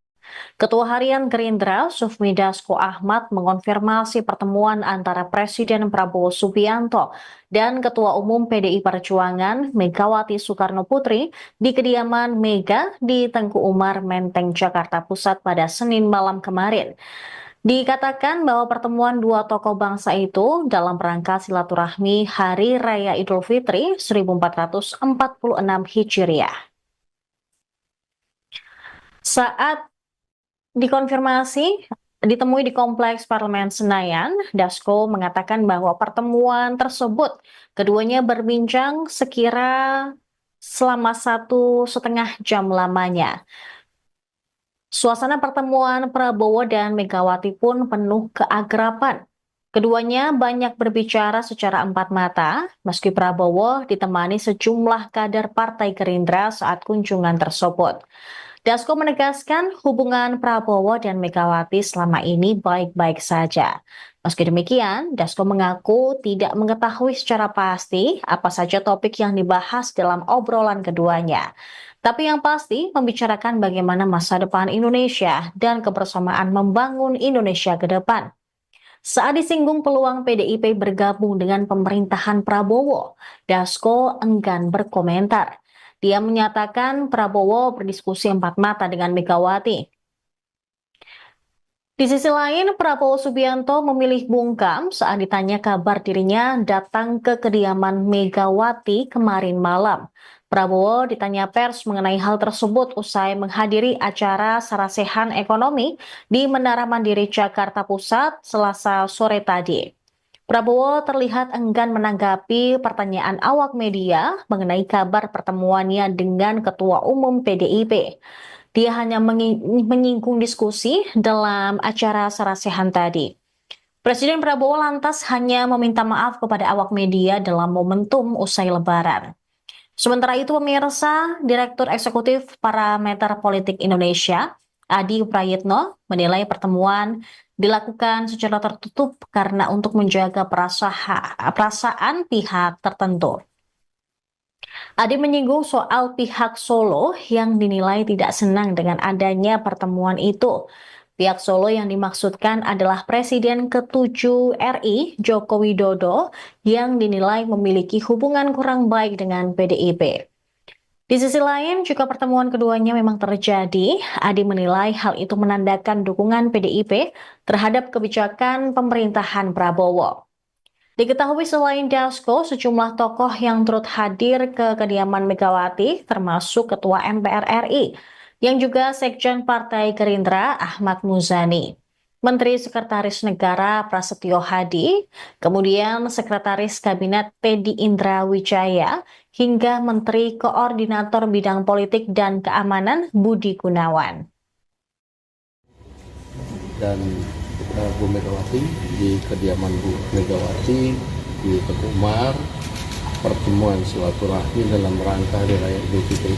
Ketua Harian Gerindra Sufmi Dasko Ahmad mengonfirmasi pertemuan antara Presiden Prabowo Subianto dan Ketua Umum PDI Perjuangan Megawati Soekarno Putri di kediaman Mega di Tengku Umar, Menteng, Jakarta Pusat pada Senin malam kemarin. Dikatakan bahwa pertemuan dua tokoh bangsa itu dalam rangka silaturahmi Hari Raya Idul Fitri 1446 Hijriah. Saat ditemui di Kompleks Parlemen Senayan, Dasko mengatakan bahwa pertemuan tersebut keduanya berbincang sekira selama 1,5 jam lamanya. Suasana pertemuan Prabowo dan Megawati pun penuh keakraban. Keduanya banyak berbicara secara empat mata, meski Prabowo ditemani sejumlah kader Partai Gerindra saat kunjungan tersebut. Dasko menegaskan hubungan Prabowo dan Megawati selama ini baik-baik saja. Meski demikian, Dasko mengaku tidak mengetahui secara pasti apa saja topik yang dibahas dalam obrolan keduanya. Tapi yang pasti membicarakan bagaimana masa depan Indonesia dan kebersamaan membangun Indonesia ke depan. Saat disinggung peluang PDIP bergabung dengan pemerintahan Prabowo, Dasko enggan berkomentar. Dia menyatakan Prabowo berdiskusi empat mata dengan Megawati. Di sisi lain, Prabowo Subianto memilih bungkam saat ditanya kabar dirinya datang ke kediaman Megawati kemarin malam. Prabowo ditanya pers mengenai hal tersebut usai menghadiri acara sarasehan ekonomi di Menara Mandiri Jakarta Pusat Selasa sore tadi. Prabowo terlihat enggan menanggapi pertanyaan awak media mengenai kabar pertemuannya dengan Ketua Umum PDIP. Dia hanya menyinggung diskusi dalam acara sarasehan tadi. Presiden Prabowo lantas hanya meminta maaf kepada awak media dalam momentum usai Lebaran. Sementara itu, pemirsa, Direktur Eksekutif Parameter Politik Indonesia, Adi Prayitno, menilai pertemuan dilakukan secara tertutup karena untuk menjaga perasaan pihak tertentu. Adi menyinggung soal pihak Solo yang dinilai tidak senang dengan adanya pertemuan itu. Pihak Solo yang dimaksudkan adalah Presiden ke-7 RI, Joko Widodo, yang dinilai memiliki hubungan kurang baik dengan PDIP. Di sisi lain, jika pertemuan keduanya memang terjadi, Adi menilai hal itu menandakan dukungan PDIP terhadap kebijakan pemerintahan Prabowo. Diketahui selain Dasko, sejumlah tokoh yang turut hadir ke kediaman Megawati, termasuk Ketua MPR RI, yang juga Sekjen Partai Gerindra Ahmad Muzani, Menteri Sekretaris Negara Prasetyo Hadi, kemudian Sekretaris Kabinet Teddy Indra Wijaya, hingga Menteri Koordinator Bidang Politik dan Keamanan Budi Gunawan. Dan Bu Megawati di kediaman Bu Megawati di Tengku Umar, pertemuan silaturahmi dalam rangka Hari Raya Idul Fitri.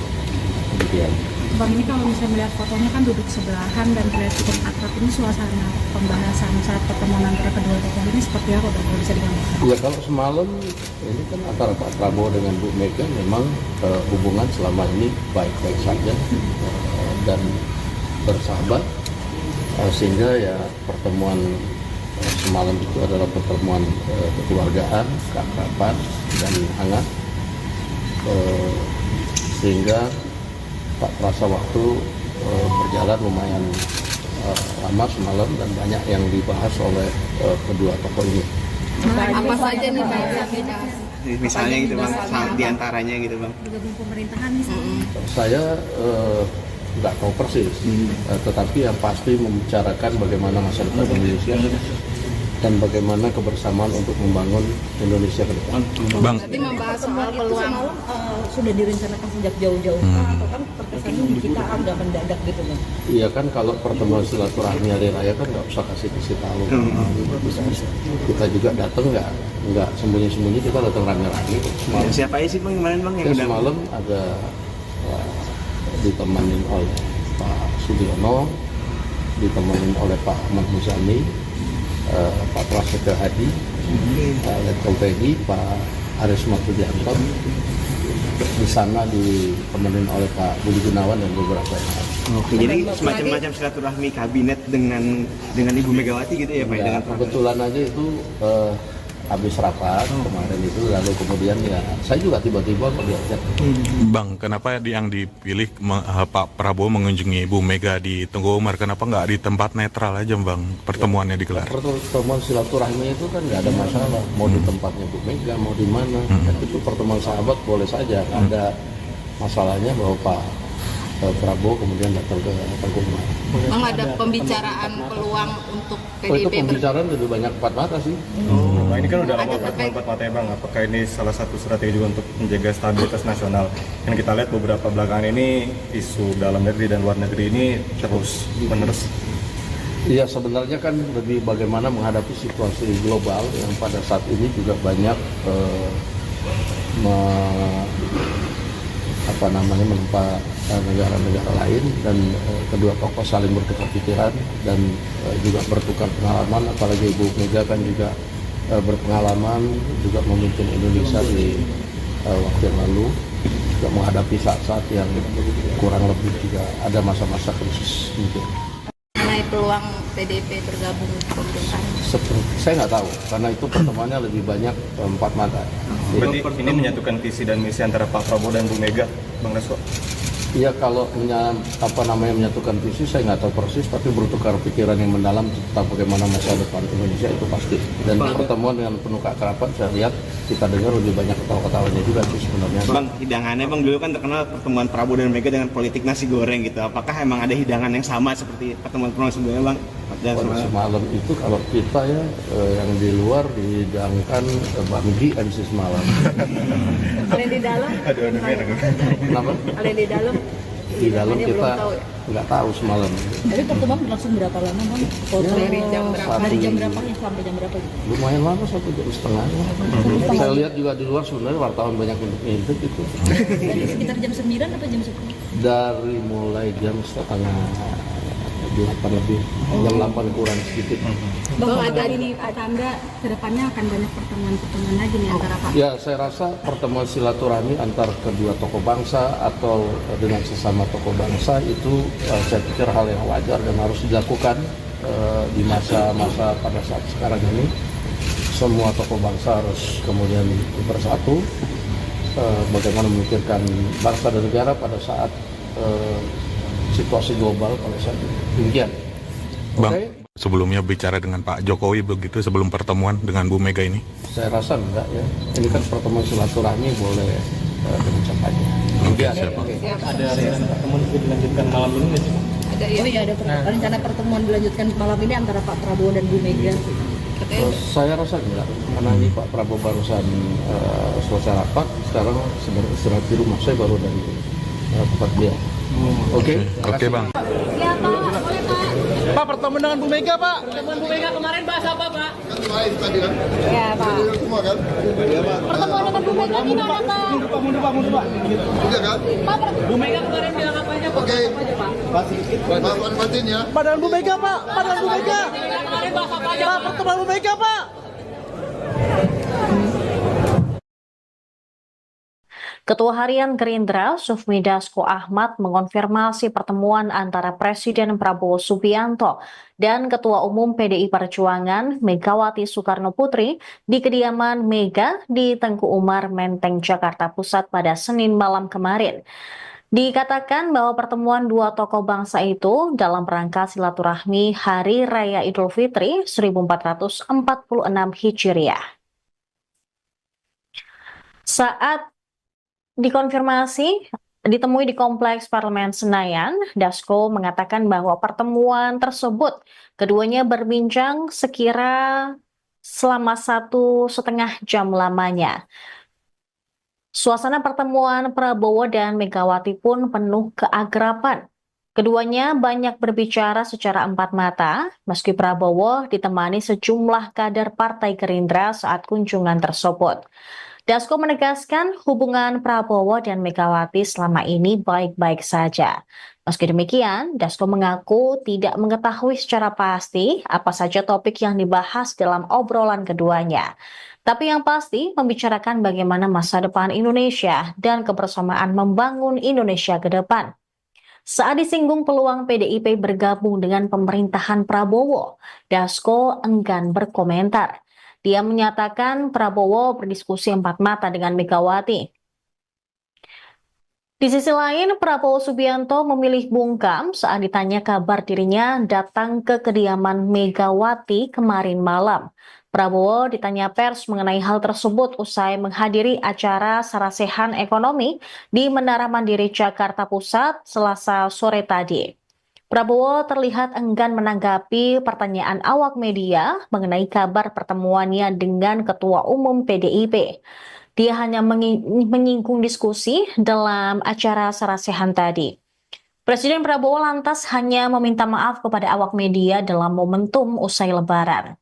Demikian. Bang, ini kalau misalnya melihat fotonya kan duduk sebelahan dan terlihat cukup akrab, ini suasana pembahasan saat pertemuan antara kedua tokoh ini seperti apa, Bang, kalau bisa digambarkan? Ya, kalau semalam ini kan antara Pak Prabowo dengan Bu Mega memang hubungan selama ini baik-baik saja dan bersahabat, sehingga ya pertemuan semalam itu adalah pertemuan kekeluargaan, keakraban dan hangat, sehingga tak terasa waktu berjalan lumayan lama semalam dan banyak yang dibahas oleh kedua tokoh ini. Apa saja nih Pak? Misalnya gitu bang, diantaranya gitu bang. Bergabung pemerintahan misalnya. Saya nggak tahu persis, tetapi yang pasti membicarakan bagaimana masa depan Indonesia dan bagaimana kebersamaan untuk membangun Indonesia ke depan. Bang, Berarti membahas soal peluang sudah direncanakan sejak jauh-jauh atau kan terkesannya di kita agak mendadak gitu Bang? Iya kan, kalau pertemuan silaturahmi hari raya kan nggak usah kasih tahu. Kita juga datang nggak sembunyi-sembunyi, kita datang rame-rame. Siapa aja sih bang kemarin bang yang Ya, udah semalam ada ditemenin oleh Pak Sudiono, ditemenin oleh Pak Ahmad Muzani, Pak Prasetyo Hadi, Letkol Teddy, Pak Aris Martudianto. Di sana ditemenin oleh Pak Budi Gunawan dan beberapa yang lain. Oke, jadi semacam silaturahmi kabinet dengan Ibu Megawati gitu ya Pak? Ya, Dengan kebetulan aja itu habis rapat kemarin itu, lalu kemudian ya saya juga tiba-tiba diajak. Bang, kenapa yang dipilih Pak Prabowo mengunjungi Bu Mega di Tengku Umar? Kenapa nggak di tempat netral aja bang pertemuannya digelar? Pertemuan silaturahmi itu kan nggak ada masalah, mau di tempatnya Bu Mega, mau di mana. Itu pertemuan sahabat boleh saja, nggak ada masalahnya bahwa Pak Prabowo kemudian datang ke Tengku Umar. Memang ada pembicaraan peluang untuk Oh, itu PDIP pembicaraan lebih banyak 4 mata sih. Nah, ini kan udah lama empat mata bang. Apakah ini salah satu strategi juga untuk menjaga stabilitas nasional? Yang kita lihat beberapa belakangan ini isu dalam negeri dan luar negeri ini terus menerus. Iya, sebenarnya kan lebih bagaimana menghadapi situasi global yang pada saat ini juga banyak menempa negara-negara lain, dan kedua tokoh saling bertukar pikiran dan juga bertukar pengalaman. Apalagi Ibu Mega kan juga berpengalaman juga memimpin Indonesia di waktu yang lalu, juga menghadapi saat-saat yang kurang lebih juga ada masa-masa krisis mungkin. mengenai peluang PDIP bergabung ke pemerintahan? Saya nggak tahu, karena itu pertemuannya lebih banyak 4 mata. Berarti ini menyatukan visi dan misi antara Pak Prabowo dan Bu Mega, Bang Resko? Iya, kalau menyatukan visi saya nggak tahu persis, tapi bertukar pikiran yang mendalam tentang bagaimana masa depan Indonesia itu pasti. Dan pertemuan dengan penuh keakraban, saya lihat kita dengar lebih banyak ketawa-ketawanya juga sih sebenarnya. Bang, hidangannya bang dulu kan terkenal pertemuan Prabowo dan Mega dengan politik nasi goreng gitu. Apakah emang ada hidangan yang sama seperti pertemuan sebelumnya bang? Semalam itu kalau kita ya yang di luar dihidangkan bamgi edisi semalam. Kalau di dalam? Kenapa? Kalau di dalam? Di dalam kita nggak tahu semalam. Tapi pertemuan berlangsung berapa lama bang? Dari jam berapa? Dari jam berapa sampai jam berapa? Lumayan lama, 1,5 jam. Saya lihat juga di luar sebenarnya wartawan banyak untuk ngintip itu. Dari sekitar jam 9 atau jam 10? Dari mulai jam setengah 8 lebih, jam 8 kurang sedikit. Bang, ada ini tanda kedepannya akan banyak pertemuan-pertemuan lagi nih antara Pak. Ya, saya rasa pertemuan silaturahmi antar kedua tokoh bangsa atau dengan sesama tokoh bangsa itu saya pikir hal yang wajar dan harus dilakukan di masa-masa pada saat sekarang ini. Semua tokoh bangsa harus kemudian bersatu, bagaimana memikirkan bangsa dan negara pada saat situasi global pada saat ini. Demikian. Bang, Oke? sebelumnya bicara dengan Pak Jokowi begitu sebelum pertemuan dengan Bu Mega ini? Saya rasa enggak ya. Ini kan pertemuan silaturahmi, boleh dicapai. Oke, siap, Bang. Ada rencana pertemuan dilanjutkan malam ini nggak sih? Ada ya. Oh iya, ada rencana pertemuan dilanjutkan malam ini antara Pak Prabowo dan Bu Mega. Saya rasa enggak, karena ini Pak Prabowo barusan selesai rapat, sekarang sedang istirahat di rumah. Saya baru dari tempat beliau. Oke, Bang. Ya Pak, boleh Pak. Pak, pertemuan dengan Bu Mega, Pak. Pertemuan Bu Mega kemarin bahas apa Pak? Tadi kan? Ya Pak. Semua kan? Pertemuan dengan Bu Mega gimana Pak? Mundur, Pak. Iya kan? Pak, Bu Mega kemarin bilang apa aja Pak? Oke. Apa aja Pak? Pak Fatin ya. Pak, dan Bu Mega, Pak. Pak, dan Bu Mega. Kemarin bahas apa aja Pak, Pak? pertemuan Bu Mega, Pak. Ketua Harian Gerindra, Sufmi Dasko Ahmad, mengonfirmasi pertemuan antara Presiden Prabowo Subianto dan Ketua Umum PDI Perjuangan Megawati Soekarno Putri di kediaman Mega di Tengku Umar, Menteng, Jakarta Pusat pada Senin malam kemarin. Dikatakan bahwa pertemuan dua tokoh bangsa itu dalam rangka silaturahmi Hari Raya Idul Fitri 1446 Hijriah. Saat dikonfirmasi ditemui di Kompleks Parlemen Senayan, Dasko mengatakan bahwa pertemuan tersebut keduanya berbincang sekira selama 1,5 jam lamanya. Suasana pertemuan Prabowo dan Megawati pun penuh keakraban. Keduanya banyak berbicara secara empat mata, meski Prabowo ditemani sejumlah kader Partai Gerindra saat kunjungan tersebut. Dasko menegaskan hubungan Prabowo dan Megawati selama ini baik-baik saja. Meski demikian, Dasko mengaku tidak mengetahui secara pasti apa saja topik yang dibahas dalam obrolan keduanya. Tapi yang pasti membicarakan bagaimana masa depan Indonesia dan kebersamaan membangun Indonesia ke depan. Saat disinggung peluang PDIP bergabung dengan pemerintahan Prabowo, Dasko enggan berkomentar. Dia menyatakan Prabowo berdiskusi empat mata dengan Megawati. Di sisi lain, Prabowo Subianto memilih bungkam saat ditanya kabar dirinya datang ke kediaman Megawati kemarin malam. Prabowo ditanya pers mengenai hal tersebut usai menghadiri acara sarasehan ekonomi di Menara Mandiri Jakarta Pusat Selasa sore tadi. Prabowo terlihat enggan menanggapi pertanyaan awak media mengenai kabar pertemuannya dengan Ketua Umum PDIP. Dia hanya menyinggung diskusi dalam acara sarasehan tadi. Presiden Prabowo lantas hanya meminta maaf kepada awak media dalam momentum usai Lebaran.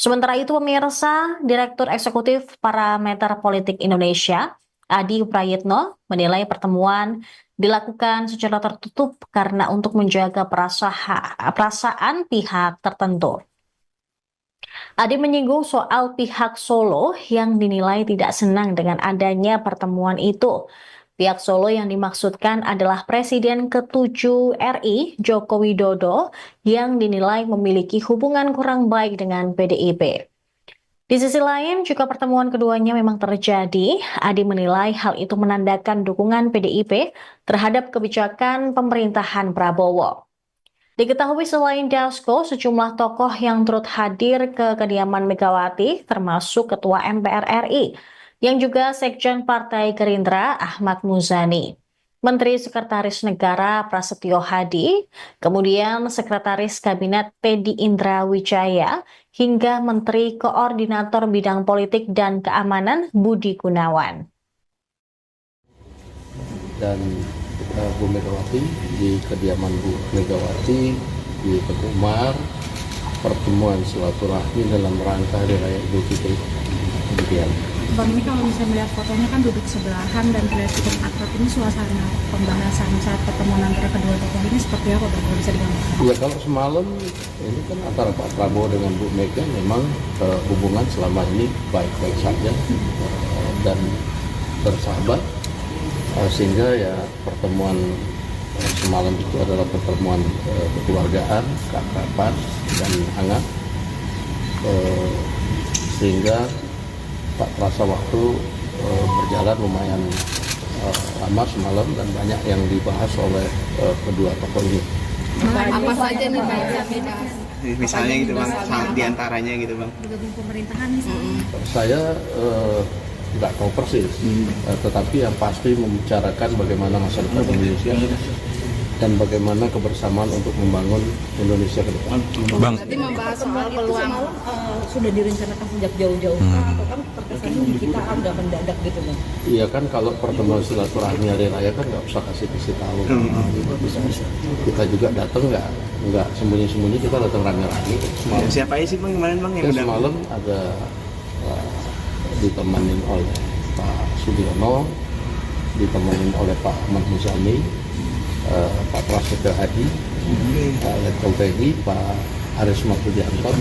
Sementara itu, pemirsa, Direktur Eksekutif Parameter Politik Indonesia, Adi Prayitno, menilai pertemuan dilakukan secara tertutup karena untuk menjaga perasaan pihak tertentu. Adi menyinggung soal pihak Solo yang dinilai tidak senang dengan adanya pertemuan itu. Pihak Solo yang dimaksudkan adalah Presiden ke-7 RI, Joko Widodo, yang dinilai memiliki hubungan kurang baik dengan PDIP. Di sisi lain, jika pertemuan keduanya memang terjadi, Adi menilai hal itu menandakan dukungan PDIP terhadap kebijakan pemerintahan Prabowo. Diketahui selain Dasko, sejumlah tokoh yang turut hadir ke kediaman Megawati, termasuk Ketua MPR RI, yang juga Sekjen Partai Gerindra Ahmad Muzani, Menteri Sekretaris Negara Prasetyo Hadi, kemudian Sekretaris Kabinet Teddy Indra Wijaya, hingga Menteri Koordinator Bidang Politik dan Keamanan Budi Gunawan. Dan Bu Megawati di kediaman Bu Megawati di Teguh, pertemuan silaturahmi dalam rangka Hari Raya Idul Fitri. Demikian. Bang, ini kalau misalnya melihat fotonya kan duduk sebelahan dan terlihat cukup akrab, ini suasana pembahasan saat pertemuan antara kedua tokoh ini seperti apa, Bang, kalau bisa digambarkan? Ya, kalau semalam ini kan antara Pak Prabowo dengan Bu Mega memang hubungan selama ini baik-baik saja dan bersahabat, sehingga ya pertemuan semalam itu adalah pertemuan kekeluargaan, keakraban dan hangat, sehingga tak terasa waktu berjalan lumayan lama semalam dan banyak yang dibahas oleh kedua tokoh ini. Apa saja nih Bang? Misalnya gitu Bang, diantaranya gitu Bang. Bergabung pemerintahan misalnya. Saya nggak tahu persis, tetapi yang pasti membicarakan bagaimana masa depan Indonesia dan bagaimana kebersamaan untuk membangun Indonesia ke depan. Bang, Berarti membahas soal peluang Sudah direncanakan sejak jauh-jauh atau kan terkesannya di kita agak mendadak gitu Bang? Iya kan, kalau pertemuan silaturahmi hari raya kan nggak usah kasih tahu. Bisa. Kita juga datang nggak sembunyi-sembunyi, kita datang rame-rame. Siapa aja sih Bang kemarin Bang yang udah? Semalam ada ditemenin oleh Pak Sudiono, ditemenin oleh Pak Ahmad Muzani, Pak Prasetyo Hadi, Pak Letkol Teddy, Pak Aris Martudianto.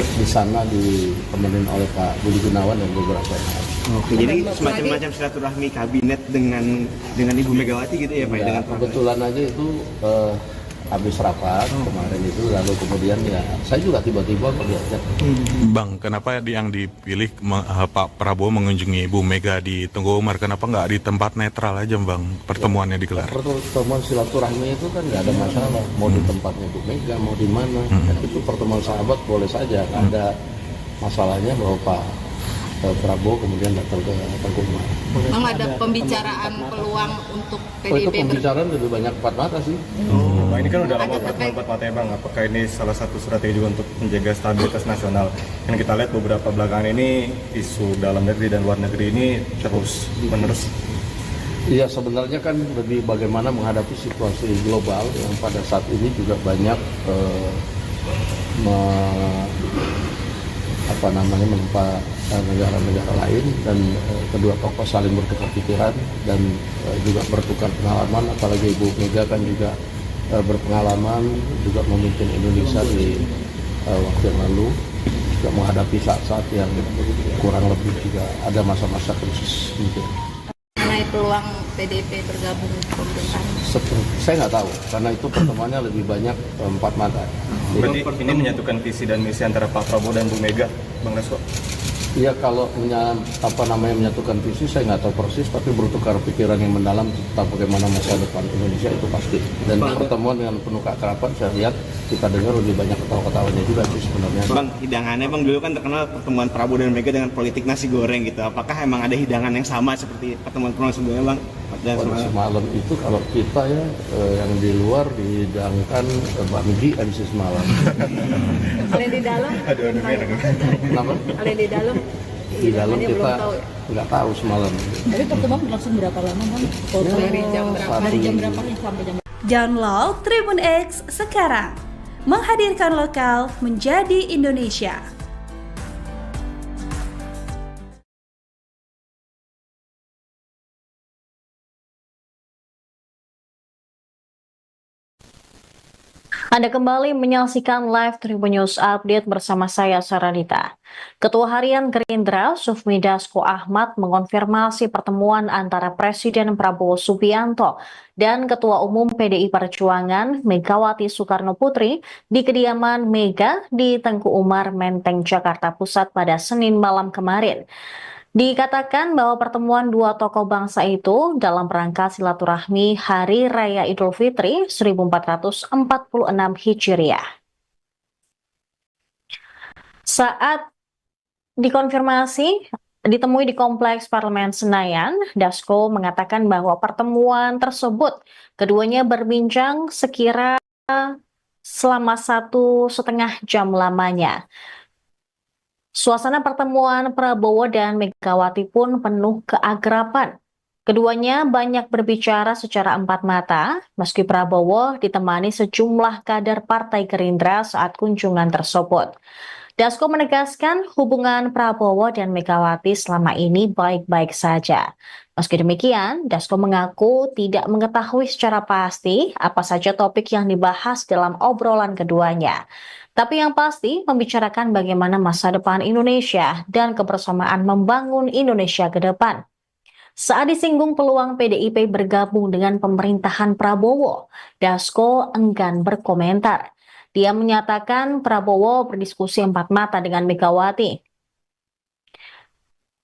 Di sana ditemenin oleh Pak Budi Gunawan dan beberapa yang lain. Oke, jadi semacam silaturahmi kabinet dengan Ibu Megawati gitu ya Pak? Ya, dengan kebetulan aja itu habis rapat kemarin itu, lalu kemudian ya saya juga tiba-tiba melihatnya. Bang, kenapa yang dipilih Pak Prabowo mengunjungi Bu Mega di Tengku Umar? Kenapa nggak di tempat netral aja, Bang, pertemuannya digelar? Pertemuan silaturahmi itu kan nggak ada masalah, mau di tempatnya Bu Mega, mau di mana. Itu pertemuan sahabat boleh saja, nggak ada masalahnya bahwa Pak Prabowo kemudian datang ke Tengku Umar. Memang ada pembicaraan peluang untuk Oh, itu PDIP pembicaraan lebih banyak empat mata sih. Bang, ini kan udah lama pertemuan empat mata ya Bang. Apakah ini salah satu strategi juga untuk menjaga stabilitas nasional? Kan kita lihat beberapa belakangan ini isu dalam negeri dan luar negeri ini terus menerus. Iya, sebenarnya kan lebih bagaimana menghadapi situasi global yang pada saat ini juga banyak menimpa negara-negara lain, dan kedua tokoh saling bertukar pikiran dan juga bertukar pengalaman. Apalagi Ibu Mega kan juga berpengalaman juga memimpin Indonesia di waktu yang lalu, juga menghadapi saat-saat yang kurang lebih juga ada masa-masa krisis gitu. mengenai peluang PDIP bergabung ke pemerintahan. Saya nggak tahu, karena itu pertemuannya lebih banyak empat mata. Berarti ini menyatukan visi dan misi antara Pak Prabowo dan Bu Mega, Bang Dasko? Iya, kalau menyatukan visi saya nggak tahu persis, tapi bertukar pikiran yang mendalam tentang bagaimana masa depan Indonesia itu pasti. Dan pertemuan dengan penuh keakraban, saya lihat kita dengar lebih banyak ketawa-ketawanya juga sih sebenarnya. Bang, hidangannya Bang dulu kan terkenal pertemuan Prabowo dan Mega dengan politik nasi goreng gitu. Apakah emang ada hidangan yang sama seperti pertemuan sebelumnya, Bang? Semalam itu kalau kita ya yang di luar dihidangkan bakmi edisi semalam. Kalau di dalam? Kenapa? Kalau di dalam? Di dalam kita nggak tahu semalam. Tapi pertemuan berlangsung berapa lama, Bang? Dari jam berapa? Dari jam berapa sampai jam berapa? Download Tribun X sekarang. Menghadirkan lokal menjadi Indonesia. Anda kembali menyaksikan live Tribun News Update bersama saya Saranita. Ketua Harian Gerindra Sufmi Dasko Ahmad mengonfirmasi pertemuan antara Presiden Prabowo Subianto dan Ketua Umum PDI Perjuangan Megawati Soekarno Putri di kediaman Mega di Tengku Umar, Menteng, Jakarta Pusat pada Senin malam kemarin. Dikatakan bahwa pertemuan dua tokoh bangsa itu dalam rangka silaturahmi Hari Raya Idul Fitri 1446 Hijriah. Saat dikonfirmasi ditemui di Kompleks Parlemen Senayan, Dasko mengatakan bahwa pertemuan tersebut keduanya berbincang sekira selama 1,5 jam lamanya. Suasana pertemuan Prabowo dan Megawati pun penuh keakraban. Keduanya banyak berbicara secara empat mata, meski Prabowo ditemani sejumlah kader Partai Gerindra saat kunjungan tersebut. Dasko menegaskan hubungan Prabowo dan Megawati selama ini baik-baik saja. Meski demikian, Dasko mengaku tidak mengetahui secara pasti apa saja topik yang dibahas dalam obrolan keduanya. Tapi yang pasti membicarakan bagaimana masa depan Indonesia dan kebersamaan membangun Indonesia ke depan. Saat disinggung peluang PDIP bergabung dengan pemerintahan Prabowo, Dasko enggan berkomentar. Dia menyatakan Prabowo berdiskusi empat mata dengan Megawati.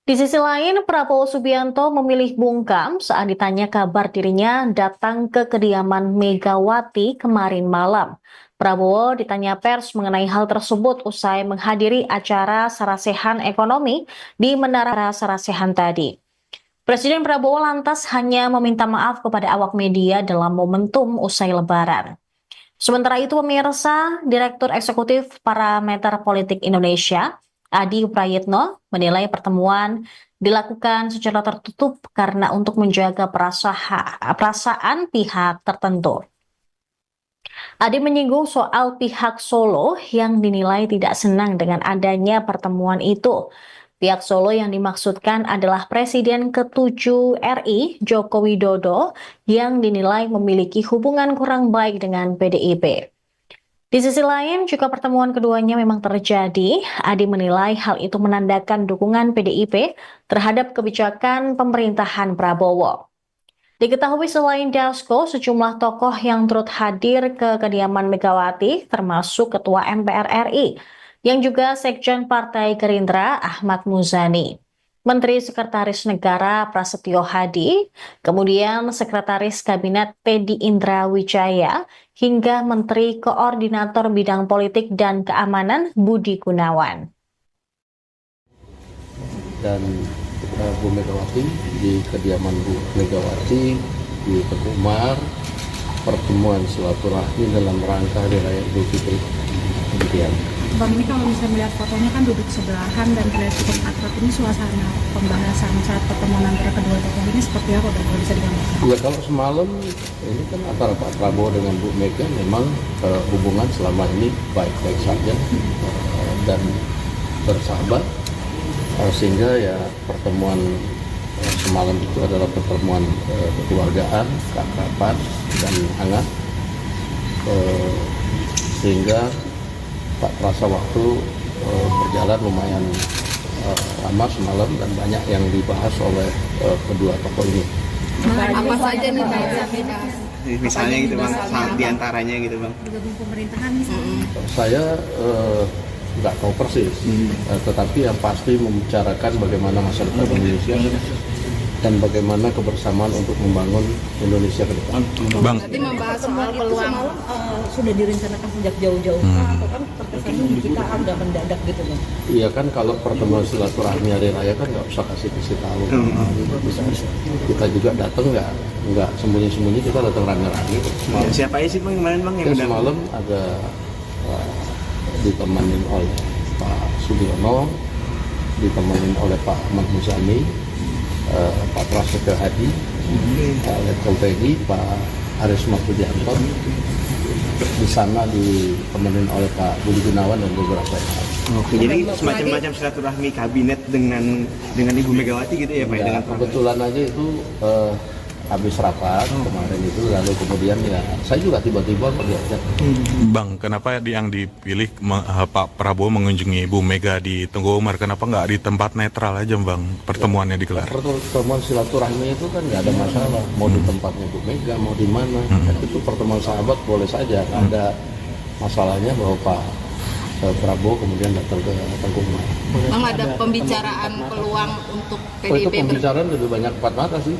Di sisi lain, Prabowo Subianto memilih bungkam saat ditanya kabar dirinya datang ke kediaman Megawati kemarin malam. Prabowo ditanya pers mengenai hal tersebut usai menghadiri acara sarasehan ekonomi di Menara Sarasehan tadi. Presiden Prabowo lantas hanya meminta maaf kepada awak media dalam momentum usai Lebaran. Sementara itu, pemirsa, Direktur Eksekutif Parameter Politik Indonesia, Adi Prayitno, menilai pertemuan dilakukan secara tertutup karena untuk menjaga perasaan pihak tertentu. Adi menyinggung soal pihak Solo yang dinilai tidak senang dengan adanya pertemuan itu. Pihak Solo yang dimaksudkan adalah Presiden ke-7 RI, Joko Widodo, yang dinilai memiliki hubungan kurang baik dengan PDIP. Di sisi lain, jika pertemuan keduanya memang terjadi, Adi menilai hal itu menandakan dukungan PDIP terhadap kebijakan pemerintahan Prabowo. Diketahui selain Dasko, sejumlah tokoh yang turut hadir ke kediaman Megawati, termasuk Ketua MPR RI, yang juga Sekjen Partai Gerindra Ahmad Muzani, Menteri Sekretaris Negara Prasetyo Hadi, kemudian Sekretaris Kabinet Teddy Indra Wijaya, hingga Menteri Koordinator Bidang Politik dan Keamanan Budi Gunawan. Dan Bu Megawati di kediaman Bu Megawati di Teguh Umar, pertemuan silaturahmi dalam rangka Hari Raya Idul Fitri. Demikian. Bang, ini kalau misalnya melihat fotonya kan duduk sebelahan dan terlihat cukup akrab, ini suasana pembahasan saat pertemuan antara kedua tokoh ini seperti apa, Bang, kalau bisa digambarkan? Ya, kalau semalam ini kan antara Pak Prabowo dengan Bu Mega memang hubungan selama ini baik-baik saja dan bersahabat. Sehingga ya pertemuan semalam itu adalah pertemuan kekeluargaan, keakraban dan hangat, sehingga tak terasa waktu berjalan lumayan lama semalam dan banyak yang dibahas oleh kedua tokoh ini. Apa saja nih Bang? Misalnya gitu Bang, diantaranya gitu Bang. Bergabung pemerintahan misalnya. Saya nggak tahu persis, tetapi yang pasti membicarakan bagaimana masa depan Indonesia dan bagaimana kebersamaan untuk membangun Indonesia ke depan. Bang, Nanti membahas soal peluang sudah direncanakan sejak jauh-jauh atau kan terkesannya di kita agak mendadak gitu Bang? Iya kan, kalau pertemuan silaturahmi hari raya kan nggak usah kasih tahu. Bisa kita juga datang nggak sembunyi-sembunyi, kita datang rame-rame. Siapa aja sih Bang kemarin Bang yang Semalam ada ditemenin oleh Pak Sudiono, ditemenin oleh Pak Ahmad Muzani, Pak Prasetyo Hadi, Pak Letkol Teddy, Pak Aris Martudianto. Di sana ditemenin oleh Pak Budi Gunawan dan beberapa yang lain. Oke, jadi semacam silaturahmi kabinet dengan Ibu Megawati gitu ya Pak? Dengan Kebetulan aja itu habis rapat kemarin itu, lalu kemudian ya saya juga tiba-tiba kok diajak. Bang, kenapa yang dipilih Pak Prabowo mengunjungi Bu Mega di Teguh Umar? Kenapa nggak di tempat netral aja Bang pertemuannya digelar? Pertemuan silaturahmi itu kan nggak ada masalah, mau di tempatnya Bu Mega, mau di mana. Itu pertemuan sahabat boleh saja, nggak ada masalahnya bahwa Pak Prabowo kemudian datang ke Teguh Umar. Bang, ada pembicaraan peluang untuk Itu PDIP pembicaraan lebih banyak empat mata sih.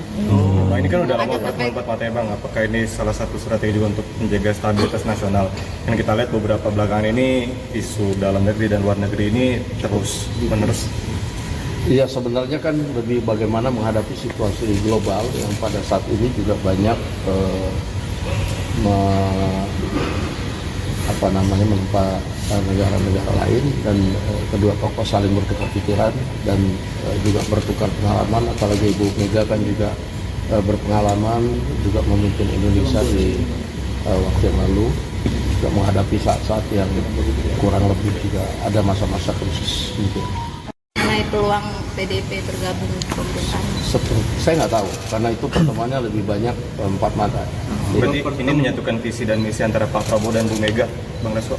Nah, ini kan udah lama empat mata ya Bang. Apakah ini salah satu strategi juga untuk menjaga stabilitas nasional? Yang kita lihat beberapa belakangan ini isu dalam negeri dan luar negeri ini terus menerus. Iya, sebenarnya kan lebih bagaimana menghadapi situasi global yang pada saat ini juga banyak menimpa negara-negara lain, dan kedua tokoh saling bertukar pikiran dan juga bertukar pengalaman. Apalagi Ibu Mega kan juga berpengalaman juga memimpin Indonesia di waktu yang lalu, juga menghadapi saat-saat yang kurang lebih juga ada masa-masa krisis gitu. mengenai peluang PDIP bergabung ke pemerintahan? Saya nggak tahu, karena itu pertemuannya lebih banyak empat mata. Berarti ini menyatukan visi dan misi antara Pak Prabowo dan Bu Mega, Bang Dasko?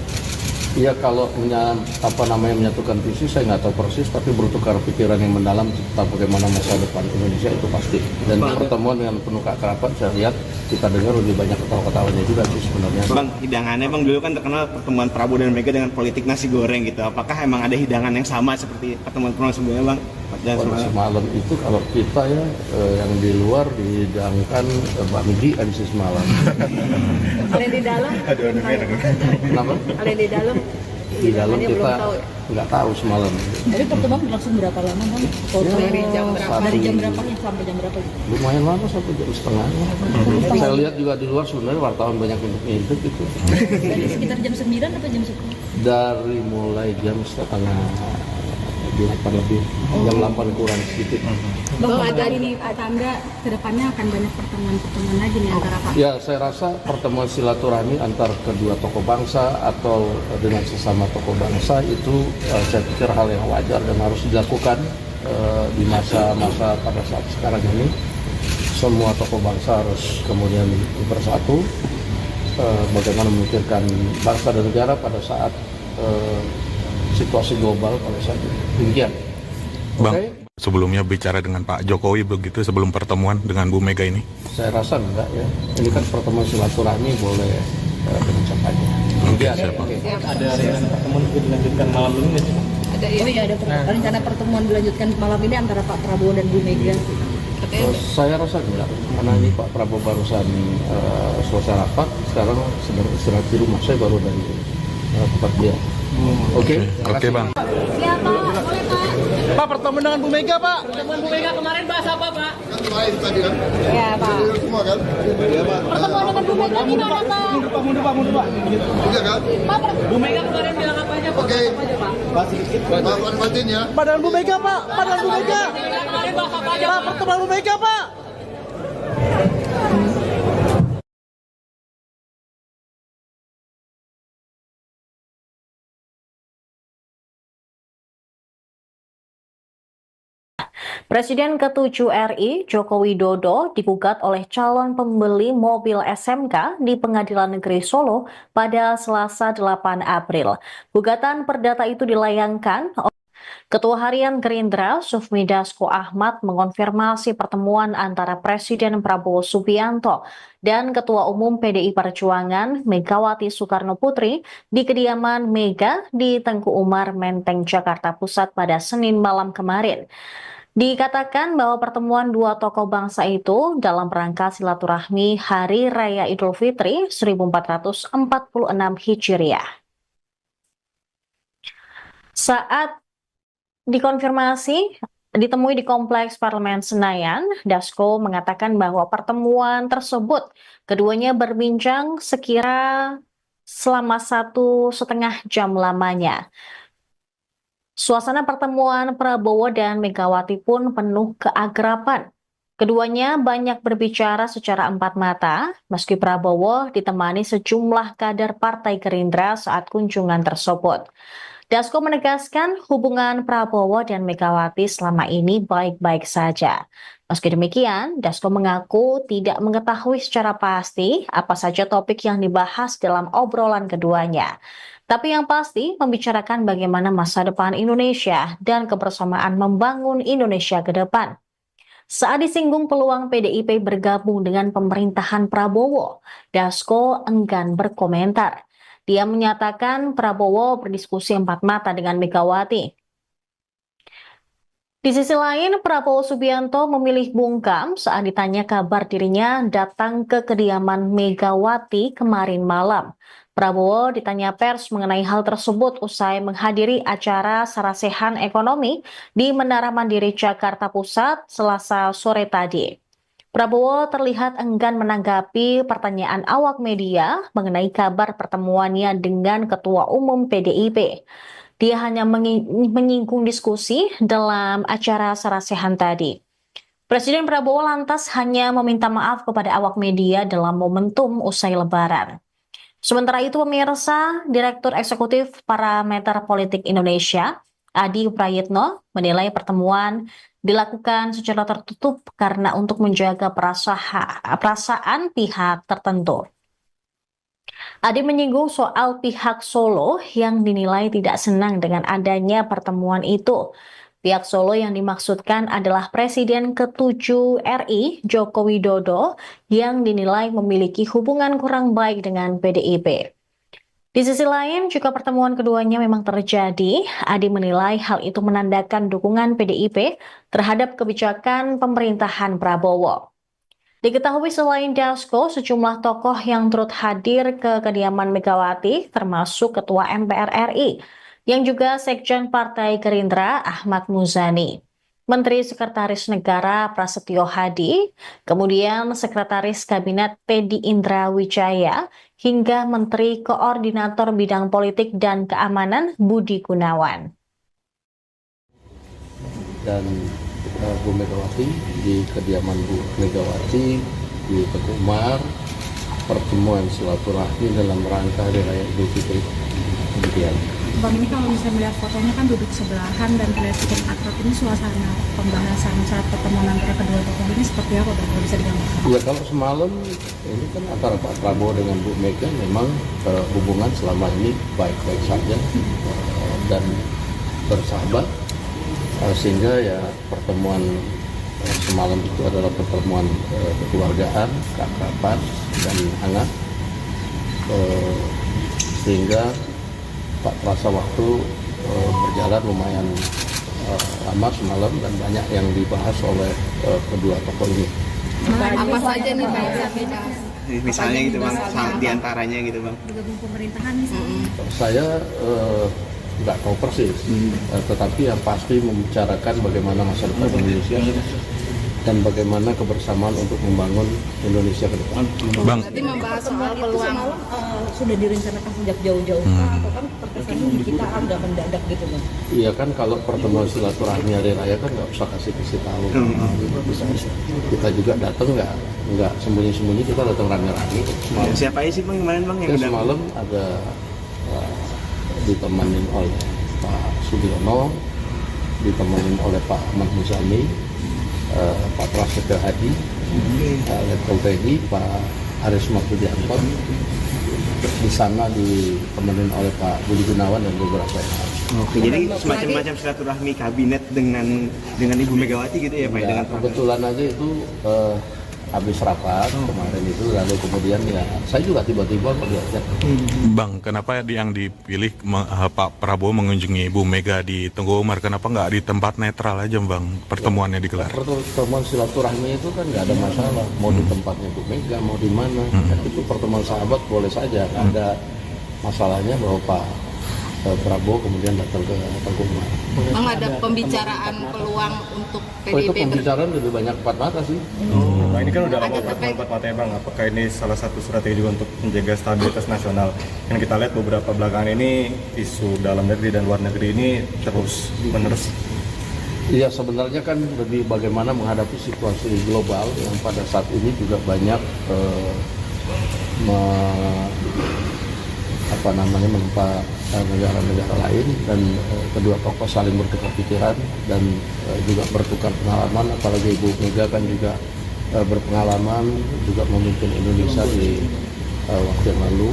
Iya, kalau menyatukan visi saya nggak tahu persis, tapi bertukar pikiran yang mendalam tentang bagaimana masa depan Indonesia itu pasti. Dan di pertemuan dengan penuh keakraban saya lihat, kita dengar lebih banyak ketawa-ketawanya juga sih sebenarnya. Bang, hidangannya Bang dulu kan terkenal pertemuan Prabowo dan Mega dengan politik nasi goreng gitu. Apakah emang ada hidangan yang sama seperti pertemuan sebelumnya Bang? Semalam itu kalau kita ya yang di luar dihidangkan bakmi MC semalam. Kalau yang di dalam? Kenapa? Kalau yang di dalam? Di dalam kita nggak tahu semalam. Jadi pertemuan berlangsung berapa lama Bang? Dari jam berapa? Dari jam berapa sampai jam berapa? Lumayan lama, sampai jam setengah. Saya lihat juga di luar sebenarnya wartawan banyak untuk ngintip itu. Dari sekitar jam 9 atau jam 10? Dari mulai jam setengah 8 lebih, jam 8 kurang sedikit. Bang, ada ini tanda kedepannya akan banyak pertemuan lagi nih antara Pak? Ya, saya rasa pertemuan silaturahmi antar kedua tokoh bangsa atau dengan sesama tokoh bangsa itu saya pikir hal yang wajar dan harus dilakukan di masa-masa pada saat sekarang ini. Semua tokoh bangsa harus kemudian bersatu, bagaimana memikirkan bangsa dan negara pada saat situasi global pada saat ini. Demikian. Bang. Okay? sebelumnya bicara dengan Pak Jokowi begitu sebelum pertemuan dengan Bu Mega ini? Saya rasa enggak ya. Ini kan pertemuan silaturahmi boleh diucap aja. Oke, siapa? Ada rencana pertemuan juga dilanjutkan malam ini nggak sih? Ada rencana pertemuan dilanjutkan malam ini antara Pak Prabowo dan Bu Mega. Saya rasa enggak, karena ini Pak Prabowo barusan selesai rapat, sekarang sedang istirahat di rumah. Saya baru dari tempat dia. Oke, Bang. Ya Pak, boleh Pak. Pak, pertemuan dengan Bu Mega, Pak. Pertemuan Bu Mega kemarin bahas apa Pak? Kan kemarin tadi kan? Ya Pak. Semua kan? Iya Pak. Pertemuan dengan Bu Mega gimana Pak? Mundur, Pak. Iya kan? Pak, Bu Mega kemarin bilang apa aja Pak? Oke. Apa aja Pak? Pak Martin ya. Pak, dengan Bu Mega, Pak. Pak, dengan Bu Mega. Kemarin bahas apa aja Pak, Pak? pertemuan Bu Mega, Pak. Presiden ke-7 RI, Joko Widodo, digugat oleh calon pembeli mobil SMK di Pengadilan Negeri Solo pada Selasa 8 April. Gugatan perdata itu dilayangkan oleh Ketua Harian Gerindra, Sufmi Dasko Ahmad, mengonfirmasi pertemuan antara Presiden Prabowo Subianto dan Ketua Umum PDI Perjuangan, Megawati Soekarno Putri, di kediaman Mega di Tengku Umar, Menteng, Jakarta Pusat pada Senin malam kemarin. Dikatakan bahwa pertemuan dua tokoh bangsa itu dalam rangka silaturahmi Hari Raya Idul Fitri 1446 Hijriah. Saat dikonfirmasi ditemui di Kompleks Parlemen Senayan, Dasko mengatakan bahwa pertemuan tersebut keduanya berbincang sekira selama 1,5 jam lamanya. Suasana pertemuan Prabowo dan Megawati pun penuh keakraban. Keduanya banyak berbicara secara empat mata, meski Prabowo ditemani sejumlah kader Partai Gerindra saat kunjungan tersebut. Dasko menegaskan hubungan Prabowo dan Megawati selama ini baik-baik saja. Meski demikian, Dasko mengaku tidak mengetahui secara pasti apa saja topik yang dibahas dalam obrolan keduanya. Tapi yang pasti membicarakan bagaimana masa depan Indonesia dan kebersamaan membangun Indonesia ke depan. Saat disinggung peluang PDIP bergabung dengan pemerintahan Prabowo, Dasko enggan berkomentar. Dia menyatakan Prabowo berdiskusi empat mata dengan Megawati. Di sisi lain, Prabowo Subianto memilih bungkam saat ditanya kabar dirinya datang ke kediaman Megawati kemarin malam. Prabowo ditanya pers mengenai hal tersebut usai menghadiri acara sarasehan ekonomi di Menara Mandiri Jakarta Pusat Selasa sore tadi. Prabowo terlihat enggan menanggapi pertanyaan awak media mengenai kabar pertemuannya dengan Ketua Umum PDIP. Dia hanya menyinggung diskusi dalam acara sarasehan tadi. Presiden Prabowo lantas hanya meminta maaf kepada awak media dalam momentum usai Lebaran. Sementara itu, pemirsa, Direktur Eksekutif Parameter Politik Indonesia, Adi Prayitno, menilai pertemuan dilakukan secara tertutup karena untuk menjaga perasaan pihak tertentu. Adi menyinggung soal pihak Solo yang dinilai tidak senang dengan adanya pertemuan itu. Pihak Solo yang dimaksudkan adalah Presiden ke-7 RI, Joko Widodo, yang dinilai memiliki hubungan kurang baik dengan PDIP. Di sisi lain, jika pertemuan keduanya memang terjadi, Adi menilai hal itu menandakan dukungan PDIP terhadap kebijakan pemerintahan Prabowo. Diketahui selain Dasko, sejumlah tokoh yang turut hadir ke kediaman Megawati, termasuk Ketua MPR RI, yang juga Sekjen Partai Gerindra Ahmad Muzani, Menteri Sekretaris Negara Prasetyo Hadi, kemudian Sekretaris Kabinet Teddy Indra Wijaya, hingga Menteri Koordinator Bidang Politik dan Keamanan Budi Gunawan. Dan Bu Megawati di kediaman Bu Megawati di Tengku Umar, pertemuan silaturahmi dalam rangka Hari Raya Idul Fitri. Kemudian Bang, ini kalau misalnya melihat fotonya kan duduk sebelahan dan terlihat cukup akrab, ini suasana pembahasan saat pertemuan antara kedua tokoh ini seperti apa Bang, kalau bisa digambarkan? ya, kalau semalam ini kan antara Pak Prabowo dengan Bu Mega memang hubungan selama ini baik-baik saja dan bersahabat, sehingga ya pertemuan semalam itu adalah pertemuan kekeluargaan, keakraban dan hangat, sehingga tak terasa waktu berjalan lumayan lama semalam dan banyak yang dibahas oleh kedua tokoh ini. Apa saja nih Pak? Misalnya gitu bang, diantaranya gitu bang. Bergabung pemerintahan nih. Saya nggak tahu persis, tetapi yang pasti membicarakan bagaimana masa depan Indonesia dan bagaimana kebersamaan untuk membangun Indonesia ke depan. Bang, Berarti membahas soal Itu peluang. semalam sudah direncanakan sejak jauh-jauh atau kan terkesannya di kita agak mendadak gitu bang? Iya kan, kalau pertemuan silaturahmi hari raya kan nggak usah kasih tahu. Bisa kita juga datang nggak sembunyi-sembunyi, kita datang rame-rame. Semalam, Siapa aja sih bang kemarin bang yang ya, udah? semalam ada ditemenin oleh Pak Sugiono, ditemenin oleh Pak Ahmad Muzani, Pak Prasetyo Hadi, Letkol TNI, Pak Aris Martudianto. Di sana ditemenin oleh Pak Budi Gunawan dan beberapa yang lain. Oke, jadi semacam silaturahmi kabinet dengan Ibu Megawati gitu ya Pak? Ya, Dengan kebetulan aja itu habis rapat kemarin itu, lalu kemudian ya saya juga tiba-tiba diajak. Bang, kenapa yang dipilih Pak Prabowo mengunjungi Bu Mega di Tengku Umar? Kenapa nggak di tempat netral aja bang pertemuannya digelar? Pertemuan silaturahmi itu kan nggak ada masalah, mau di tempatnya Bu Mega, mau di mana. Itu pertemuan sahabat boleh saja, nggak ada masalahnya bahwa Pak Prabowo kemudian datang ke Tengku Umar. Memang ada pembicaraan peluang untuk Oh, itu PDIP pembicaraan lebih banyak empat mata sih. Nah, ini kan udah lama pertemuan empat mata ya bang. Apakah ini salah satu strategi juga untuk menjaga stabilitas nasional? Yang kita lihat beberapa belakangan ini isu dalam negeri dan luar negeri ini terus menerus. Iya, sebenarnya kan lebih bagaimana menghadapi situasi global yang pada saat ini juga banyak menempa negara-negara lain, dan kedua tokoh saling bertukar pikiran dan juga bertukar pengalaman. Apalagi Ibu Mega kan juga berpengalaman juga memimpin Indonesia di waktu yang lalu,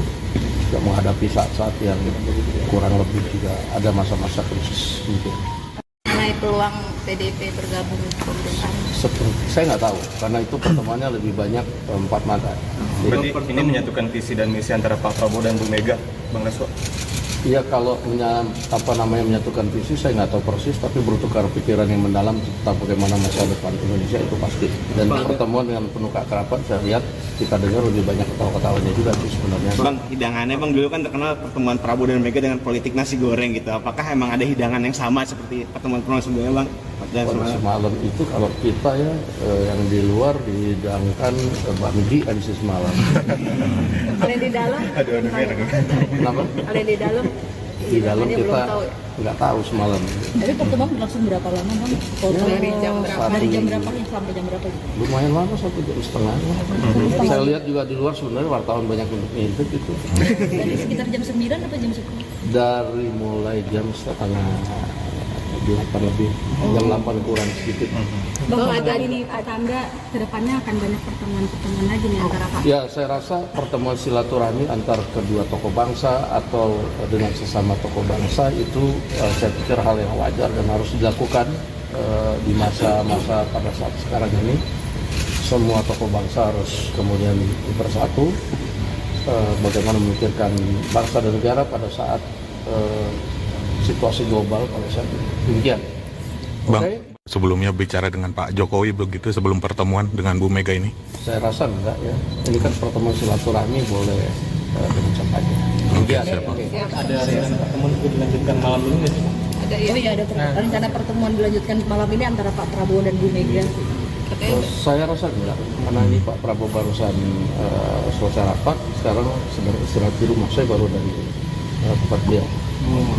juga menghadapi saat-saat yang kurang lebih juga ada masa-masa krisis mungkin. mengenai peluang PDIP bergabung ke pemerintahan. Saya nggak tahu, karena itu pertemuannya lebih banyak empat mata. Berarti ini menyatukan visi dan misi antara Pak Prabowo dan Bu Mega, Bang Leswa? Iya, kalau menyatukan visi saya nggak tahu persis, tapi bertukar pikiran yang mendalam tentang bagaimana masa depan Indonesia itu pasti. Dan pertemuan dengan penuh keakraban, saya lihat kita dengar lebih banyak ketawa-ketawanya juga sih sebenarnya. Bang, hidangannya bang dulu kan terkenal pertemuan Prabowo dan Mega dengan politik nasi goreng gitu. Apakah emang ada hidangan yang sama seperti pertemuan sebelumnya bang? Semalam itu kalau kita ya yang di luar dihidangkan bakmi edisi semalam. Kalau yang di dalam? Kenapa? Kalau yang di dalam? Di dalam kita nggak tahu semalam. Tapi pertemuan berlangsung berapa lama bang? Dari jam berapa? Dari jam berapa sampai jam berapa? Lumayan lama, 1,5 jam. Saya lihat juga di luar sebenarnya wartawan banyak untuk ngintip itu. Dari sekitar jam 9 atau jam 10? Dari mulai jam setengah 8 lebih, jam 8 kurang sedikit. Bang, ada ini tanda kedepannya akan banyak pertemuan-pertemuan lagi nih antara Pak. Ya, saya rasa pertemuan silaturahmi antar kedua tokoh bangsa atau dengan sesama tokoh bangsa itu saya pikir hal yang wajar dan harus dilakukan di masa-masa pada saat sekarang ini. Semua tokoh bangsa harus kemudian bersatu, bagaimana memikirkan bangsa dan negara pada saat situasi global pada saat ini. Demikian. Bang, Okay? sebelumnya bicara dengan Pak Jokowi begitu sebelum pertemuan dengan Bu Mega ini? Saya rasa enggak ya. Ini kan pertemuan silaturahmi, boleh dengan siapa aja. Oke, siap. Ada rencana pertemuan itu dilanjutkan malam ini nggak sih? Ada ini ada rencana pertemuan dilanjutkan malam ini antara Pak Prabowo dan Bu Mega. Saya rasa enggak, karena ini Pak Prabowo barusan selesai rapat, sekarang sedang istirahat di rumah. Saya baru dari tempat beliau.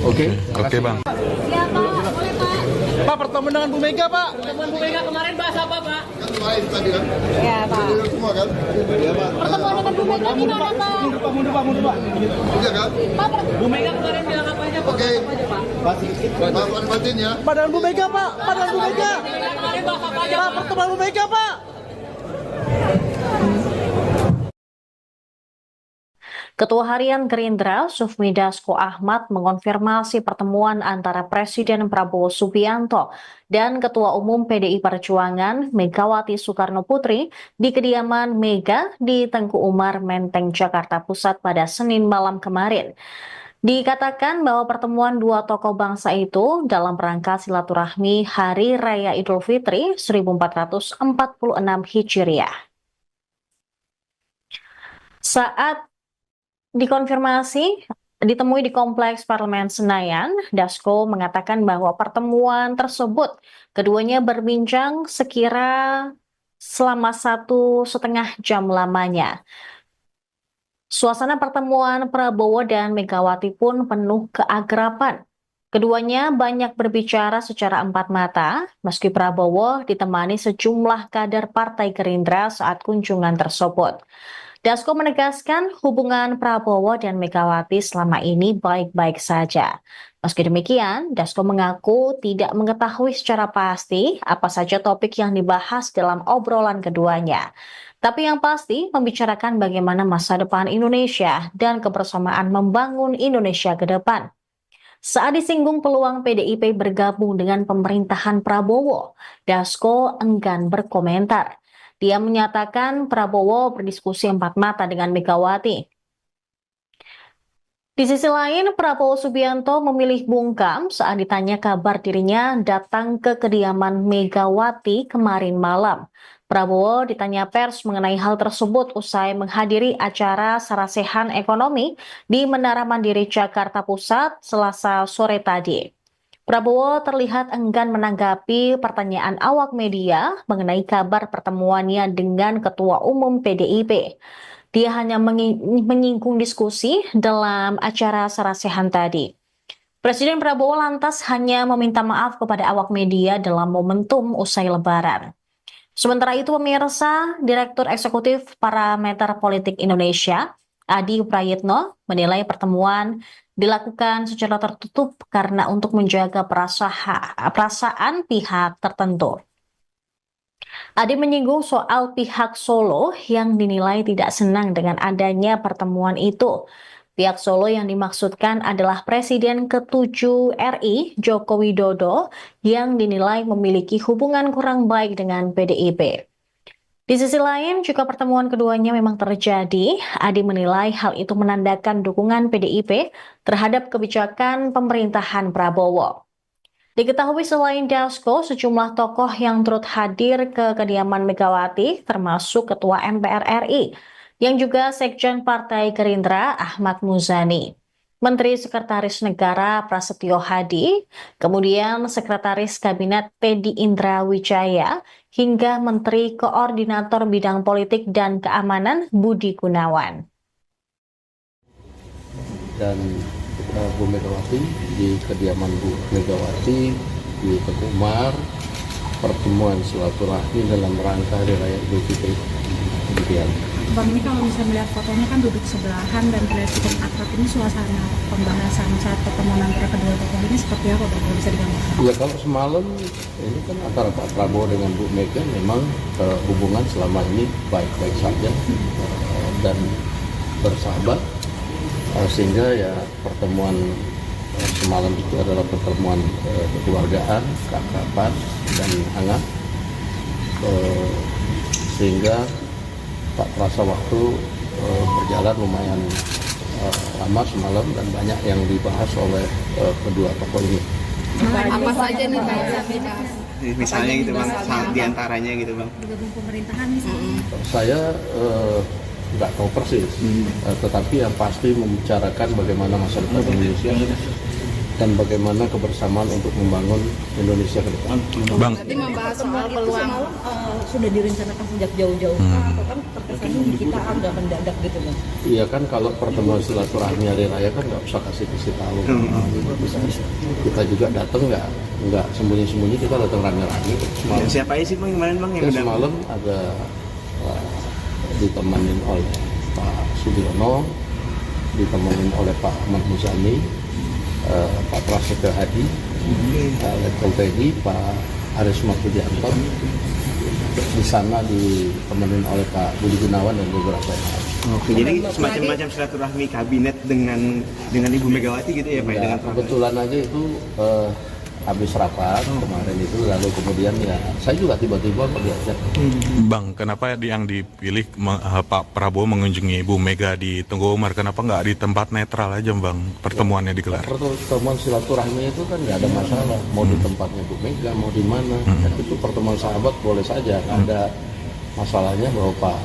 Oke, Oke bang. Ya Pak, boleh Pak. Pak, pertemuan dengan Bu Mega, Pak. Pertemuan Bu Mega kemarin bahas apa, Pak? Ya Pak. Semua kan? Iya, Pak. Pertemuan dengan Bu Mega gimana Pak? Mundur, Pak. Iya kan? Bu Mega kemarin bilang apa aja, Pak? Oke. Pak batin ya. Pak, dengan Bu Mega, Pak. Pak, dengan Bu Mega. Kemarin bahas apa aja, Pak? Pertemuan Bu Mega, Pak. Ketua Harian Gerindra, Sufmi Dasko Ahmad, mengonfirmasi pertemuan antara Presiden Prabowo Subianto dan Ketua Umum PDI Perjuangan Megawati Soekarno Putri di kediaman Mega di Tengku Umar, Menteng, Jakarta Pusat pada Senin malam kemarin. Dikatakan bahwa pertemuan dua tokoh bangsa itu dalam rangka silaturahmi Hari Raya Idul Fitri 1446 Hijriah. Saat dikonfirmasi ditemui di Kompleks Parlemen Senayan, Dasko mengatakan bahwa pertemuan tersebut keduanya berbincang sekira selama 1,5 jam lamanya. Suasana pertemuan Prabowo dan Megawati pun penuh keakraban. Keduanya banyak berbicara secara empat mata, meski Prabowo ditemani sejumlah kader Partai Gerindra saat kunjungan tersebut. Dasko menegaskan hubungan Prabowo dan Megawati selama ini baik-baik saja. Meski demikian, Dasko mengaku tidak mengetahui secara pasti apa saja topik yang dibahas dalam obrolan keduanya. Tapi yang pasti membicarakan bagaimana masa depan Indonesia dan kebersamaan membangun Indonesia ke depan. Saat disinggung peluang PDIP bergabung dengan pemerintahan Prabowo, Dasko enggan berkomentar. Dia menyatakan Prabowo berdiskusi empat mata dengan Megawati. Di sisi lain, Prabowo Subianto memilih bungkam saat ditanya kabar dirinya datang ke kediaman Megawati kemarin malam. Prabowo ditanya pers mengenai hal tersebut usai menghadiri acara sarasehan ekonomi di Menara Mandiri Jakarta Pusat Selasa sore tadi. Prabowo terlihat enggan menanggapi pertanyaan awak media mengenai kabar pertemuannya dengan Ketua Umum PDIP. Dia hanya menyinggung diskusi dalam acara sarasehan tadi. Presiden Prabowo lantas hanya meminta maaf kepada awak media dalam momentum usai Lebaran. Sementara itu, pemirsa, Direktur Eksekutif Parameter Politik Indonesia, Adi Prayitno, menilai pertemuan dilakukan secara tertutup karena untuk menjaga perasaan pihak tertentu. Adi menyinggung soal pihak Solo yang dinilai tidak senang dengan adanya pertemuan itu. Pihak Solo yang dimaksudkan adalah Presiden ke-7 RI, Joko Widodo, yang dinilai memiliki hubungan kurang baik dengan PDIP. Di sisi lain, jika pertemuan keduanya memang terjadi, Adi menilai hal itu menandakan dukungan PDIP terhadap kebijakan pemerintahan Prabowo. Diketahui selain Dasko, sejumlah tokoh yang turut hadir ke kediaman Megawati, termasuk Ketua MPR RI, yang juga Sekjen Partai Gerindra Ahmad Muzani, Menteri Sekretaris Negara Prasetyo Hadi, kemudian Sekretaris Kabinet Teddy Indra Wijaya, hingga Menteri Koordinator Bidang Politik dan Keamanan Budi Gunawan. Dan Bu Megawati di kediaman Bu Megawati di Tengku Umar, pertemuan silaturahmi dalam rangka Hari Raya Idul Fitri. Demikian. Bang, ini kalau misalnya melihat fotonya kan duduk sebelahan dan terlihat cukup akrab, ini suasana pembahasan saat pertemuan antara kedua tokoh ini seperti apa, Bang, kalau bisa digambarkan? Ya, kalau semalam ini kan antara Pak Prabowo dengan Bu Mega memang hubungan selama ini baik-baik saja dan bersahabat, sehingga ya pertemuan semalam itu adalah pertemuan kekeluargaan, keakraban dan hangat, sehingga tak terasa waktu berjalan lumayan lama semalam dan banyak yang dibahas oleh kedua tokoh ini. Apa saja nih Pak? Misalnya gitu Bang, diantaranya gitu Bang. Bergabung pemerintahan misalnya. Saya nggak tahu persis, tetapi yang pasti membicarakan bagaimana masa depan Indonesia dan bagaimana kebersamaan untuk membangun Indonesia ke depan. Bang, Berarti membahas soal peluang sudah direncanakan sejak jauh-jauh atau kan terkesannya di kita agak mendadak gitu Bang? Iya kan, kalau pertemuan silaturahmi hari raya kan nggak usah kasih tahu. Kita juga datang nggak sembunyi-sembunyi, kita datang rame-rame. Siapa aja sih Bang kemarin Bang yang Semalam ada ditemenin oleh Pak Sudiono, ditemenin oleh Pak Ahmad Muzani, Pak Prasetyo Hadi, Letkol TNI, Pak Aris Martudianto. Di sana ditemenin oleh Pak Budi Gunawan dan beberapa yang lain. Oke, jadi semacam silaturahmi kabinet dengan Ibu Megawati gitu ya Pak? Ya, Dengan kebetulan aja itu habis rapat kemarin itu, lalu kemudian ya saya juga tiba-tiba diajak. Bang, kenapa yang dipilih Pak Prabowo mengunjungi Bu Mega di Tengku Umar? Kenapa nggak di tempat netral aja Bang pertemuannya digelar? Pertemuan silaturahmi itu kan nggak ada masalah, mau di tempatnya Bu Mega, mau di mana. Itu pertemuan sahabat boleh saja, nggak ada masalahnya bahwa Pak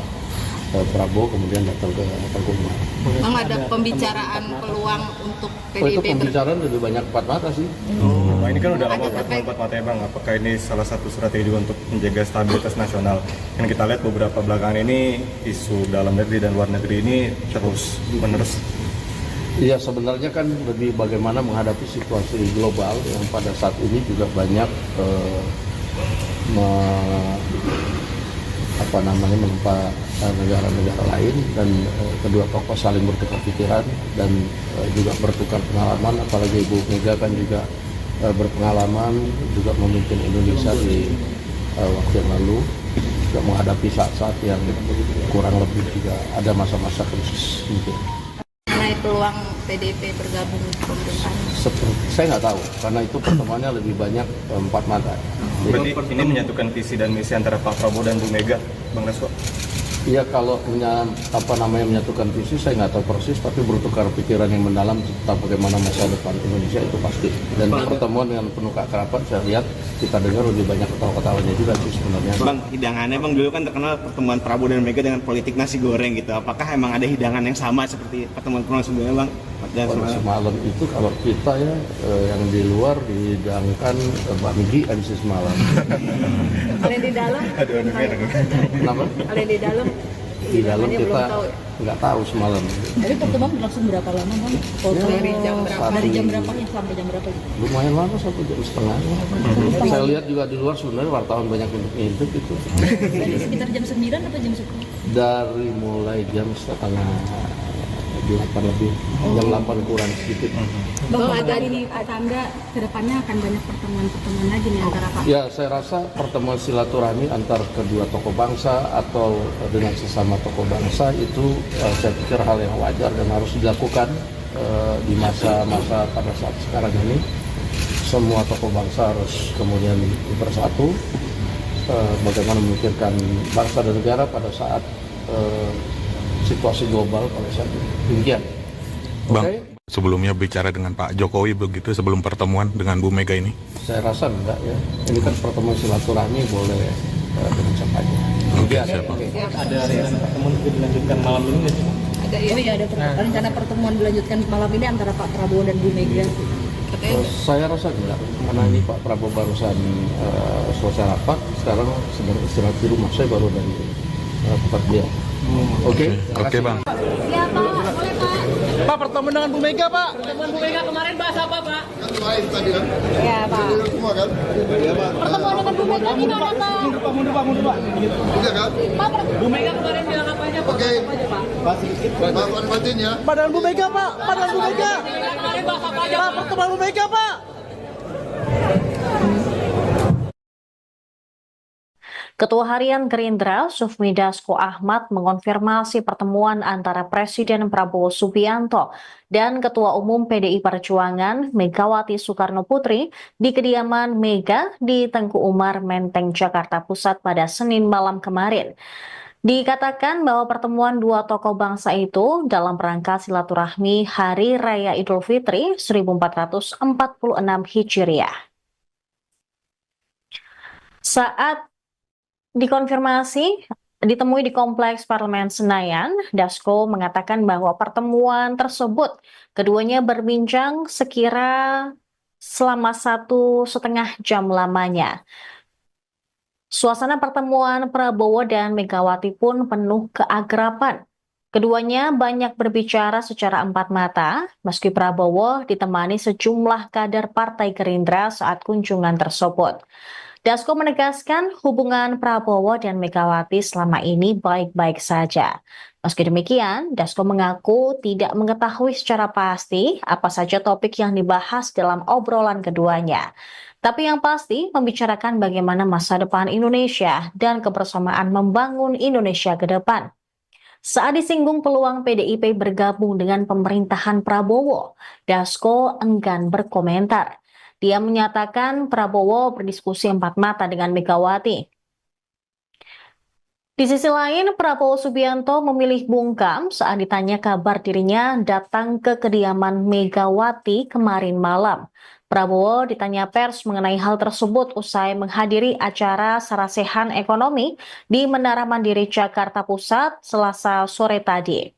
Prabowo kemudian datang ke Tengku Umar. Memang ada pembicaraan peluang untuk Oh, itu PDIP pembicaraan lebih banyak empat mata sih. Nah, ini kan udah lama pertemuan empat mata ya Bang. Apakah ini salah satu strategi juga untuk menjaga stabilitas nasional? Yang kita lihat beberapa belakangan ini isu dalam negeri dan luar negeri ini terus menerus. Iya, sebenarnya kan lebih bagaimana menghadapi situasi global yang pada saat ini juga banyak menimpa negara-negara lain, dan kedua tokoh saling bertukar pikiran dan juga bertukar pengalaman. Apalagi Ibu Mega kan juga berpengalaman juga memimpin Indonesia di waktu yang lalu, juga menghadapi saat-saat yang kurang lebih juga ada masa-masa krisis gitu. mengenai peluang PDIP bergabung di pemerintahan? Saya nggak tahu, karena itu pertemuannya lebih banyak empat mata. Berarti ini menyatukan visi dan misi antara Pak Prabowo dan Bu Mega, Bang Resko? Iya, kalau menyatukan visi saya nggak tahu persis, tapi bertukar pikiran yang mendalam tentang bagaimana masa depan Indonesia itu pasti. Dan pertemuan dengan penuh keakraban, saya lihat kita dengar lebih banyak ketawa-ketawanya juga sih sebenarnya. Bang, hidangannya Bang dulu kan terkenal pertemuan Prabowo dan Mega dengan politik nasi goreng gitu. Apakah emang ada hidangan yang sama seperti pertemuan sebelumnya Bang? Semalam itu kalau kita ya yang di luar dihidangkan bakmi edisi semalam. Kalau yang di dalam? Kenapa? Kalau yang di dalam? Di dalam hidangannya kita belum tahu. nggak tahu semalam. Tapi pertemuan berlangsung berapa lama Bang? Dari jam berapa? Dari jam berapa sampai jam berapa? Lumayan lama, 1,5 jam. Saya lihat juga di luar sebenarnya wartawan banyak untuk ngintip itu. Dari sekitar jam 9 atau jam 10? Dari mulai jam setengah 8 lebih, jam 8 kurang sedikit. Bang, ada ini tanda kedepannya akan banyak pertemuan-pertemuan lagi nih antara Pak. Ya, saya rasa pertemuan silaturahmi antar kedua tokoh bangsa atau dengan sesama tokoh bangsa itu saya pikir hal yang wajar dan harus dilakukan di masa-masa pada saat sekarang ini. Semua tokoh bangsa harus kemudian bersatu, bagaimana memikirkan bangsa dan negara pada saat situasi global pada saat ini. Demikian. Bang, Oke? sebelumnya bicara dengan Pak Jokowi begitu sebelum pertemuan dengan Bu Mega ini? Saya rasa enggak ya. Ini kan pertemuan silaturahmi, boleh dengan siapa aja. Oke, siap. Ada rencana pertemuan juga dilanjutkan malam ini nggak sih? Ada ya? Oh iya, ada rencana pertemuan dilanjutkan malam ini antara Pak Prabowo dan Bu Mega. Saya rasa enggak, karena ini Pak Prabowo barusan selesai rapat, sekarang sedang istirahat di rumah. Saya baru dari tempat beliau. Oke, Oke, Bang. Ya Pak, boleh Pak. Pak, pertemuan dengan Bu Mega, Pak. Pertemuan Bu Mega kemarin bahas apa Pak? Kemarin tadi kan? Ya Pak. Semua kan? Iya Pak. Pertemuan dengan Bu Mega gimana Pak? Mundur, Pak. Iya kan? Pak, Bu Mega kemarin bilang apa aja, Pak? Oke. Apa aja, Pak? Pak Martin ya. Pak, dengan Bu Mega, Pak. Pak, dengan Bu Mega. kemarin bahas apa aja? Pak, pertemuan Bu Mega, Pak. Ketua Harian Gerindra, Sufmi Dasko Ahmad, mengonfirmasi pertemuan antara Presiden Prabowo Subianto dan Ketua Umum PDI Perjuangan Megawati Soekarno Putri di kediaman Mega di Tengku Umar, Menteng, Jakarta Pusat pada Senin malam kemarin. Dikatakan bahwa pertemuan dua tokoh bangsa itu dalam rangka silaturahmi Hari Raya Idul Fitri 1446 Hijriah. Saat dikonfirmasi, ditemui di Kompleks Parlemen Senayan, Dasko mengatakan bahwa pertemuan tersebut keduanya berbincang sekira selama 1,5 jam lamanya. Suasana pertemuan Prabowo dan Megawati pun penuh keakraban. Keduanya banyak berbicara secara empat mata, meski Prabowo ditemani sejumlah kader Partai Gerindra saat kunjungan tersebut. Dasko menegaskan hubungan Prabowo dan Megawati selama ini baik-baik saja. Meski demikian, Dasko mengaku tidak mengetahui secara pasti apa saja topik yang dibahas dalam obrolan keduanya. Tapi yang pasti membicarakan bagaimana masa depan Indonesia dan kebersamaan membangun Indonesia ke depan. Saat disinggung peluang PDIP bergabung dengan pemerintahan Prabowo, Dasko enggan berkomentar. Dia menyatakan Prabowo berdiskusi empat mata dengan Megawati. Di sisi lain, Prabowo Subianto memilih bungkam saat ditanya kabar dirinya datang ke kediaman Megawati kemarin malam. Prabowo ditanya pers mengenai hal tersebut usai menghadiri acara sarasehan ekonomi di Menara Mandiri Jakarta Pusat Selasa sore tadi.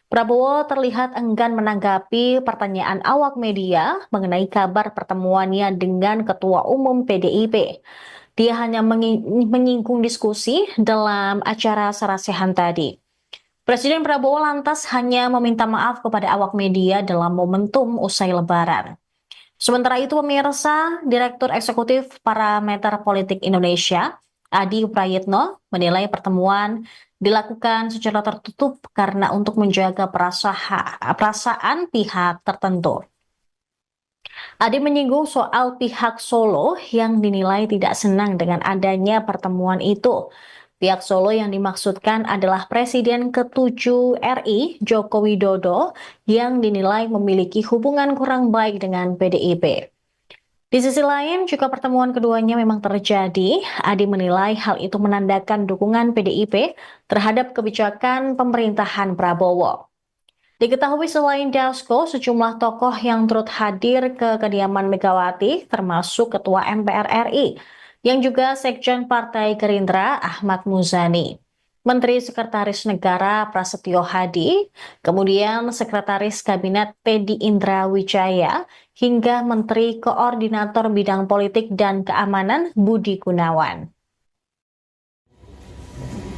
Prabowo terlihat enggan menanggapi pertanyaan awak media mengenai kabar pertemuannya dengan Ketua Umum PDIP. Dia hanya menyinggung diskusi dalam acara sarasehan tadi. Presiden Prabowo lantas hanya meminta maaf kepada awak media dalam momentum usai Lebaran. Sementara itu, pemirsa, Direktur Eksekutif Parameter Politik Indonesia, Adi Prayitno, menilai pertemuan dilakukan secara tertutup karena untuk menjaga perasaan pihak tertentu. Adi menyinggung soal pihak Solo yang dinilai tidak senang dengan adanya pertemuan itu. Pihak Solo yang dimaksudkan adalah Presiden ke-7 RI, Joko Widodo, yang dinilai memiliki hubungan kurang baik dengan PDIP. Di sisi lain, jika pertemuan keduanya memang terjadi, Adi menilai hal itu menandakan dukungan PDIP terhadap kebijakan pemerintahan Prabowo. Diketahui selain Dasko, sejumlah tokoh yang turut hadir ke kediaman Megawati, termasuk Ketua MPR RI, yang juga Sekjen Partai Gerindra Ahmad Muzani, Menteri Sekretaris Negara Prasetyo Hadi, kemudian Sekretaris Kabinet Teddy Indra Wijaya, hingga Menteri Koordinator Bidang Politik dan Keamanan Budi Gunawan.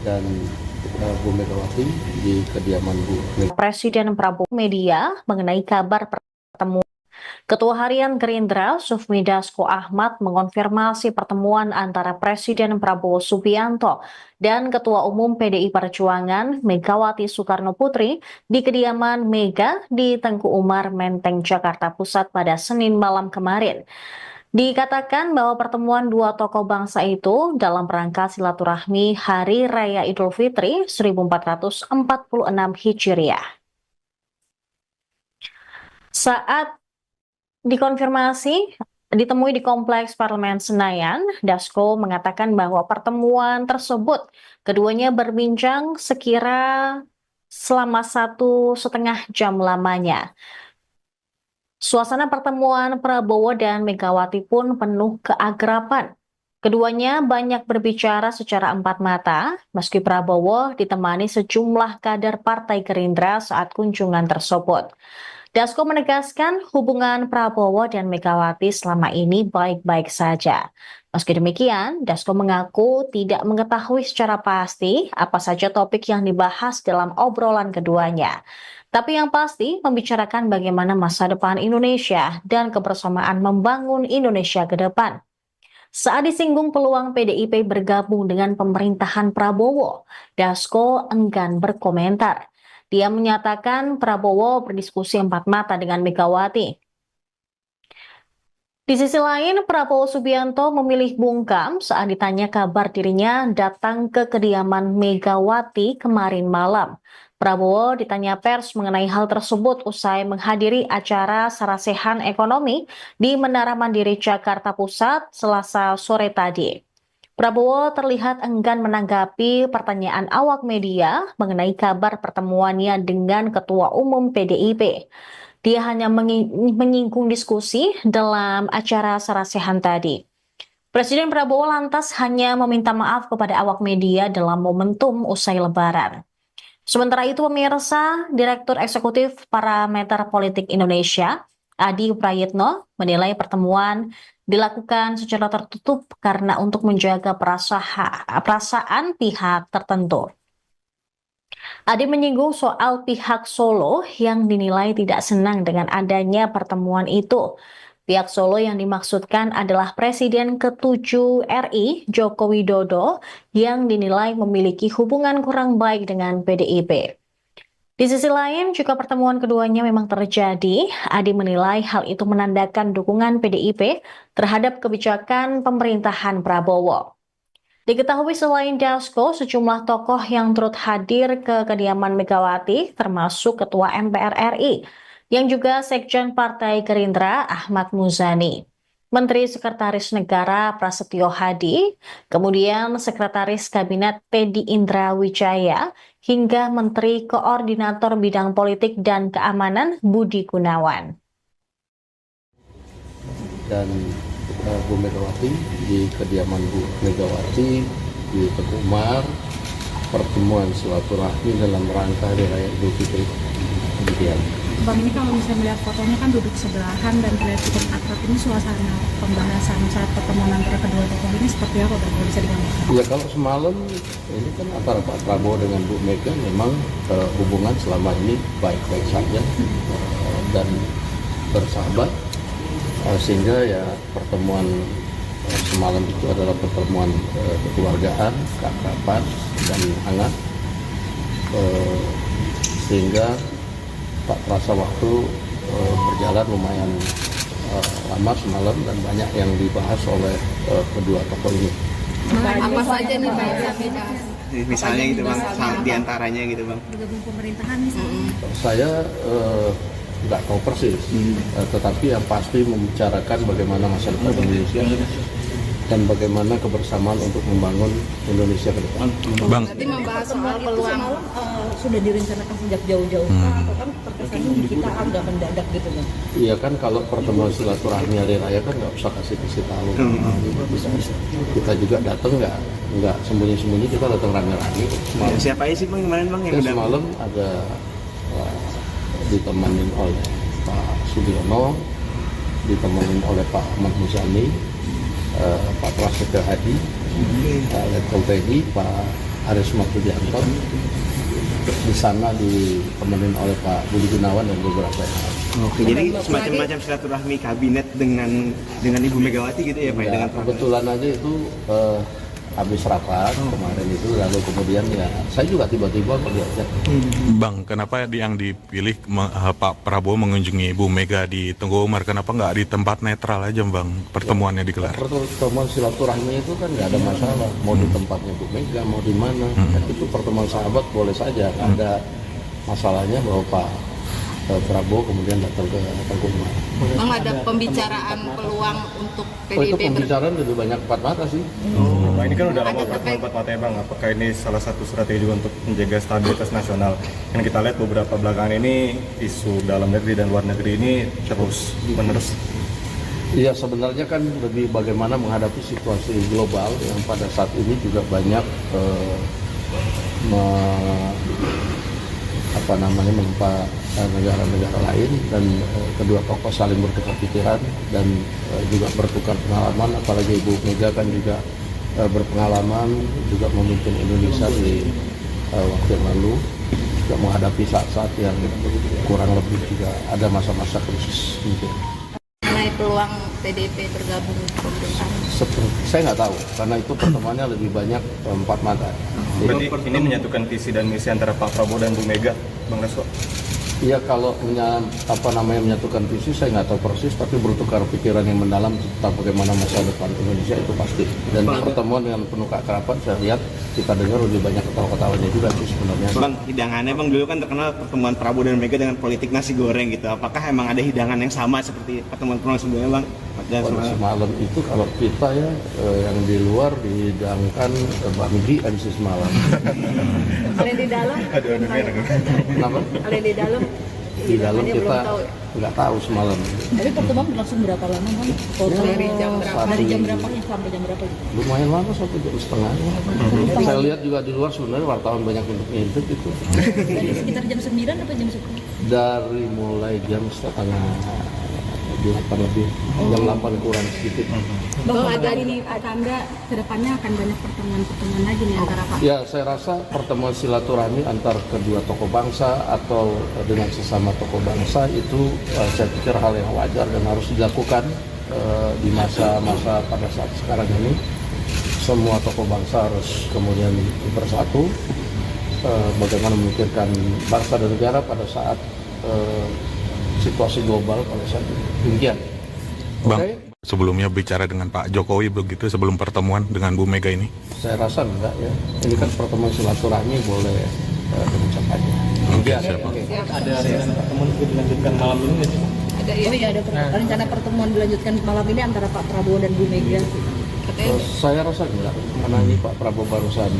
Dan Bu Megawati di kediaman Bu Megawati. Presiden Prabowo media mengenai kabar pertemuan. Ketua Harian Gerindra Sufmi Dasko Ahmad mengonfirmasi pertemuan antara Presiden Prabowo Subianto dan Ketua Umum PDI Perjuangan Megawati Soekarno Putri di kediaman Mega di Tengku Umar Menteng, Jakarta Pusat pada Senin malam kemarin. Dikatakan bahwa pertemuan dua tokoh bangsa itu dalam rangka silaturahmi Hari Raya Idul Fitri 1446 Hijriah. Saat dikonfirmasi ditemui di Kompleks Parlemen Senayan, Dasko mengatakan bahwa pertemuan tersebut keduanya berbincang sekira selama 1,5 jam lamanya. Suasana pertemuan Prabowo dan Megawati pun penuh keakraban. Keduanya banyak berbicara secara empat mata, meski Prabowo ditemani sejumlah kader Partai Gerindra saat kunjungan tersebut. Dasko menegaskan hubungan Prabowo dan Megawati selama ini baik-baik saja. Meski demikian, Dasko mengaku tidak mengetahui secara pasti apa saja topik yang dibahas dalam obrolan keduanya. Tapi yang pasti membicarakan bagaimana masa depan Indonesia dan kebersamaan membangun Indonesia ke depan. Saat disinggung peluang PDIP bergabung dengan pemerintahan Prabowo, Dasko enggan berkomentar. Dia menyatakan Prabowo berdiskusi empat mata dengan Megawati. Di sisi lain, Prabowo Subianto memilih bungkam saat ditanya kabar dirinya datang ke kediaman Megawati kemarin malam. Prabowo ditanya pers mengenai hal tersebut usai menghadiri acara sarasehan ekonomi di Menara Mandiri Jakarta Pusat Selasa sore tadi. Prabowo terlihat enggan menanggapi pertanyaan awak media mengenai kabar pertemuannya dengan Ketua Umum PDIP. Dia hanya menyinggung diskusi dalam acara sarasehan tadi. Presiden Prabowo lantas hanya meminta maaf kepada awak media dalam momentum usai Lebaran. Sementara itu, pemirsa, Direktur Eksekutif Parameter Politik Indonesia, Adi Prayitno, menilai pertemuan dilakukan secara tertutup karena untuk menjaga perasaan pihak tertentu. Adi menyinggung soal pihak Solo yang dinilai tidak senang dengan adanya pertemuan itu. Pihak Solo yang dimaksudkan adalah Presiden ke-7 RI, Joko Widodo, yang dinilai memiliki hubungan kurang baik dengan PDIP. Di sisi lain, jika pertemuan keduanya memang terjadi, Adi menilai hal itu menandakan dukungan PDIP terhadap kebijakan pemerintahan Prabowo. Diketahui selain Dasko, sejumlah tokoh yang turut hadir ke kediaman Megawati, termasuk Ketua MPR RI, yang juga Sekjen Partai Gerindra Ahmad Muzani, Menteri Sekretaris Negara Prasetyo Hadi, kemudian Sekretaris Kabinet Teddy Indra Wijaya, hingga Menteri Koordinator Bidang Politik dan Keamanan Budi Gunawan. Dan Bu Megawati di kediaman Bu Megawati di Teguh Umar, pertemuan silaturahmi dalam rangka Hari Raya Idul Fitri. Demikian. Bang, ini kalau misalnya melihat fotonya kan duduk sebelahan dan terlihat cukup akrab, ini suasana pembahasan saat pertemuan antara kedua tokoh ini seperti apa Bang, kalau bisa digambarkan? Ya kalau semalam ini kan antara Pak Prabowo dengan Bu Mega memang hubungan selama ini baik-baik saja dan bersahabat. Sehingga ya pertemuan semalam itu adalah pertemuan kekeluargaan, keakraban dan hangat, sehingga tak terasa waktu berjalan lumayan lama semalam dan banyak yang dibahas oleh kedua tokoh ini. Apa saja nih Pak yang dibahas? Misalnya gitu Bang, diantaranya gitu Bang. Bergabung pemerintahan misalnya. Saya nggak tahu persis, tetapi yang pasti membicarakan bagaimana masa depan Indonesia dan bagaimana kebersamaan untuk membangun Indonesia ke depan. Bang, Berarti membahas soal peluang sudah direncanakan sejak jauh-jauh atau kan terkesannya di kita agak mendadak gitu Bang? Iya kan kalau pertemuan silaturahmi hari raya kan nggak usah kasih tahu. Kita juga datang nggak sembunyi-sembunyi, kita datang rame-rame. Siapa aja sih Bang kemarin Bang yang udah Semalam ada ditemanin oleh Pak Sudiono, ditemanin oleh Pak Ahmad Muzani, Pak Prasetyo Hadi, Letkol TNI, Pak Aris Martudianto. Di sana ditemenin oleh Pak Budi Gunawan dan beberapa yang lain. Oke, jadi semacam silaturahmi kabinet dengan Ibu Megawati gitu ya Pak? Ya, Dengan kebetulan aja itu habis rapat kemarin itu, lalu kemudian ya saya juga tiba-tiba melihatnya. Bang, kenapa yang dipilih Pak Prabowo mengunjungi Bu Mega di Teguh Umar? Kenapa nggak di tempat netral aja Bang pertemuannya digelar? Pertemuan silaturahmi itu kan nggak ada masalah, mau di tempatnya Bu Mega, mau di mana. Itu pertemuan sahabat boleh saja, nggak ada masalahnya bahwa Pak Prabowo kemudian datang ke Teguh Umar. Bang, ada pembicaraan peluang untuk Oh, itu PDIP pembicaraan lebih banyak empat mata sih. Nah, ini kan udah lama pertemuan empat mata ya Bang. Apakah ini salah satu strategi juga untuk menjaga stabilitas nasional? Yang kita lihat beberapa belakangan ini isu dalam negeri dan luar negeri ini terus menerus. Iya, sebenarnya kan lebih bagaimana menghadapi situasi global yang pada saat ini juga banyak menimpa negara-negara lain, dan kedua tokoh saling bertukar pikiran dan juga bertukar pengalaman. Apalagi Ibu Mega kan juga berpengalaman juga memimpin Indonesia di waktu yang lalu, juga menghadapi saat-saat yang kurang lebih juga ada masa-masa krisis mungkin. mengenai peluang PDIP bergabung ke pemerintahan? Saya nggak tahu, karena itu pertemuannya lebih banyak empat mata. Berarti ini menyatukan visi dan misi antara Pak Prabowo dan Bu Mega, Bang Dasko? Iya, kalau menyatukan visi saya nggak tahu persis, tapi bertukar pikiran yang mendalam tentang bagaimana masa depan Indonesia itu pasti. Dan pertemuan dengan penuh keakraban saya lihat, kita dengar lebih banyak ketawa-ketawanya juga sih sebenarnya. Bang, hidangannya Bang dulu kan terkenal pertemuan Prabowo dan Mega dengan politik nasi goreng gitu. Apakah emang ada hidangan yang sama seperti pertemuan sebelumnya Bang? Pada semalam itu kalau kita ya yang di luar dihidangkan bambi sih semalam. Kalau di dalam? Kenapa? Kalau di dalam? Di dalam kita nggak tahu semalam. Tapi pertemuan berlangsung berapa lama Bang? Dari jam berapa? Dari jam berapa sampai jam berapa? Lumayan lama, 1,5 jam. Saya lihat juga di luar sebenarnya wartawan banyak untuk ngintip itu. Dari sekitar jam 9 atau jam 10? Dari mulai jam setengah 8 lebih, jam 8 kurang sedikit. Bang, ada ini tanda kedepannya akan banyak pertemuan-pertemuan lagi nih antara Pak? Ya, saya rasa pertemuan silaturahmi antar kedua tokoh bangsa atau dengan sesama tokoh bangsa itu saya pikir hal yang wajar dan harus dilakukan di masa-masa pada saat sekarang ini. Semua tokoh bangsa harus kemudian bersatu, bagaimana memikirkan bangsa dan negara pada saat situasi global pada saat ini. Demikian. Bang, Oke? sebelumnya bicara dengan Pak Jokowi begitu sebelum pertemuan dengan Bu Mega ini? Saya rasa enggak ya. Ini kan pertemuan silaturahmi boleh diucap aja. Oke, siapa? Ada rencana pertemuan juga dilanjutkan malam ini nggak sih? Ada rencana pertemuan dilanjutkan malam ini antara Pak Prabowo dan Bu Mega. Saya rasa enggak, karena ini Pak Prabowo barusan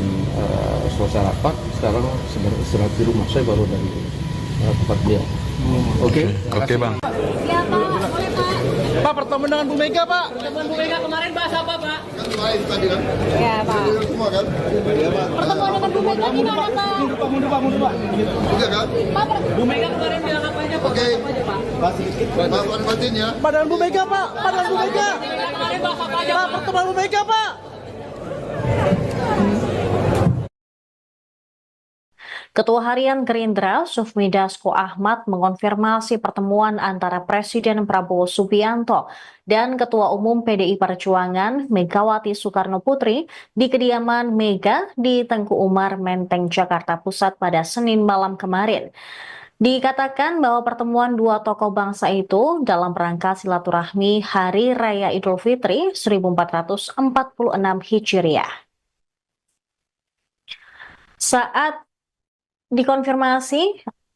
selesai rapat, sekarang sedang istirahat di rumah. Saya baru dari tempat beliau. Oke, Bang. Ya Pak, boleh Pak. Pak, pertemuan dengan Bu Mega, Pak. Pertemuan Bu Mega kemarin bahas apa Pak? Kemarin tadi kan? Ya Pak. Semua kan? Iya Pak. Pertemuan dengan Bu Mega gimana Pak? Mundur, Pak. Iya kan? Pak, Bu Mega kemarin bilang apa aja, Pak? Oke. Apa aja, Pak? Pak Martin ya. Pak, dengan Bu Mega, Pak. Pak, dengan Bu Mega. kemarin bahas apa aja? Pak, pertemuan Bu Mega, Pak. Ketua Harian Gerindra, Sufmi Dasko Ahmad, mengonfirmasi pertemuan antara Presiden Prabowo Subianto dan Ketua Umum PDI Perjuangan Megawati Soekarno Putri di kediaman Mega di Tengku Umar, Menteng, Jakarta Pusat pada Senin malam kemarin. Dikatakan bahwa pertemuan dua tokoh bangsa itu dalam rangka silaturahmi Hari Raya Idul Fitri 1446 Hijriah. Saat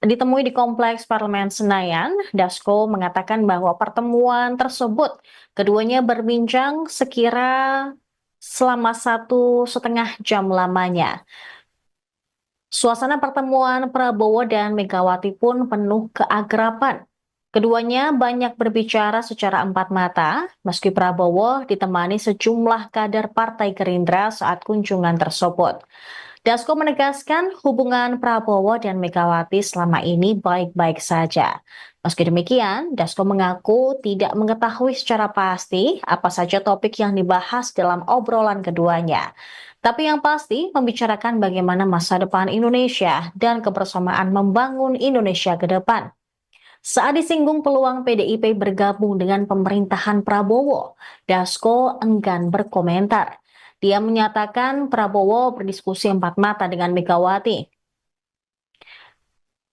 ditemui di Kompleks Parlemen Senayan, Dasko mengatakan bahwa pertemuan tersebut keduanya berbincang sekira selama 1,5 jam lamanya. Suasana pertemuan Prabowo dan Megawati pun penuh keakraban. Keduanya banyak berbicara secara empat mata, meski Prabowo ditemani sejumlah kader Partai Gerindra saat kunjungan tersebut. Dasko menegaskan hubungan Prabowo dan Megawati selama ini baik-baik saja. Meski demikian, Dasko mengaku tidak mengetahui secara pasti apa saja topik yang dibahas dalam obrolan keduanya. Tapi yang pasti membicarakan bagaimana masa depan Indonesia dan kebersamaan membangun Indonesia ke depan. Saat disinggung peluang PDIP bergabung dengan pemerintahan Prabowo, Dasko enggan berkomentar. Dia menyatakan Prabowo berdiskusi empat mata dengan Megawati.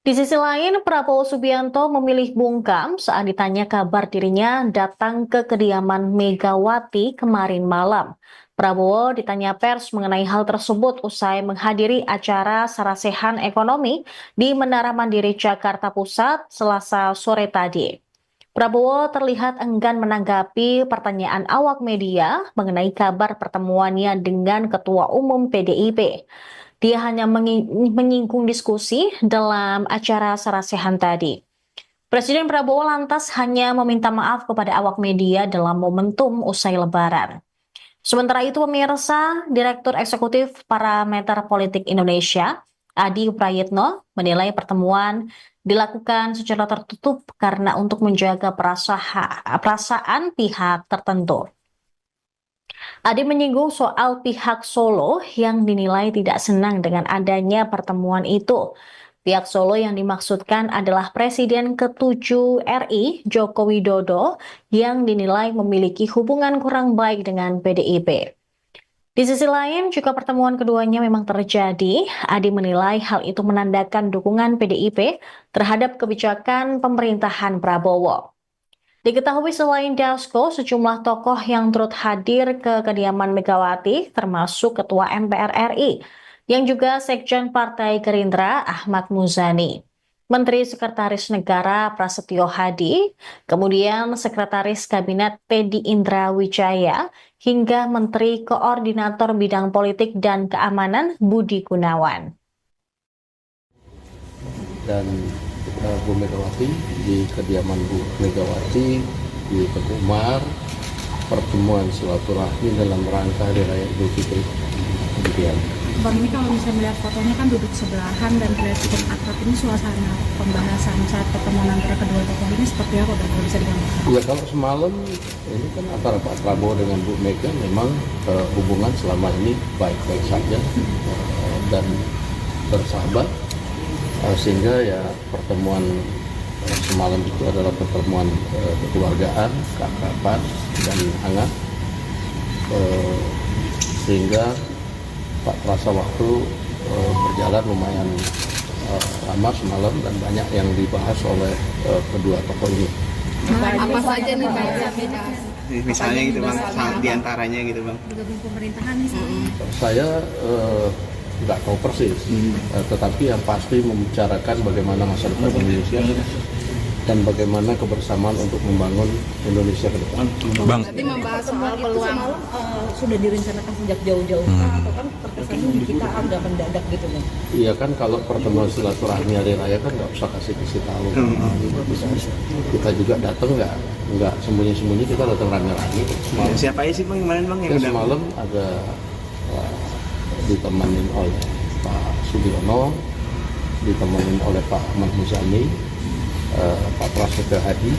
Di sisi lain, Prabowo Subianto memilih bungkam saat ditanya kabar dirinya datang ke kediaman Megawati kemarin malam. Prabowo ditanya pers mengenai hal tersebut usai menghadiri acara sarasehan ekonomi di Menara Mandiri Jakarta Pusat Selasa sore tadi. Prabowo terlihat enggan menanggapi pertanyaan awak media mengenai kabar pertemuannya dengan Ketua Umum PDIP. Dia hanya menyinggung diskusi dalam acara sarasehan tadi. Presiden Prabowo lantas hanya meminta maaf kepada awak media dalam momentum usai Lebaran. Sementara itu, pemirsa, Direktur Eksekutif Parameter Politik Indonesia, Adi Prayitno, menilai pertemuan dilakukan secara tertutup karena untuk menjaga perasaan pihak tertentu. Adi menyinggung soal pihak Solo yang dinilai tidak senang dengan adanya pertemuan itu. Pihak Solo yang dimaksudkan adalah Presiden ke-7 RI, Joko Widodo, yang dinilai memiliki hubungan kurang baik dengan PDIP. Di sisi lain, jika pertemuan keduanya memang terjadi, Adi menilai hal itu menandakan dukungan PDIP terhadap kebijakan pemerintahan Prabowo. Diketahui selain Dasko, sejumlah tokoh yang turut hadir ke kediaman Megawati, termasuk Ketua MPR RI, yang juga Sekjen Partai Gerindra Ahmad Muzani, Menteri Sekretaris Negara Prasetyo Hadi, kemudian Sekretaris Kabinet Teddy Indra Wijaya, hingga Menteri Koordinator Bidang Politik dan Keamanan Budi Gunawan. Dan Bu Megawati di kediaman Bu Megawati di Tengku Umar, pertemuan silaturahmi dalam rangka Hari Raya Idul Fitri. Demikian. Bang, ini kalau misalnya melihat fotonya kan duduk sebelahan dan terlihat cukup akrab, ini suasana pembahasan saat pertemuan antara kedua tokoh ini seperti apa, Bang, kalau bisa digambarkan? Ya, kalau semalam ini kan antara Pak Prabowo dengan Bu Mega memang hubungan selama ini baik-baik saja dan bersahabat, sehingga ya pertemuan semalam itu adalah pertemuan kekeluargaan, keakraban dan hangat, sehingga Pak terasa waktu berjalan lumayan lama semalam dan banyak yang dibahas oleh kedua tokoh ini. Apa saja nih Pak? Misalnya gitu bang, diantaranya gitu bang. Bergabung pemerintahan misalnya. Saya nggak tahu persis, tetapi yang pasti membicarakan bagaimana masa depan Indonesia dan bagaimana kebersamaan untuk membangun Indonesia ke depan. Bang, Berarti membahas soal peluang sudah direncanakan sejak jauh-jauh atau kan terkesannya di kita agak mendadak gitu bang? Iya kan, kalau pertemuan silaturahmi hari raya kan nggak usah kasih tahu. Kita juga datang nggak sembunyi-sembunyi, kita datang rame-rame. Siapa aja sih bang kemarin bang yang udah? Semalam ada ditemanin oleh Pak Sugiono, ditemanin oleh Pak Ahmad Muzani, Pak Prasetyo Hadi,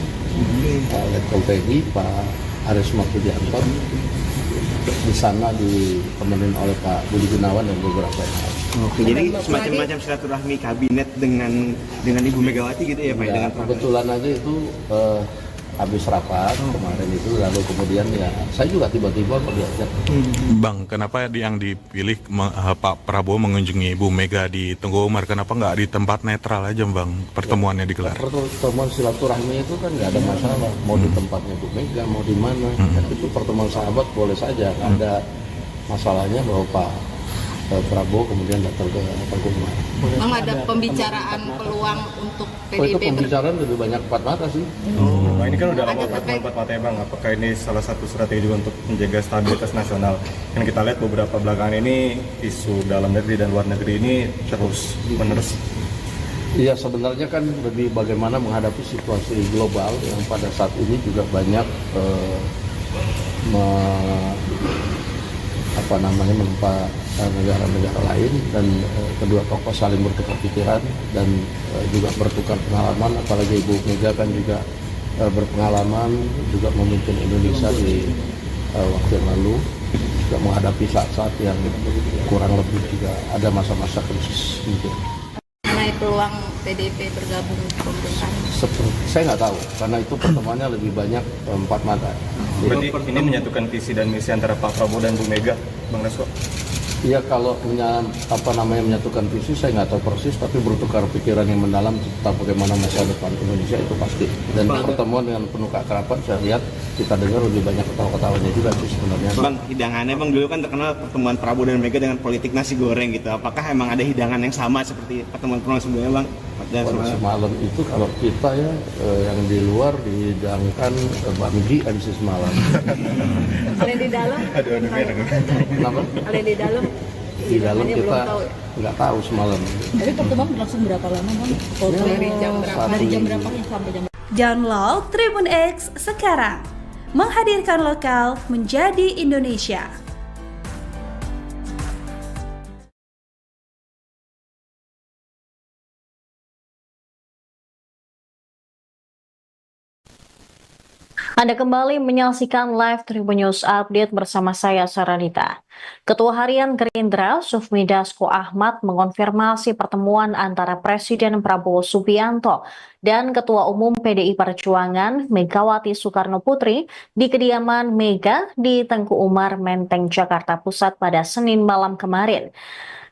Pak Letkol TNI, Pak Aris Marsudianto. Di sana ditemenin oleh Pak Budi Gunawan dan beberapa yang lain. Oke, jadi semacam silaturahmi kabinet dengan Ibu Megawati gitu ya Pak? Ya, Dengan kebetulan aja itu habis rapat kemarin itu, lalu kemudian ya saya juga tiba-tiba diajak. Bang, kenapa yang dipilih Pak Prabowo mengunjungi Bu Mega di Tengku Umar? Kenapa nggak di tempat netral aja bang pertemuannya digelar? Pertemuan silaturahmi itu kan nggak ada masalah, mau di tempatnya Bu Mega, mau di mana. Itu pertemuan sahabat boleh saja, nggak ada masalahnya bahwa Pak Prabowo kemudian datang ke Tengku Umar. Memang ada pembicaraan peluang untuk Oh, itu PDIP pembicaraan lebih banyak 4 mata sih. Nah, ini kan udah lama pertemuan 4 mata ya bang. Apakah ini salah satu strategi juga untuk menjaga stabilitas nasional? Yang kita lihat beberapa belakangan ini isu dalam negeri dan luar negeri ini terus menerus. Iya, sebenarnya kan lebih bagaimana menghadapi situasi global yang pada saat ini juga banyak menempa negara-negara lain, dan kedua tokoh saling bertukar pikiran dan juga bertukar pengalaman. Apalagi Ibu Mega kan juga berpengalaman juga memimpin Indonesia di waktu yang lalu, juga menghadapi saat-saat yang kurang lebih juga ada masa-masa krisis gitu. mengenai peluang PDIP bergabung ke pemerintahan? Saya nggak tahu, karena itu pertemuannya lebih banyak 4 mata. Berarti ini menyatukan visi dan misi antara Pak Prabowo dan Bu Mega, Bang Resko? Iya, kalau menyatukan visi saya nggak tahu persis, tapi bertukar pikiran yang mendalam tentang bagaimana masa depan Indonesia itu pasti. Dan pertemuan dengan penuh keakraban, saya lihat kita dengar lebih banyak ketawa-ketawanya juga sih sebenarnya. Bang, hidangannya bang dulu kan terkenal pertemuan Prabowo dan Mega dengan politik nasi goreng gitu. Apakah emang ada hidangan yang sama seperti pertemuan sebelumnya bang? Semalam itu kalau kita ya yang di luar dihidangkan bakmi habis semalam. Kalau yang di dalam? Kenapa? Kalau yang di dalam? Di dalam Hidangannya kita belum tahu ya? nggak tahu semalam. Tapi pertemuan berlangsung berapa lama bang? Dari jam berapa? Dari jam berapa sampai jam berapa? Download Tribun X sekarang. Menghadirkan lokal menjadi Indonesia. Anda kembali menyaksikan live Tribun News Update bersama saya Saranita. Ketua Harian Gerindra Sufmi Dasko Ahmad mengonfirmasi pertemuan antara Presiden Prabowo Subianto dan Ketua Umum PDI Perjuangan Megawati Soekarno Putri di kediaman Mega di Tengku Umar, Menteng, Jakarta Pusat pada Senin malam kemarin.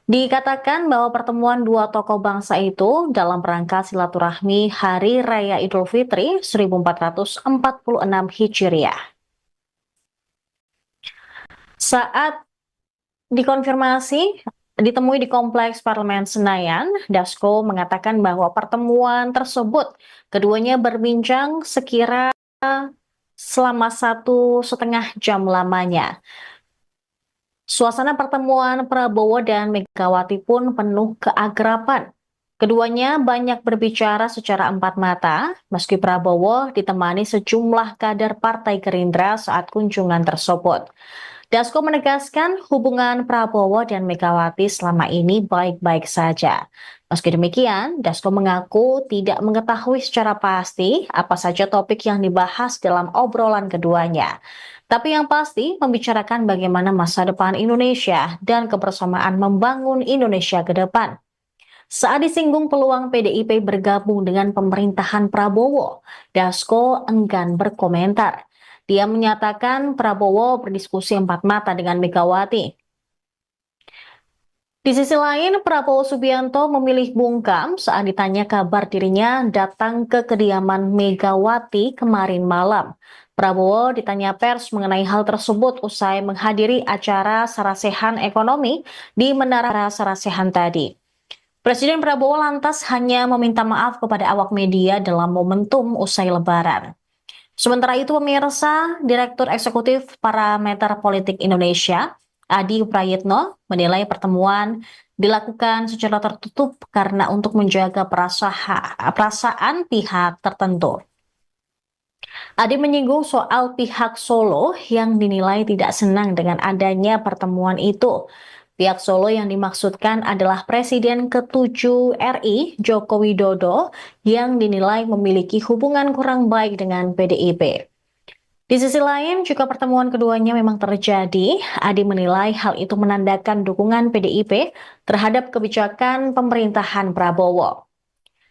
Dikatakan bahwa pertemuan dua tokoh bangsa itu dalam rangka silaturahmi Hari Raya Idul Fitri 1446 Hijriah. Saat ditemui di Kompleks Parlemen Senayan, Dasko mengatakan bahwa pertemuan tersebut keduanya berbincang sekira selama 1,5 jam lamanya. Suasana pertemuan Prabowo dan Megawati pun penuh keakraban. Keduanya banyak berbicara secara empat mata, meski Prabowo ditemani sejumlah kader Partai Gerindra saat kunjungan tersebut. Dasko menegaskan hubungan Prabowo dan Megawati selama ini baik-baik saja. Meski demikian, Dasko mengaku tidak mengetahui secara pasti apa saja topik yang dibahas dalam obrolan keduanya. Tapi yang pasti membicarakan bagaimana masa depan Indonesia dan kebersamaan membangun Indonesia ke depan. Saat disinggung peluang PDIP bergabung dengan pemerintahan Prabowo, Dasko enggan berkomentar. Dia menyatakan Prabowo berdiskusi empat mata dengan Megawati. Di sisi lain, Prabowo Subianto memilih bungkam saat ditanya kabar dirinya datang ke kediaman Megawati kemarin malam. Prabowo ditanya pers mengenai hal tersebut usai menghadiri acara sarasehan ekonomi di Menara Sarasehan tadi. Presiden Prabowo lantas hanya meminta maaf kepada awak media dalam momentum usai Lebaran. Sementara itu pemirsa, Direktur Eksekutif Parameter Politik Indonesia, Adi Prayitno, menilai pertemuan dilakukan secara tertutup karena untuk menjaga perasaan pihak tertentu. Adi menyinggung soal pihak Solo yang dinilai tidak senang dengan adanya pertemuan itu. Pihak Solo yang dimaksudkan adalah Presiden ke-7 RI, Joko Widodo, yang dinilai memiliki hubungan kurang baik dengan PDIP. Di sisi lain, jika pertemuan keduanya memang terjadi, Adi menilai hal itu menandakan dukungan PDIP terhadap kebijakan pemerintahan Prabowo.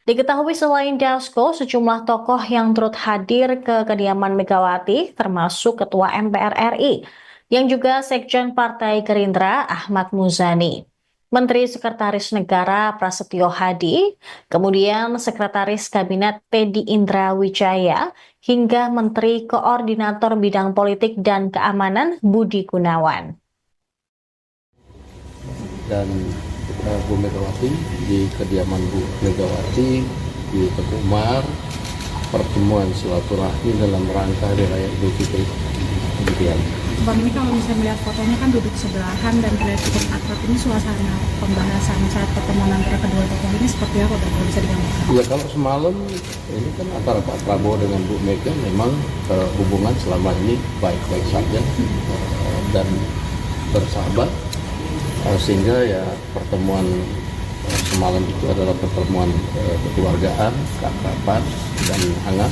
Diketahui selain Dasko, sejumlah tokoh yang turut hadir ke kediaman Megawati, termasuk Ketua MPR RI, yang juga Sekjen Partai Gerindra Ahmad Muzani, Menteri Sekretaris Negara Prasetyo Hadi, kemudian Sekretaris Kabinet Teddy Indra Wijaya, hingga Menteri Koordinator Bidang Politik dan Keamanan Budi Gunawan. Dan Bu Megawati di kediaman Bu Megawati di Teguh Umar, pertemuan silaturahmi dalam rangka Hari Raya Idul Fitri. Demikian. Bang, ini kalau misalnya melihat fotonya kan duduk sebelahan dan terlihat cukup akrab, ini suasana pembahasan saat pertemuan antara kedua tokoh ini seperti apa, Bang, kalau bisa digambarkan? Ya, kalau semalam ini kan antara Pak Prabowo dengan Bu Mega memang hubungan selama ini baik-baik saja dan bersahabat. Sehingga ya pertemuan semalam itu adalah pertemuan kekeluargaan, keakraban dan hangat,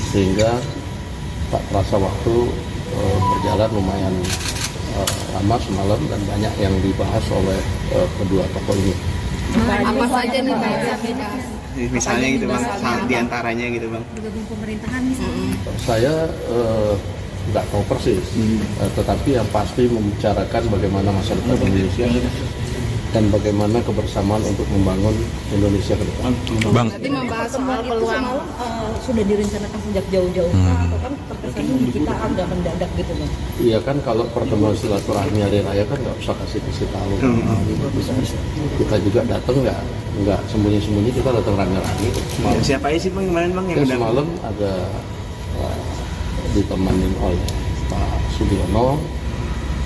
sehingga tak terasa waktu berjalan lumayan lama semalam dan banyak yang dibahas oleh kedua tokoh ini. Apa saja nih Bang? Misalnya gitu Bang, diantaranya gitu Bang. Bergabung pemerintahan misalnya. Saya nggak tahu persis, tetapi yang pasti membicarakan bagaimana masa depan Indonesia dan bagaimana kebersamaan untuk membangun Indonesia ke depan. Bang, Berarti membahas soal peluang sudah direncanakan sejak jauh-jauh atau kan terkesannya di kita agak mendadak gitu Bang? Iya kan, kalau pertemuan silaturahmi hari raya kan nggak usah kasih tahu. Kita juga datang nggak sembunyi-sembunyi, kita datang rame-rame. Siapa aja sih Bang kemarin Bang yang Semalam ada ditemenin oleh Pak Sudiono,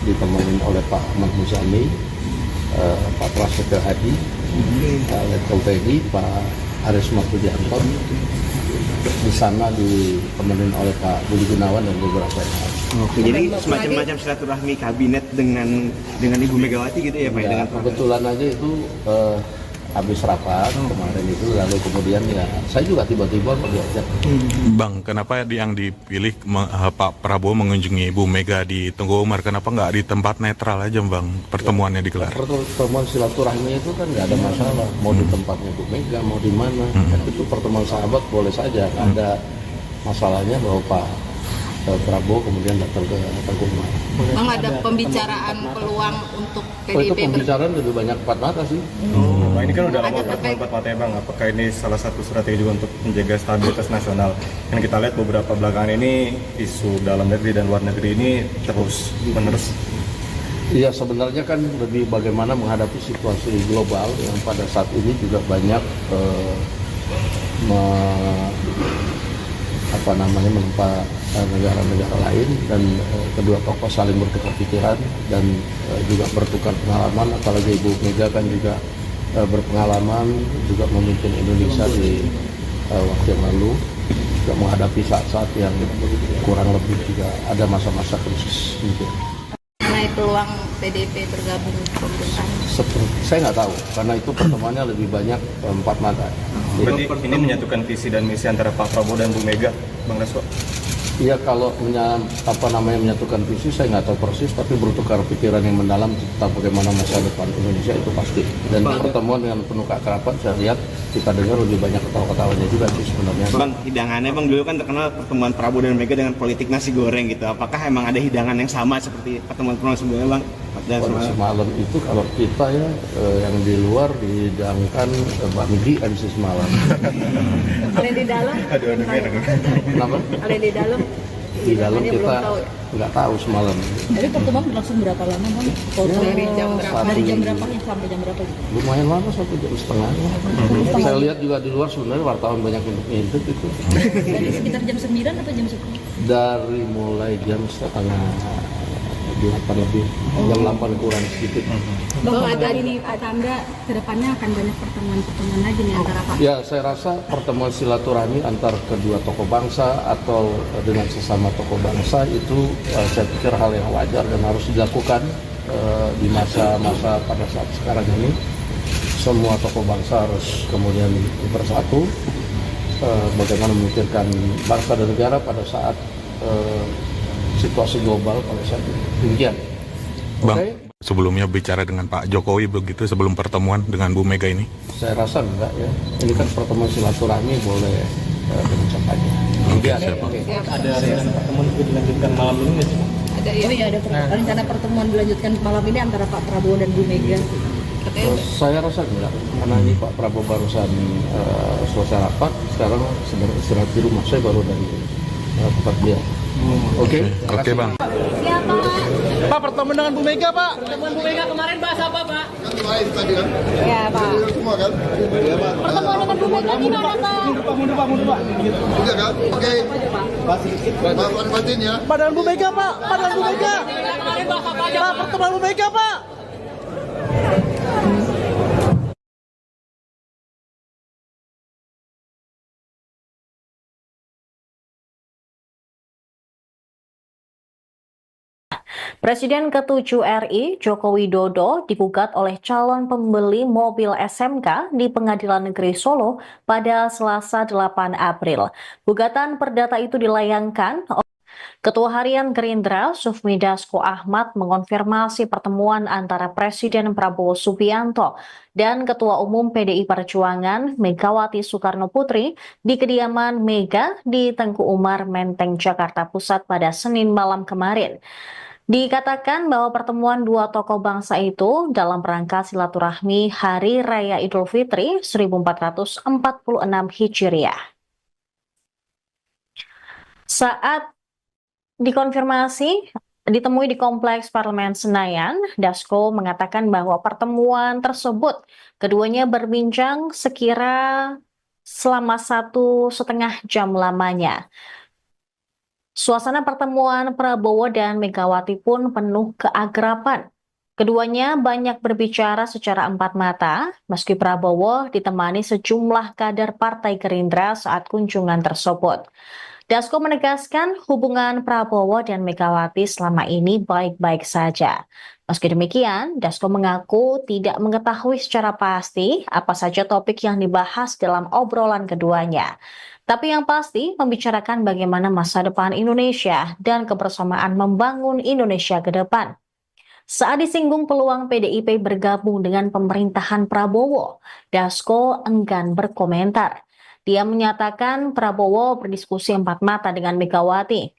ditemenin oleh Pak Ahmad Muzani, Pak Prasetyo Hadi, Pak Letkol Teddy, Pak Aris Martudianto. Di sana ditemenin oleh Pak Budi Gunawan dan beberapa yang lain. Oke, jadi semacam silaturahmi kabinet dengan Ibu Megawati gitu ya Pak? Ya, Dengan kebetulan aja itu habis rapat kemarin itu, lalu kemudian ya saya juga tiba-tiba diajak. Bang, kenapa yang dipilih Pak Prabowo mengunjungi Bu Mega di Teguh Umar? Kenapa nggak di tempat netral aja Bang pertemuannya digelar? Pertemuan silaturahmi itu kan nggak ada masalah, mau di tempatnya Bu Mega, mau di mana. Itu pertemuan sahabat boleh saja, nggak ada masalahnya bahwa Pak Prabowo kemudian datang ke Teguh Umar. Bang, ada pembicaraan peluang untuk Oh, itu PDIP pembicaraan lebih banyak empat mata sih. Nah, ini kan udah lama pertemuan empat mata ya Bang. Apakah ini salah satu strategi juga untuk menjaga stabilitas nasional? Yang kita lihat beberapa belakangan ini isu dalam negeri dan luar negeri ini terus menerus. Iya, sebenarnya kan lebih bagaimana menghadapi situasi global yang pada saat ini juga banyak menempa negara-negara lain, dan kedua tokoh saling bertukar pikiran dan juga bertukar pengalaman. Apalagi Ibu Mega kan juga berpengalaman juga memimpin Indonesia di waktu yang lalu, juga menghadapi saat-saat yang kurang lebih juga ada masa-masa krisis gitu. mengenai peluang PDIP bergabung ke pemerintahan? Saya nggak tahu, karena itu pertemuannya lebih banyak empat mata. Berarti ini menyatukan visi dan misi antara Pak Prabowo dan Bu Mega, Bang Dasko? Iya, kalau menyatukan visi saya nggak tahu persis, tapi bertukar pikiran yang mendalam tentang bagaimana masa depan Indonesia itu pasti. Dan pertemuan dengan penuh keakraban saya lihat kita dengar lebih banyak ketawa-ketawanya juga sih sebenarnya. Bang, hidangannya Bang dulu kan terkenal pertemuan Prabowo dan Mega dengan politik nasi goreng gitu. Apakah emang ada hidangan yang sama seperti pertemuan sebelumnya Bang? Dan kondisi malam itu kalau kita ya yang di luar dihidangkan bandi habis semalam. Kalau yang di dalam, Kenapa? kalau yang di dalam, Di dalam hidangannya kita belum tahu ya? nggak tahu semalam. Jadi pertemuan berlangsung berapa lama bang? Dari jam berapa? satu Dari jam jam. berapa sampai jam berapa? Lumayan lama 1,5 jam. Saya lihat juga di luar sebenarnya wartawan banyak untuk ngintip itu. Dari sekitar jam 9 atau jam 10? Dari mulai jam setengah 8 lebih, jam 8 kurang sedikit. Bang, ada ini tanda kedepannya akan banyak pertemuan-pertemuan lagi nih antara Pak. Ya, saya rasa pertemuan silaturahmi antar kedua tokoh bangsa atau dengan sesama tokoh bangsa itu saya pikir hal yang wajar dan harus dilakukan di masa-masa pada saat sekarang ini. Semua tokoh bangsa harus kemudian bersatu, bagaimana memikirkan bangsa dan negara pada saat situasi global pada saat ini. Demikian. Bang, Oke? sebelumnya bicara dengan Pak Jokowi begitu sebelum pertemuan dengan Bu Mega ini? Saya rasa enggak ya. Ini kan pertemuan silaturahmi boleh dengan siapa aja. Oke, Iya, siap, Pak. oke. Ada rencana pertemuan juga dilanjutkan malam ini nggak sih? Ada ya, ada rencana pertemuan dilanjutkan malam ini antara Pak Prabowo dan Bu Mega. Saya rasa enggak, karena ini Pak Prabowo barusan selesai rapat, sekarang sedang istirahat di rumah. Saya baru dari tempat dia. Oke, Oke, Bang. Pak, pertemuan dengan Bu Mega, Pak. Pertemuan Bu Mega kemarin bahas apa, Pak? Ya Pak. Semua kan? Iya, Pak. Pertemuan dengan Bu Mega gimana, Pak? Mundur, Pak. Iya kan? Oke. Pak Fatin ya. Pak, dengan Bu Mega, Pak. Pak, dengan Bu Mega. Kemarin bahas apa aja, Pak, pertemuan Bu Mega, Pak. Presiden ke-7 RI, Joko Widodo, digugat oleh calon pembeli mobil SMK di Pengadilan Negeri Solo pada Selasa 8 April. Gugatan perdata itu dilayangkan oleh Ketua Harian Gerindra, Sufmi Dasko Ahmad, mengonfirmasi pertemuan antara Presiden Prabowo Subianto dan Ketua Umum PDI Perjuangan, Megawati Soekarno Putri, di kediaman Mega di Tengku Umar, Menteng, Jakarta Pusat pada Senin malam kemarin. Dikatakan bahwa pertemuan dua tokoh bangsa itu dalam rangka silaturahmi Hari Raya Idul Fitri 1446 Hijriah. Saat dikonfirmasi ditemui di Kompleks Parlemen Senayan, Dasko mengatakan bahwa pertemuan tersebut keduanya berbincang sekira selama 1,5 jam lamanya. Suasana pertemuan Prabowo dan Megawati pun penuh keakraban. Keduanya banyak berbicara secara empat mata, meski Prabowo ditemani sejumlah kader Partai Gerindra saat kunjungan tersebut. Dasko menegaskan hubungan Prabowo dan Megawati selama ini baik-baik saja. Meski demikian, Dasko mengaku tidak mengetahui secara pasti apa saja topik yang dibahas dalam obrolan keduanya. Tapi yang pasti membicarakan bagaimana masa depan Indonesia dan kebersamaan membangun Indonesia ke depan. Saat disinggung peluang PDIP bergabung dengan pemerintahan Prabowo, Dasko enggan berkomentar. Dia menyatakan Prabowo berdiskusi empat mata dengan Megawati.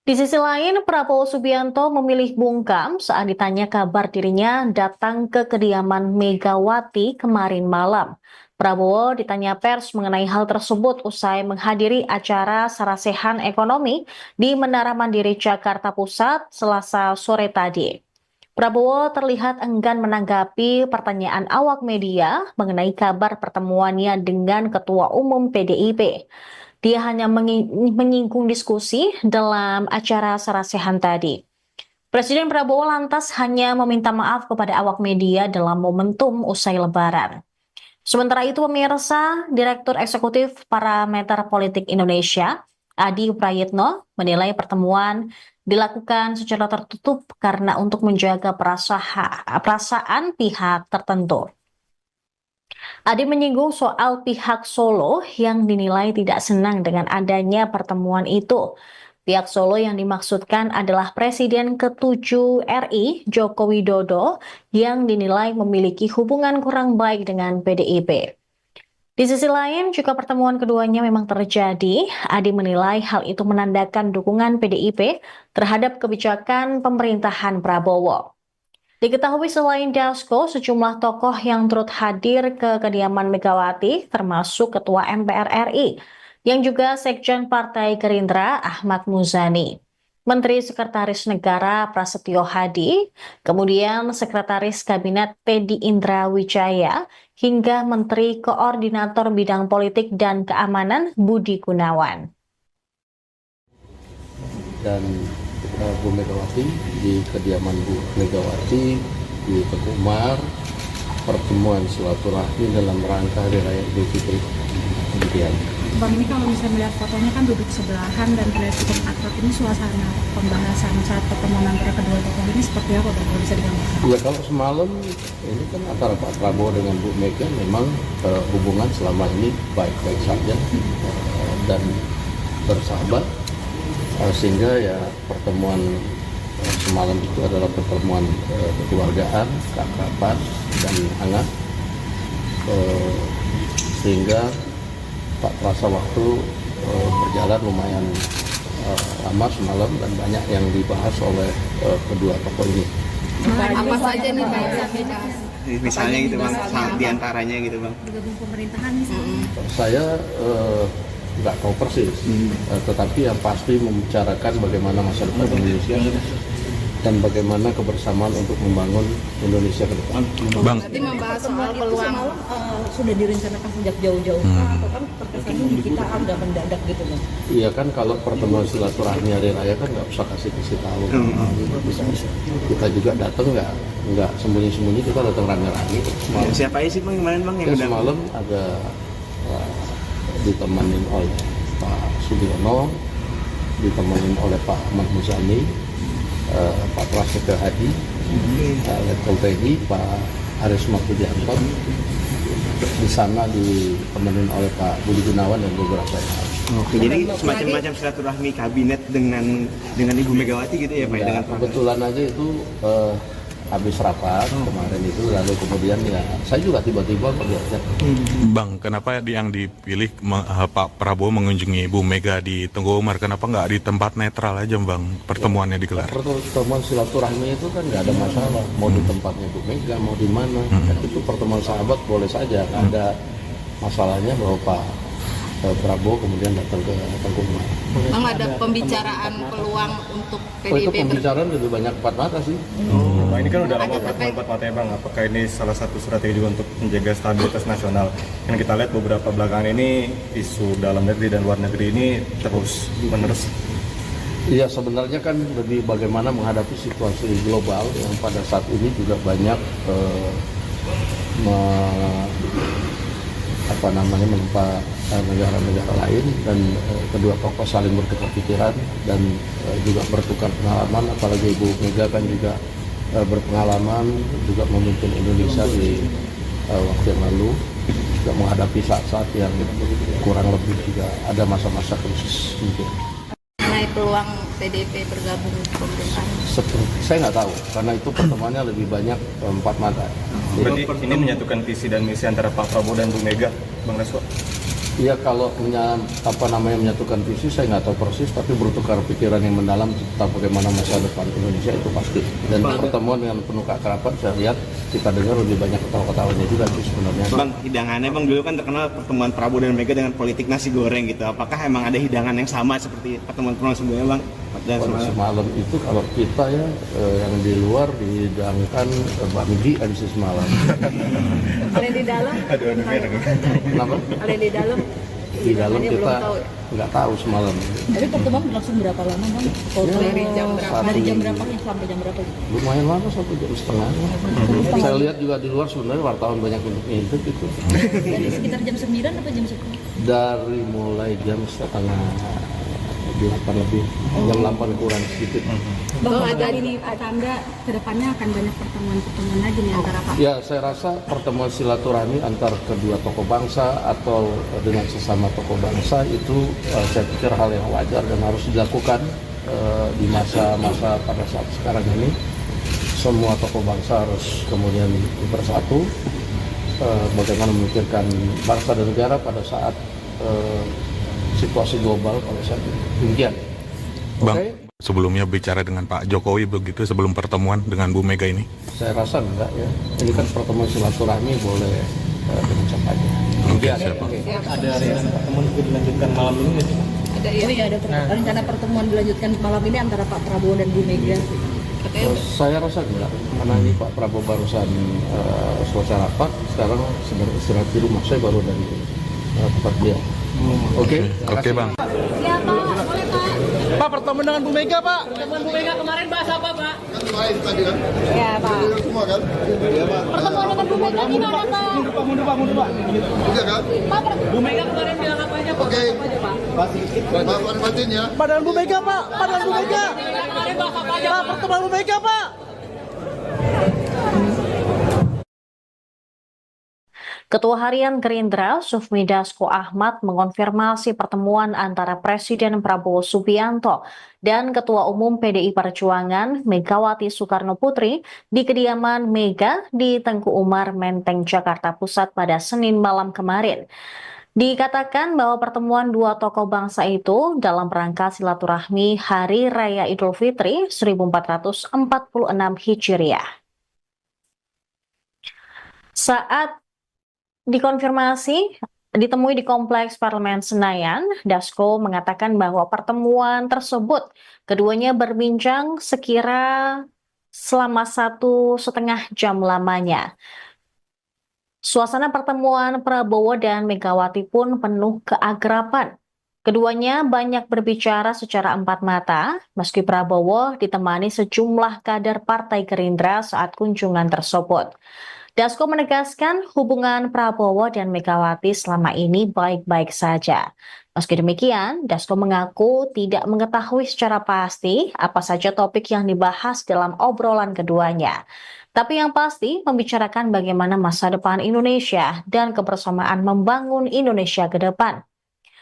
Di sisi lain, Prabowo Subianto memilih bungkam saat ditanya kabar dirinya datang ke kediaman Megawati kemarin malam. Prabowo ditanya pers mengenai hal tersebut usai menghadiri acara sarasehan ekonomi di Menara Mandiri Jakarta Pusat Selasa sore tadi. Prabowo terlihat enggan menanggapi pertanyaan awak media mengenai kabar pertemuannya dengan Ketua Umum PDIP. Dia hanya menyinggung diskusi dalam acara sarasehan tadi. Presiden Prabowo lantas hanya meminta maaf kepada awak media dalam momentum usai Lebaran. Sementara itu, pemirsa, Direktur Eksekutif Parameter Politik Indonesia, Adi Prayitno, menilai pertemuan dilakukan secara tertutup karena untuk menjaga perasaan pihak tertentu. Adi menyinggung soal pihak Solo yang dinilai tidak senang dengan adanya pertemuan itu. Pihak Solo yang dimaksudkan adalah Presiden ke-7 RI, Joko Widodo, yang dinilai memiliki hubungan kurang baik dengan PDIP. Di sisi lain, jika pertemuan keduanya memang terjadi, Adi menilai hal itu menandakan dukungan PDIP terhadap kebijakan pemerintahan Prabowo. Diketahui selain Dasko, sejumlah tokoh yang turut hadir ke kediaman Megawati, termasuk Ketua MPR RI, yang juga Sekjen Partai Gerindra Ahmad Muzani, Menteri Sekretaris Negara Prasetyo Hadi, kemudian Sekretaris Kabinet Teddy Indra Wijaya, hingga Menteri Koordinator Bidang Politik dan Keamanan Budi Gunawan. Dan Bu Megawati di kediaman Bu Megawati di Teguh Umar, pertemuan silaturahmi dalam rangka Hari Raya Idul Fitri. Kemudian Bang, ini kalau misalnya melihat fotonya kan duduk sebelahan dan terlihat cukup akrab, ini suasana pembahasan saat pertemuan antara kedua tokoh ini seperti apa Bang, kalau bisa digambarkan? ya, kalau semalam ini kan antara Pak Prabowo dengan Bu Mega memang hubungan selama ini baik-baik saja dan bersahabat, sehingga ya pertemuan semalam itu adalah pertemuan kekeluargaan, keakraban dan hangat, sehingga tak terasa waktu berjalan lumayan lama semalam dan banyak yang dibahas oleh kedua tokoh ini. Apa saja nih Pak? Misalnya gitu Bang, diantaranya gitu Bang. Bergabung pemerintahan misalnya. Saya nggak tahu persis, tetapi yang pasti membicarakan bagaimana masa depan Indonesia dan bagaimana kebersamaan untuk membangun Indonesia ke depan. Bang, Berarti membahas soal peluang sudah direncanakan sejak jauh-jauh atau kan terkesannya di kita agak mendadak gitu Bang? Iya kan, kalau pertemuan silaturahmi hari raya kan nggak usah kasih tahu. Kita juga datang nggak sembunyi-sembunyi, kita datang rame-rame. Siapa aja sih Bang kemarin Bang yang udah Semalam ada ditemani oleh Pak Sudiono, ditemani oleh Pak Ahmad Muzani, Pak Prasetyo Hadi, Letkol TNI, Pak Aris Maksudianto. Di sana ditemenin oleh Pak Budi Gunawan dan beberapa yang lain. Oke, jadi semacam silaturahmi kabinet dengan Ibu Megawati gitu ya Pak? Dengan Kebetulan aja itu habis rapat kemarin itu, lalu kemudian ya saya juga tiba-tiba melihatnya. Bang, kenapa yang dipilih Pak Prabowo mengunjungi Bu Mega di Teguh Umar? Kenapa nggak di tempat netral aja Bang pertemuannya digelar? Pertemuan silaturahmi itu kan nggak ada masalah, mau di tempatnya Bu Mega, mau di mana. Itu pertemuan sahabat boleh saja, nggak ada masalahnya bahwa Pak Prabowo kemudian datang ke Teguh Umar. Bang, ada pembicaraan peluang untuk Oh, itu PDIP pembicaraan lebih banyak empat mata sih. Nah, ini kan udah lama pertemuan empat mata ya Bang. Apakah ini salah satu strategi juga untuk menjaga stabilitas nasional? Yang kita lihat beberapa belakangan ini isu dalam negeri dan luar negeri ini terus menerus. Iya, sebenarnya kan lebih bagaimana menghadapi situasi global yang pada saat ini juga banyak menimpa negara-negara lain, dan kedua tokoh saling bertukar pikiran dan juga bertukar pengalaman. Apalagi Ibu Mega kan juga berpengalaman juga memimpin Indonesia di waktu yang lalu, juga menghadapi saat-saat yang kurang lebih juga ada masa-masa krisis mungkin. mengenai peluang PDIP bergabung ke pemerintahan? Saya nggak tahu, karena itu pertemuannya lebih banyak empat mata. Berarti ini menyatukan visi dan misi antara Pak Prabowo dan Bu Mega, Bang Dasko? Iya, kalau menyatukan visi saya nggak tahu persis, tapi bertukar pikiran yang mendalam tentang bagaimana masa depan Indonesia itu pasti. Dan pertemuan dengan penuh keakraban, saya lihat kita dengar lebih banyak ketawa-ketawanya juga sih sebenarnya. Bang, hidangannya Bang dulu kan terkenal pertemuan Prabowo dan Mega dengan politik nasi goreng gitu. Apakah emang ada hidangan yang sama seperti pertemuan sebelumnya Bang? Dan semalam itu kalau kita ya yang di luar dihidangkan bakmi habis semalam. Kalau yang di dalam? Kenapa? Kalau yang di dalam? Di dalam kita nggak tahu semalam. Tapi pertemuan berlangsung berapa lama Bang? Dari jam berapa? Dari jam berapa sampai jam berapa? Lumayan lama, 1,5 jam. Saya lihat juga di luar sebenarnya wartawan banyak untuk ngintip itu. Dari sekitar jam 9 atau jam 10? Dari mulai jam setengah 8 lebih, jam 8 kurang sedikit. Bang, ada ini tanda kedepannya akan banyak pertemuan lagi nih antara Pak? Ya, saya rasa pertemuan silaturahmi antar kedua tokoh bangsa atau dengan sesama tokoh bangsa itu saya pikir hal yang wajar dan harus dilakukan di masa-masa pada saat sekarang ini. Semua tokoh bangsa harus kemudian bersatu bagaimana memikirkan bangsa dan negara pada saat situasi global pada saat ini. Demikian. Bang, Oke? sebelumnya bicara dengan Pak Jokowi begitu sebelum pertemuan dengan Bu Mega ini? Saya rasa enggak ya. Ini kan pertemuan silaturahmi boleh dengan siapa aja. Oke, siap, Bang. Ada rencana pertemuan juga dilanjutkan malam ini nggak sih? Ada rencana pertemuan dilanjutkan malam ini antara Pak Prabowo dan Bu Mega. Saya rasa enggak, karena ini Pak Prabowo barusan selesai rapat, sekarang sedang istirahat di rumah. Saya baru dari tempat dia. Oke, Oke, Bang. Ya Pak, boleh Pak. Pak, pertemuan dengan Bu Mega, Pak. Pertemuan Bu Mega kemarin bahas apa Pak? Kemarin tadi kan? Ya Pak. Semua kan? Iya Pak. Pertemuan dengan Bu Mega gimana Pak? Mundur, Pak. Juga kan? Pak, Bu Mega kemarin bilang apa aja Pak? Oke. Apa aja Pak? Pak Batin ya. Pak dengan Bu Mega, Pak. Pak dengan Bu Mega. Kemarin bahas apa aja Pak, Pak? pertemuan Bu Mega, Pak. Ketua Harian Gerindra, Sufmi Dasko Ahmad, mengonfirmasi pertemuan antara Presiden Prabowo Subianto dan Ketua Umum PDI Perjuangan Megawati Soekarno Putri di kediaman Mega di Tengku Umar, Menteng, Jakarta Pusat pada Senin malam kemarin. Dikatakan bahwa pertemuan dua tokoh bangsa itu dalam rangka silaturahmi Hari Raya Idul Fitri 1446 Hijriah. Saat dikonfirmasi ditemui di Kompleks Parlemen Senayan, Dasko mengatakan bahwa pertemuan tersebut keduanya berbincang sekira selama 1,5 jam lamanya. Suasana pertemuan Prabowo dan Megawati pun penuh keakraban. Keduanya banyak berbicara secara empat mata, meski Prabowo ditemani sejumlah kader Partai Gerindra saat kunjungan tersebut. Dasko menegaskan hubungan Prabowo dan Megawati selama ini baik-baik saja. Meski demikian, Dasko mengaku tidak mengetahui secara pasti apa saja topik yang dibahas dalam obrolan keduanya. Tapi yang pasti membicarakan bagaimana masa depan Indonesia dan kebersamaan membangun Indonesia ke depan.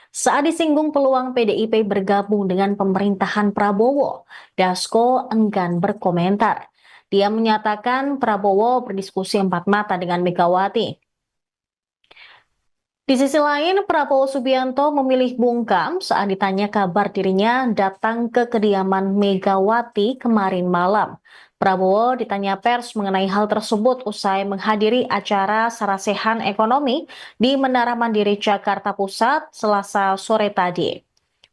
Saat disinggung peluang PDIP bergabung dengan pemerintahan Prabowo, Dasko enggan berkomentar. Dia menyatakan Prabowo berdiskusi empat mata dengan Megawati. Di sisi lain, Prabowo Subianto memilih bungkam saat ditanya kabar dirinya datang ke kediaman Megawati kemarin malam. Prabowo ditanya pers mengenai hal tersebut usai menghadiri acara sarasehan ekonomi di Menara Mandiri Jakarta Pusat Selasa sore tadi.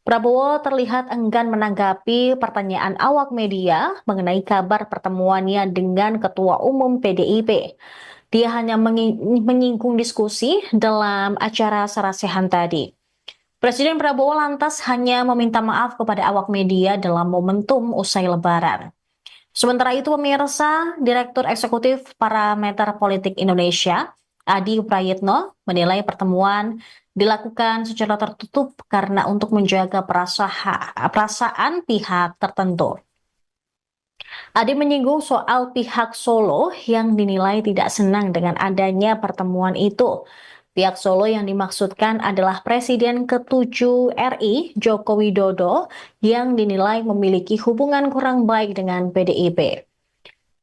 Prabowo terlihat enggan menanggapi pertanyaan awak media mengenai kabar pertemuannya dengan Ketua Umum PDIP. Dia hanya menyinggung diskusi dalam acara sarasehan tadi. Presiden Prabowo lantas hanya meminta maaf kepada awak media dalam momentum usai Lebaran. Sementara itu, pemirsa, Direktur Eksekutif Parameter Politik Indonesia, Adi Prayitno, menilai pertemuan dilakukan secara tertutup karena untuk menjaga perasaan pihak tertentu. Adi menyinggung soal pihak Solo yang dinilai tidak senang dengan adanya pertemuan itu. Pihak Solo yang dimaksudkan adalah Presiden ke-7 RI, Joko Widodo, yang dinilai memiliki hubungan kurang baik dengan PDIP.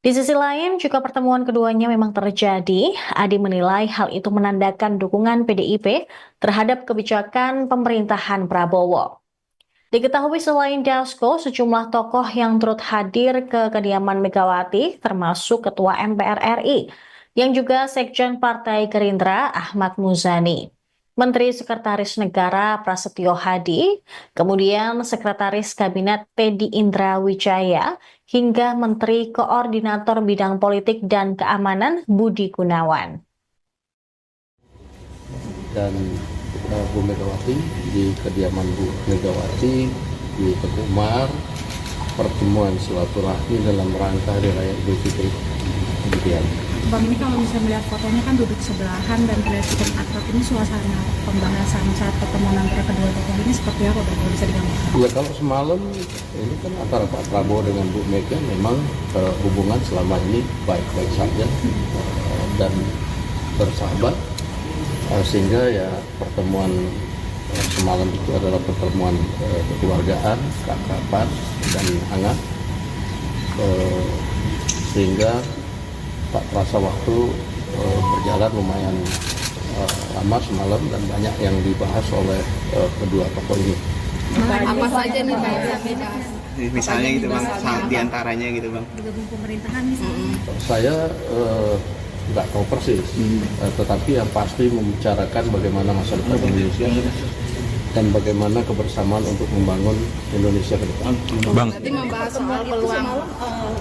Di sisi lain, jika pertemuan keduanya memang terjadi, Adi menilai hal itu menandakan dukungan PDIP terhadap kebijakan pemerintahan Prabowo. Diketahui selain Dasko, sejumlah tokoh yang turut hadir ke kediaman Megawati, termasuk Ketua MPR RI, yang juga Sekjen Partai Gerindra Ahmad Muzani, Menteri Sekretaris Negara Prasetyo Hadi, kemudian Sekretaris Kabinet Teddy Indra Wijaya, hingga Menteri Koordinator Bidang Politik dan Keamanan Budi Gunawan. Dan Bu Megawati di kediaman Bu Megawati di Tengku Umar, pertemuan silaturahmi dalam rangka Hari Raya Idul Fitri. Demikian. Bang, ini kalau misalnya melihat fotonya kan duduk sebelahan dan terlihat cukup akrab, ini suasana pembahasan saat pertemuan antara kedua tokoh ini seperti apa Bang, kalau bisa digambarkan? Ya, kalau semalam ini kan antara Pak Prabowo dengan Bu Mega memang hubungan selama ini baik-baik saja dan bersahabat, sehingga ya pertemuan semalam itu adalah pertemuan kekeluargaan, keakraban dan hangat, sehingga tak terasa waktu berjalan lumayan lama semalam dan banyak yang dibahas oleh kedua tokoh ini. Apa saja nih Pak yang dibahas? Misalnya gitu bang, di antaranya gitu bang. Bergabung pemerintahan misalnya. Saya nggak tahu persis, tetapi yang pasti membicarakan bagaimana masa depan Indonesia dan bagaimana kebersamaan untuk membangun Indonesia ke depan. Bang, Berarti membahas soal Itu peluang. semalam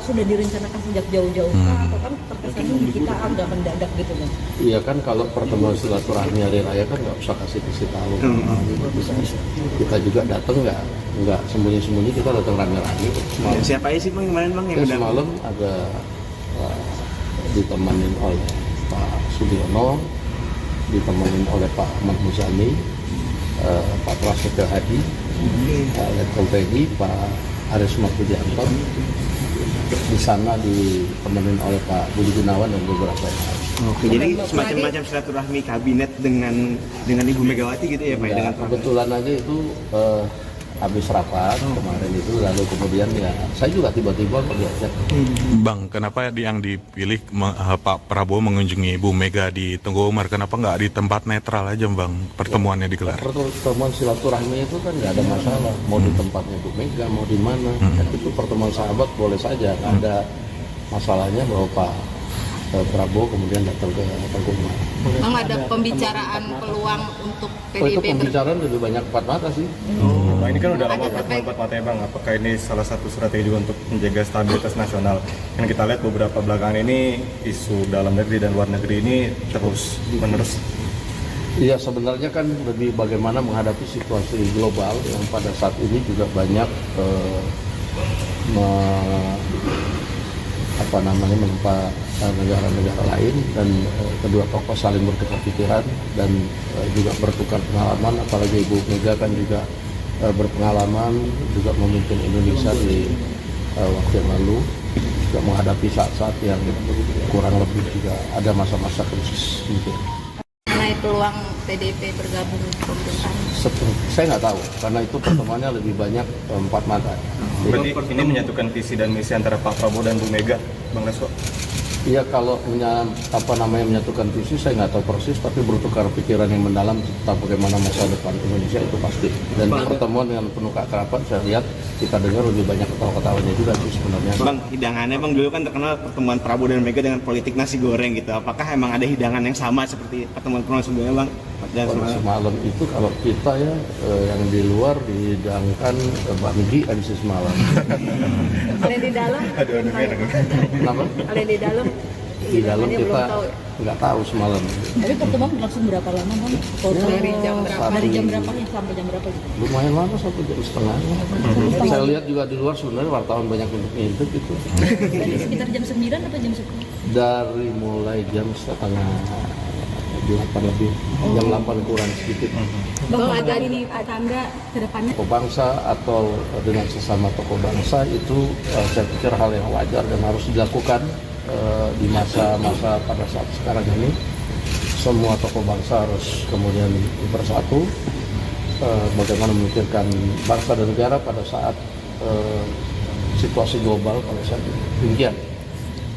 sudah direncanakan sejak jauh-jauh atau kan terkesannya di kita agak mendadak gitu Bang? Iya kan, kalau pertemuan silaturahmi hari raya kan nggak usah kasih tahu. Kita juga datang nggak sembunyi-sembunyi, kita datang rame-rame. Siapa aja sih bang kemarin bang yang udah? Semalam ada ditemanin oleh Pak Sudiono, ditemanin oleh Pak Ahmad Muzani, Pak Prasetyo Hadi, Pak Letkol TNI, Pak Aris Markudianto. Di sana ditemenin oleh Pak Budi Gunawan dan beberapa yang lain. Oke, jadi semacam silaturahmi kabinet dengan Ibu Megawati gitu ya Pak? Ya, Dengan kebetulan aja itu habis rapat kemarin itu, lalu kemudian ya saya juga tiba-tiba melihatnya. Bang, kenapa yang dipilih Pak Prabowo mengunjungi Bu Mega di Tengku Umar? Kenapa nggak di tempat netral aja bang pertemuannya digelar? Pertemuan silaturahmi itu kan nggak ada masalah, mau di tempatnya Bu Mega, mau di mana. Itu pertemuan sahabat boleh saja, nggak ada masalahnya bahwa Pak Prabowo kemudian datang ke Tengku Umar. Memang ada pembicaraan peluang untuk Oh, itu PDIP pembicaraan lebih banyak empat mata sih. Nah, ini kan udah lama pertemuan empat mata ya bang. Apakah ini salah satu strategi juga untuk menjaga stabilitas nasional? Yang kita lihat beberapa belakangan ini isu dalam negeri dan luar negeri ini terus menerus. Iya, sebenarnya kan lebih bagaimana menghadapi situasi global yang pada saat ini juga banyak menimpa negara-negara lain, dan kedua tokoh saling bertukar pikiran dan juga bertukar pengalaman. Apalagi Ibu Mega kan juga berpengalaman juga memimpin Indonesia di waktu yang lalu, juga menghadapi saat-saat yang kurang lebih juga ada masa-masa krisis gitu. mengenai peluang PDIP bergabung ke pemerintahan. Saya nggak tahu, karena itu pertemuannya lebih banyak empat mata. Berarti ini menyatukan visi dan misi antara Pak Prabowo dan Bu Mega, Bang Resko? Iya, kalau menyatukan visi saya nggak tahu persis, tapi bertukar pikiran yang mendalam tentang bagaimana masa depan Indonesia itu pasti. Dan pertemuan dengan penuh keakraban, saya lihat kita dengar lebih banyak ketawa-ketawanya juga sih sebenarnya. Bang, hidangannya bang dulu kan terkenal pertemuan Prabowo dan Mega dengan politik nasi goreng gitu. Apakah emang ada hidangan yang sama seperti pertemuan sebelumnya bang? Semalam itu kalau kita ya yang di luar dihidangkan banggi edisi semalam. Kalau di dalam? Kenapa? Kalau di dalam? Di dalam kita nggak tahu semalam. Tapi pertemuan berlangsung berapa lama bang? Dari jam berapa? Dari jam berapa sampai jam berapa? Lumayan lama, 1,5 jam. Saya lihat juga di luar sebenarnya wartawan banyak untuk ngintip itu. Dari sekitar jam 9 atau jam 10? Dari mulai jam setengah 8 lebih, jam 8 kurang sedikit. Bang, ada ini tanda ke depannya. Tokoh bangsa atau dengan sesama tokoh bangsa itu saya pikir hal yang wajar dan harus dilakukan di masa-masa pada saat sekarang ini. Semua tokoh bangsa harus kemudian bersatu, bagaimana memikirkan bangsa dan negara pada saat situasi global pada saat ini. Demikian.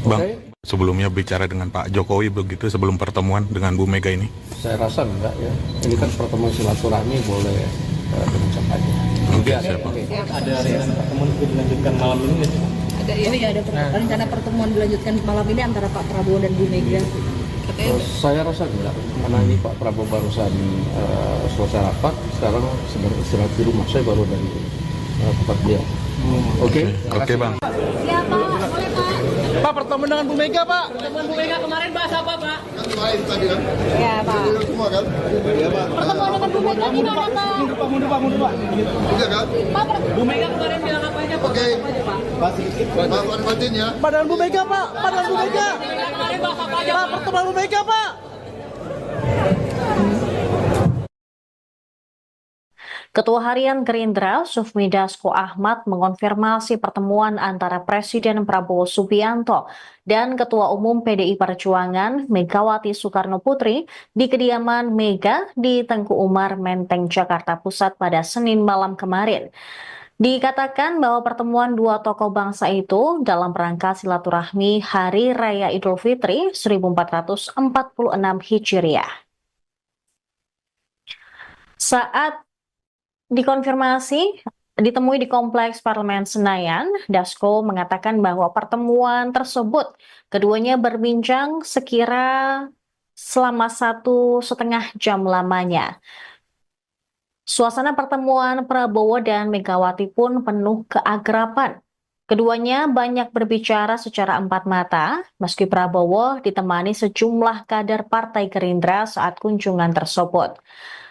Bang, Okay? sebelumnya bicara dengan Pak Jokowi begitu sebelum pertemuan dengan Bu Mega ini? Saya rasa enggak ya. Ini kan pertemuan silaturahmi, boleh dengan siapa aja. Oke, siap, Bang. Ada rencana pertemuan itu dilanjutkan malam ini nggak sih? Ada ini Ada rencana pertemuan dilanjutkan malam ini antara Pak Prabowo dan Bu Mega. katanya Saya rasa enggak, karena ini Pak Prabowo barusan selesai rapat, sekarang sedang istirahat di rumah. Saya baru dari tempat dia. Oke, Oke, Bang. Pak, pertemuan dengan Bu Mega, Pak. Pertemuan Bu Mega kemarin bahas apa, Pak? ya Pak. Semua kan? Pertemuan dengan Bu Mega gimana Pak? Mundur, Pak. Iya kan? Bu Mega kemarin bilang apa aja, Pak? Oke. Pak batin ya. Pak, dengan Bu Mega, Pak. Pak, dengan Bu Mega. Kemarin bahas apa aja, Pak? Pertemuan Bu Mega, Pak. Ketua Harian Gerindra, Sufmi Dasko Ahmad, mengonfirmasi pertemuan antara Presiden Prabowo Subianto dan Ketua Umum PDI Perjuangan Megawati Soekarno Putri di kediaman Mega di Tengku Umar, Menteng, Jakarta Pusat pada Senin malam kemarin. Dikatakan bahwa pertemuan dua tokoh bangsa itu dalam rangka silaturahmi Hari Raya Idul Fitri 1446 Hijriah. Saat dikonfirmasi ditemui di Kompleks Parlemen Senayan, Dasko mengatakan bahwa pertemuan tersebut keduanya berbincang sekira selama 1,5 jam lamanya. Suasana pertemuan Prabowo dan Megawati pun penuh keakraban. Keduanya banyak berbicara secara empat mata, meski Prabowo ditemani sejumlah kader Partai Gerindra saat kunjungan tersebut.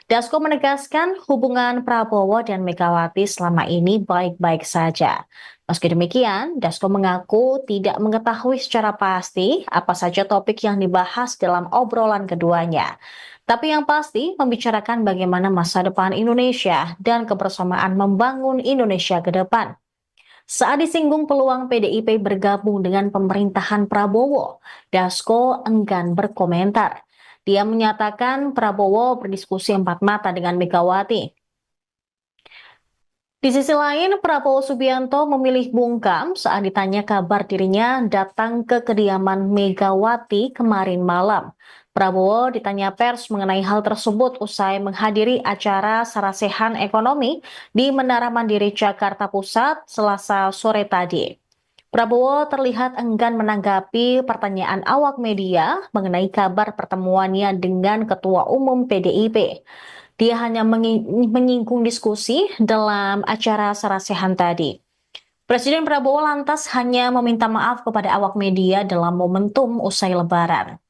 Dasko menegaskan hubungan Prabowo dan Megawati selama ini baik-baik saja. Meski demikian, Dasko mengaku tidak mengetahui secara pasti apa saja topik yang dibahas dalam obrolan keduanya. Tapi yang pasti membicarakan bagaimana masa depan Indonesia dan kebersamaan membangun Indonesia ke depan. Saat disinggung peluang PDIP bergabung dengan pemerintahan Prabowo, Dasko enggan berkomentar. Dia menyatakan Prabowo berdiskusi empat mata dengan Megawati. Di sisi lain, Prabowo Subianto memilih bungkam saat ditanya kabar dirinya datang ke kediaman Megawati kemarin malam. Prabowo ditanya pers mengenai hal tersebut usai menghadiri acara sarasehan ekonomi di Menara Mandiri Jakarta Pusat Selasa sore tadi. Prabowo terlihat enggan menanggapi pertanyaan awak media mengenai kabar pertemuannya dengan Ketua Umum PDIP. Dia hanya menyinggung diskusi dalam acara sarasehan tadi. Presiden Prabowo lantas hanya meminta maaf kepada awak media dalam momentum usai Lebaran.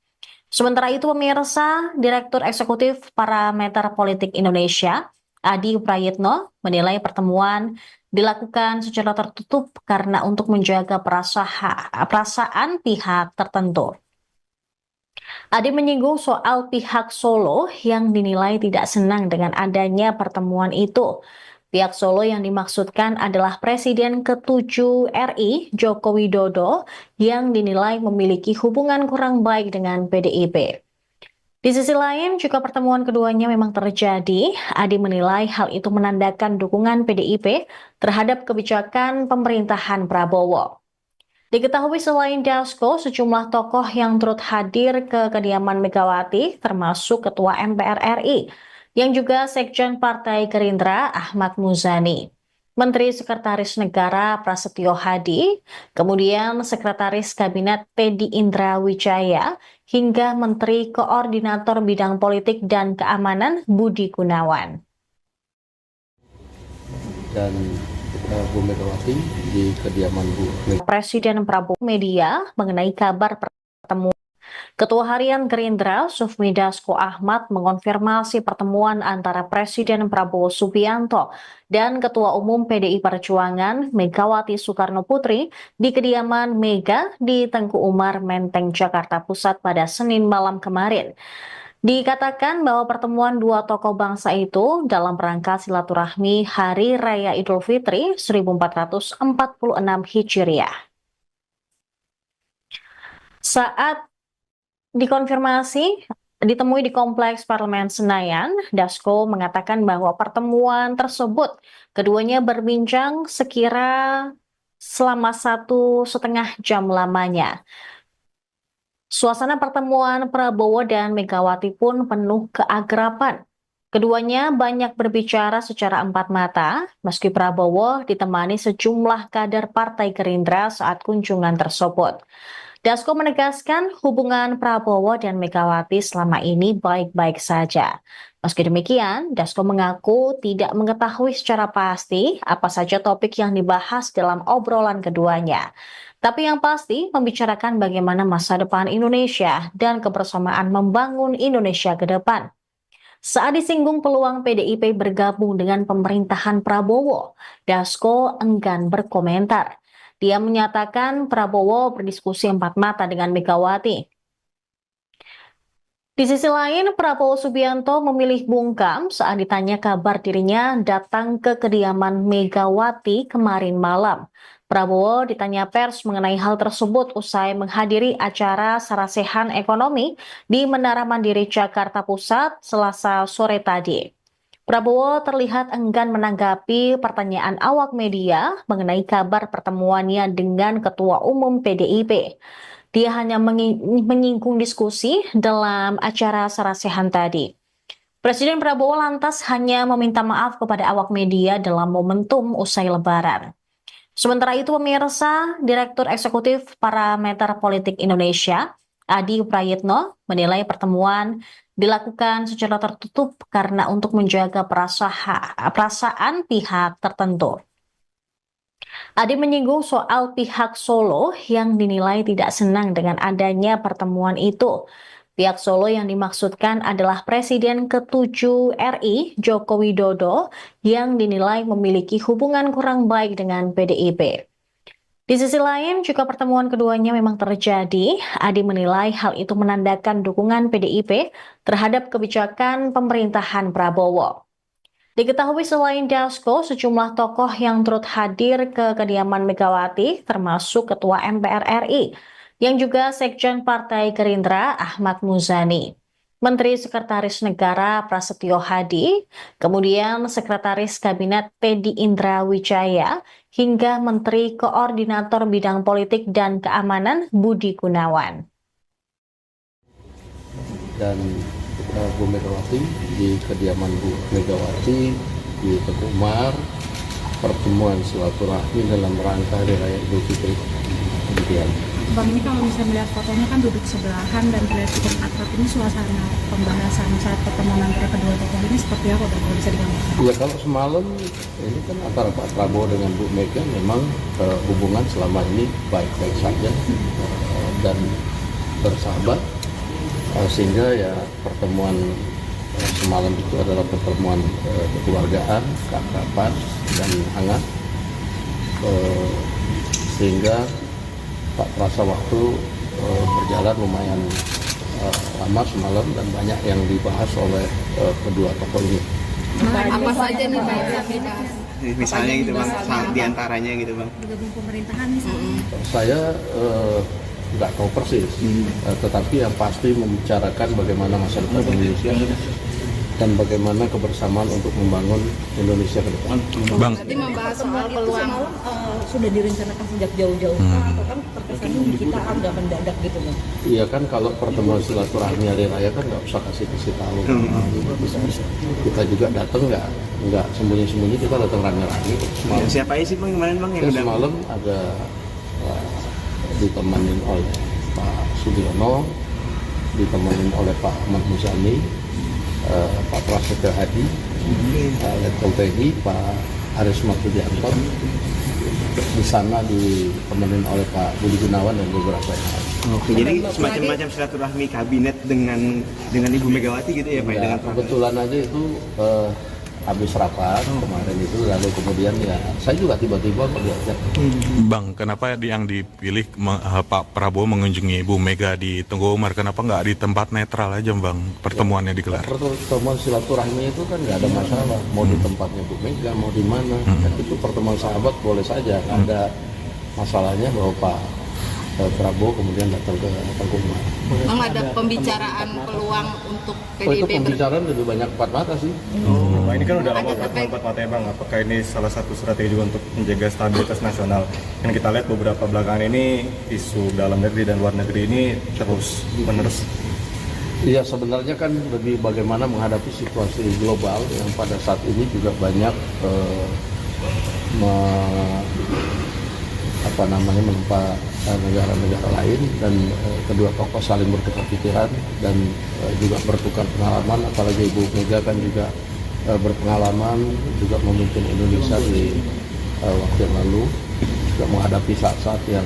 Sementara itu, pemirsa, Direktur Eksekutif Parameter Politik Indonesia, Adi Prayitno, menilai pertemuan dilakukan secara tertutup karena untuk menjaga perasaan pihak tertentu. Adi menyinggung soal pihak Solo yang dinilai tidak senang dengan adanya pertemuan itu. Pihak Solo yang dimaksudkan adalah Presiden ke-7 RI, Joko Widodo, yang dinilai memiliki hubungan kurang baik dengan PDIP. Di sisi lain, jika pertemuan keduanya memang terjadi, Adi menilai hal itu menandakan dukungan PDIP terhadap kebijakan pemerintahan Prabowo. Diketahui selain Dasko, sejumlah tokoh yang turut hadir ke kediaman Megawati, termasuk Ketua MPR RI, yang juga Sekjen Partai Gerindra Ahmad Muzani, Menteri Sekretaris Negara Prasetyo Hadi, kemudian Sekretaris Kabinet Teddy Indra Wijaya, hingga Menteri Koordinator Bidang Politik dan Keamanan Budi Gunawan. Dan Bu Megawati di kediaman Bu Megawati. Presiden Prabowo media mengenai kabar pertemuan. Ketua Harian Gerindra Sufmi Dasko Ahmad mengonfirmasi pertemuan antara Presiden Prabowo Subianto dan Ketua Umum PDI Perjuangan Megawati Soekarno Putri di kediaman Mega di Tengku Umar, Menteng, Jakarta Pusat pada Senin malam kemarin. Dikatakan bahwa pertemuan dua tokoh bangsa itu dalam rangka silaturahmi Hari Raya Idul Fitri 1446 Hijriah. Saat dikonfirmasi ditemui di Kompleks Parlemen Senayan, Dasko mengatakan bahwa pertemuan tersebut keduanya berbincang sekira selama 1,5 jam lamanya. Suasana pertemuan Prabowo dan Megawati pun penuh keakraban. Keduanya banyak berbicara secara empat mata, meski Prabowo ditemani sejumlah kader Partai Gerindra saat kunjungan tersebut. Dasko menegaskan hubungan Prabowo dan Megawati selama ini baik-baik saja. Meski demikian, Dasko mengaku tidak mengetahui secara pasti apa saja topik yang dibahas dalam obrolan keduanya. Tapi yang pasti membicarakan bagaimana masa depan Indonesia dan kebersamaan membangun Indonesia ke depan. Saat disinggung peluang PDIP bergabung dengan pemerintahan Prabowo, Dasko enggan berkomentar. Dia menyatakan Prabowo berdiskusi empat mata dengan Megawati. Di sisi lain, Prabowo Subianto memilih bungkam saat ditanya kabar dirinya datang ke kediaman Megawati kemarin malam. Prabowo ditanya pers mengenai hal tersebut usai menghadiri acara sarasehan ekonomi di Menara Mandiri Jakarta Pusat Selasa sore tadi. Prabowo terlihat enggan menanggapi pertanyaan awak media mengenai kabar pertemuannya dengan Ketua Umum PDIP. Dia hanya menyinggung diskusi dalam acara sarasehan tadi. Presiden Prabowo lantas hanya meminta maaf kepada awak media dalam momentum usai Lebaran. Sementara itu pemirsa, Direktur Eksekutif Parameter Politik Indonesia, Adi Prayitno, menilai pertemuan dilakukan secara tertutup karena untuk menjaga perasaan pihak tertentu. Adi menyinggung soal pihak Solo yang dinilai tidak senang dengan adanya pertemuan itu. Pihak Solo yang dimaksudkan adalah Presiden ke-7 RI, Joko Widodo, yang dinilai memiliki hubungan kurang baik dengan PDIP. Di sisi lain, jika pertemuan keduanya memang terjadi, Adi menilai hal itu menandakan dukungan PDIP terhadap kebijakan pemerintahan Prabowo. Diketahui selain Dasko, sejumlah tokoh yang turut hadir ke kediaman Megawati, termasuk Ketua MPR RI, yang juga Sekjen Partai Gerindra Ahmad Muzani, Menteri Sekretaris Negara Prasetyo Hadi, kemudian Sekretaris Kabinet Teddy Indra Wijaya, hingga Menteri Koordinator Bidang Politik dan Keamanan Budi Gunawan. Dan Bu Megawati di kediaman Bu Megawati di Teguh Umar, pertemuan silaturahmi dalam rangka Hari Raya Idul Fitri. Kemudian Bang, ini kalau misalnya melihat fotonya kan duduk sebelahan dan terlihat cukup akrab, ini suasana pembahasan saat pertemuan antara kedua tokoh ini seperti apa, Bang, kalau bisa digambarkan? ya, kalau semalam ini kan antara Pak Prabowo dengan Bu Mega memang hubungan selama ini baik-baik saja dan bersahabat, sehingga ya pertemuan semalam itu adalah pertemuan kekeluargaan, keakraban dan hangat, sehingga tak terasa waktu berjalan lumayan lama semalam dan banyak yang dibahas oleh kedua tokoh ini. Apa saja nih Pak yang dibahas? Misalnya gitu Bang, diantaranya gitu Bang. Bergabung pemerintahan misalnya. Saya nggak tahu persis, tetapi yang pasti membicarakan bagaimana masa depan Indonesia dan bagaimana kebersamaan untuk membangun Indonesia ke depan. Bang, Berarti membahas soal peluang sudah direncanakan sejak jauh-jauh atau kan terkesannya kita agak mendadak gitu Bang? Iya kan, kalau pertemuan silaturahmi hari raya kan nggak usah kasih tahu. Kita juga datang nggak sembunyi-sembunyi, kita datang rame-rame. Ya, siapa aja sih Bang kemarin Bang yang Ya, udah semalam ada ditemenin oleh Pak Sudiono, ditemenin oleh Pak Ahmad Muzani, Pak Prasetyo Hadi, Letkol TNI, Pak Aris Martudianto. Di sana ditemenin oleh Pak Budi Gunawan dan beberapa yang lain. Oke, jadi semacam silaturahmi kabinet dengan Ibu Megawati gitu ya Pak? Ya, Dengan kebetulan aja itu habis rapat kemarin itu, lalu kemudian ya saya juga tiba-tiba diajak. Bang, kenapa yang dipilih Pak Prabowo mengunjungi Bu Mega di Tengku Umar? Kenapa nggak di tempat netral aja Bang pertemuannya digelar? Pertemuan silaturahmi itu kan nggak ada masalah, mau di tempatnya Bu Mega, mau di mana. Itu pertemuan sahabat boleh saja, nggak ada masalahnya bahwa Pak Prabowo kemudian datang ke Tengku Umar. Memang ada pembicaraan peluang untuk Oh, itu PDIP pembicaraan lebih banyak empat mata sih. Nah, ini kan udah lama empat mata ya Bang. Apakah ini salah satu strategi juga untuk menjaga stabilitas nasional? Yang kita lihat beberapa belakangan ini isu dalam negeri dan luar negeri ini terus menerus. Iya, sebenarnya kan lebih bagaimana menghadapi situasi global yang pada saat ini juga banyak menempa negara-negara lain, dan kedua tokoh saling bertukar pikiran dan juga bertukar pengalaman. Apalagi Ibu Mega kan juga berpengalaman juga memimpin Indonesia di waktu yang lalu, juga menghadapi saat-saat yang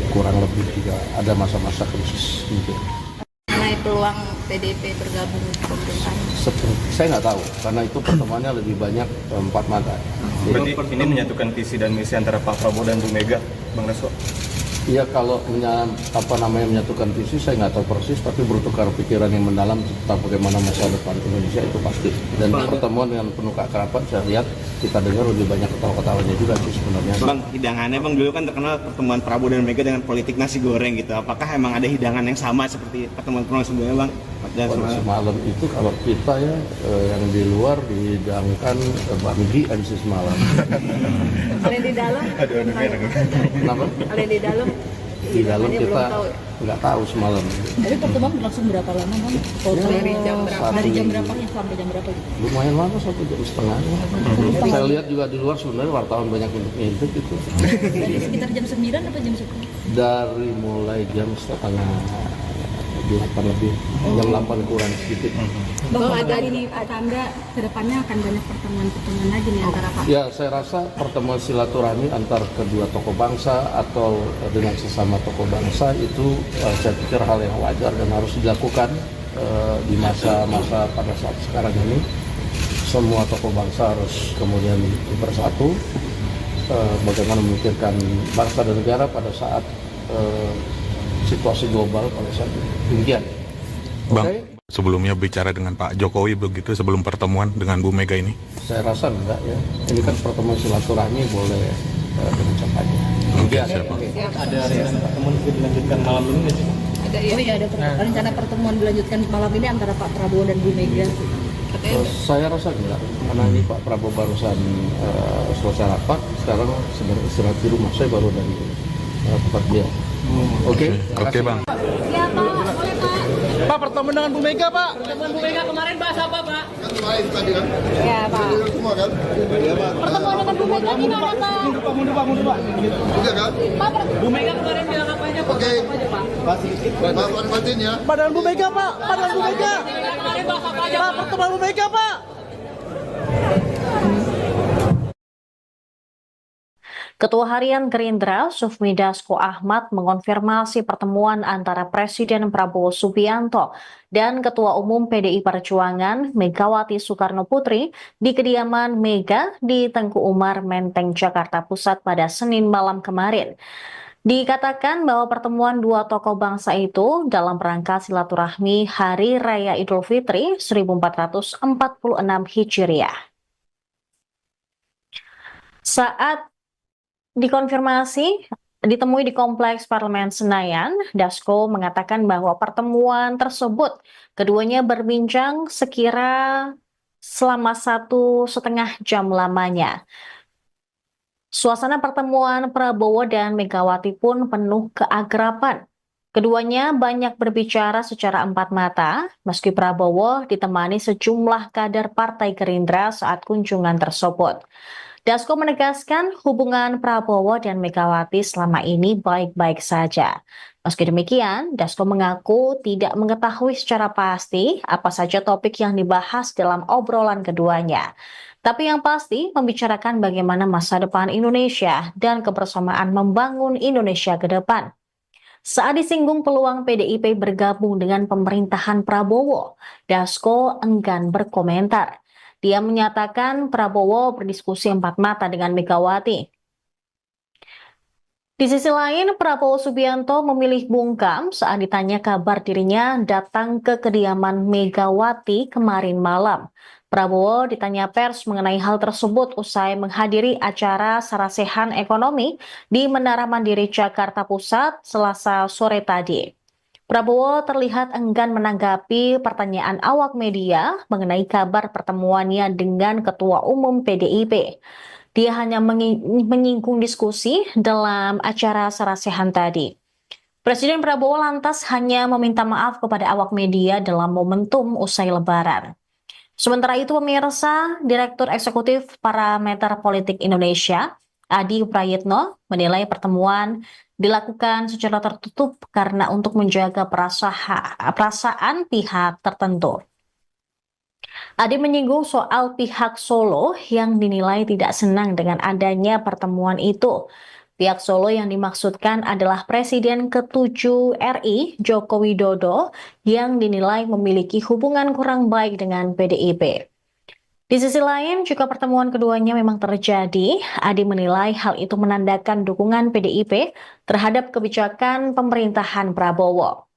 kurang lebih juga ada masa-masa krisis mungkin. mengenai peluang PDIP bergabung ke pemerintahan. Saya nggak tahu, karena itu pertemuannya lebih banyak empat mata. Berarti ini menyatukan visi dan misi antara Pak Prabowo dan Bu Mega, Bang Dasko? Ya kalau menyatukan visi saya nggak tahu persis, tapi bertukar pikiran yang mendalam tentang bagaimana masa depan Indonesia itu pasti. Dan pertemuan dengan penuh keakraban saya lihat kita dengar lebih banyak ketawa-ketawanya juga sih sebenarnya. Bang, hidangannya Bang dulu kan terkenal pertemuan Prabowo dan Mega dengan politik nasi goreng gitu. Apakah emang ada hidangan yang sama seperti pertemuan sebelumnya Bang? Dan semalam itu kalau kita ya yang di luar dihidangkan banggi MC semalam. Kalau yang di dalam, Kenapa? kalau yang di dalam, Di dalam hidangannya kita belum tahu ya? nggak tahu semalam. Tapi pertemuan berlangsung berapa lama Bang? Dari jam berapa? Dari jam berapa sampai jam berapa? Lumayan lama, 1,5 jam. Saya lihat juga di luar sebenarnya wartawan banyak untuk ngintip itu. Dari sekitar jam 9 atau jam 10? Dari mulai jam setengah 8 lebih, jam 8 kurang sedikit. Bang, ada ini tanda kedepannya akan banyak pertemuan lagi nih antara Pak. Ya, saya rasa pertemuan silaturahmi antar kedua tokoh bangsa atau dengan sesama tokoh bangsa itu saya pikir hal yang wajar dan harus dilakukan di masa-masa pada saat sekarang ini. Semua tokoh bangsa harus kemudian bersatu, bagaimana memikirkan bangsa dan negara pada saat situasi global pada saat ini. Demikian. Bang, Okay? sebelumnya bicara dengan Pak Jokowi begitu sebelum pertemuan dengan Bu Mega ini? Saya rasa enggak ya. Ini kan pertemuan silaturahmi boleh dengan capanya. Oke, siap, Bang. Ada rencana pertemuan itu dilanjutkan malam ini nggak sih? Ada rencana pertemuan dilanjutkan malam ini antara Pak Prabowo dan Bu Mega. Saya rasa enggak, karena ini Pak Prabowo barusan selesai rapat, sekarang sedang istirahat di rumah. Saya baru dari tempat dia. Oke, Bang. Ya Pak, boleh Pak. Pak, pertemuan dengan Bu Mega, Pak. Pertemuan Bu Mega kemarin bahas apa Pak? Kemarin tadi kan? Ya Pak. Semua kan? Iya Pak. Pertemuan dengan Bu Mega gimana Pak? Mundur, Pak. Juga kan? Pak, Bu Mega kemarin bilang apa aja Pak? Oke. Apa aja Pak? Pak batin ya. Pak, dengan Bu Mega, Pak. Pak, dengan Bu Mega. Kemarin bahas apa aja Pak, Pak? pertemuan Bu Mega, Pak. Ketua Harian Gerindra, Sufmi Dasko Ahmad, mengonfirmasi pertemuan antara Presiden Prabowo Subianto dan Ketua Umum PDI Perjuangan Megawati Soekarno Putri di kediaman Mega di Tengku Umar, Menteng, Jakarta Pusat pada Senin malam kemarin. Dikatakan bahwa pertemuan dua tokoh bangsa itu dalam rangka silaturahmi Hari Raya Idul Fitri 1446 Hijriah. Saat dikonfirmasi ditemui di Kompleks Parlemen Senayan, Dasko mengatakan bahwa pertemuan tersebut keduanya berbincang sekira selama 1,5 jam lamanya. Suasana pertemuan Prabowo dan Megawati pun penuh keakraban. Keduanya banyak berbicara secara empat mata, meski Prabowo ditemani sejumlah kader Partai Gerindra saat kunjungan tersebut. Dasko menegaskan hubungan Prabowo dan Megawati selama ini baik-baik saja. Meski demikian, Dasko mengaku tidak mengetahui secara pasti apa saja topik yang dibahas dalam obrolan keduanya. Tapi yang pasti membicarakan bagaimana masa depan Indonesia dan kebersamaan membangun Indonesia ke depan. Saat disinggung peluang PDIP bergabung dengan pemerintahan Prabowo, Dasko enggan berkomentar. Dia menyatakan Prabowo berdiskusi empat mata dengan Megawati. Di sisi lain, Prabowo Subianto memilih bungkam saat ditanya kabar dirinya datang ke kediaman Megawati kemarin malam. Prabowo ditanya pers mengenai hal tersebut usai menghadiri acara sarasehan ekonomi di Menara Mandiri Jakarta Pusat Selasa sore tadi. Prabowo terlihat enggan menanggapi pertanyaan awak media mengenai kabar pertemuannya dengan Ketua Umum PDIP. Dia hanya menyinggung diskusi dalam acara sarasehan tadi. Presiden Prabowo lantas hanya meminta maaf kepada awak media dalam momentum usai Lebaran. Sementara itu pemirsa, Direktur Eksekutif Parameter Politik Indonesia, Adi Prayitno, menilai pertemuan dilakukan secara tertutup karena untuk menjaga perasaan pihak tertentu. Adi menyinggung soal pihak Solo yang dinilai tidak senang dengan adanya pertemuan itu. Pihak Solo yang dimaksudkan adalah Presiden ke-7 RI, Joko Widodo, yang dinilai memiliki hubungan kurang baik dengan PDIP. Di sisi lain, jika pertemuan keduanya memang terjadi, Adi menilai hal itu menandakan dukungan PDIP terhadap kebijakan pemerintahan Prabowo.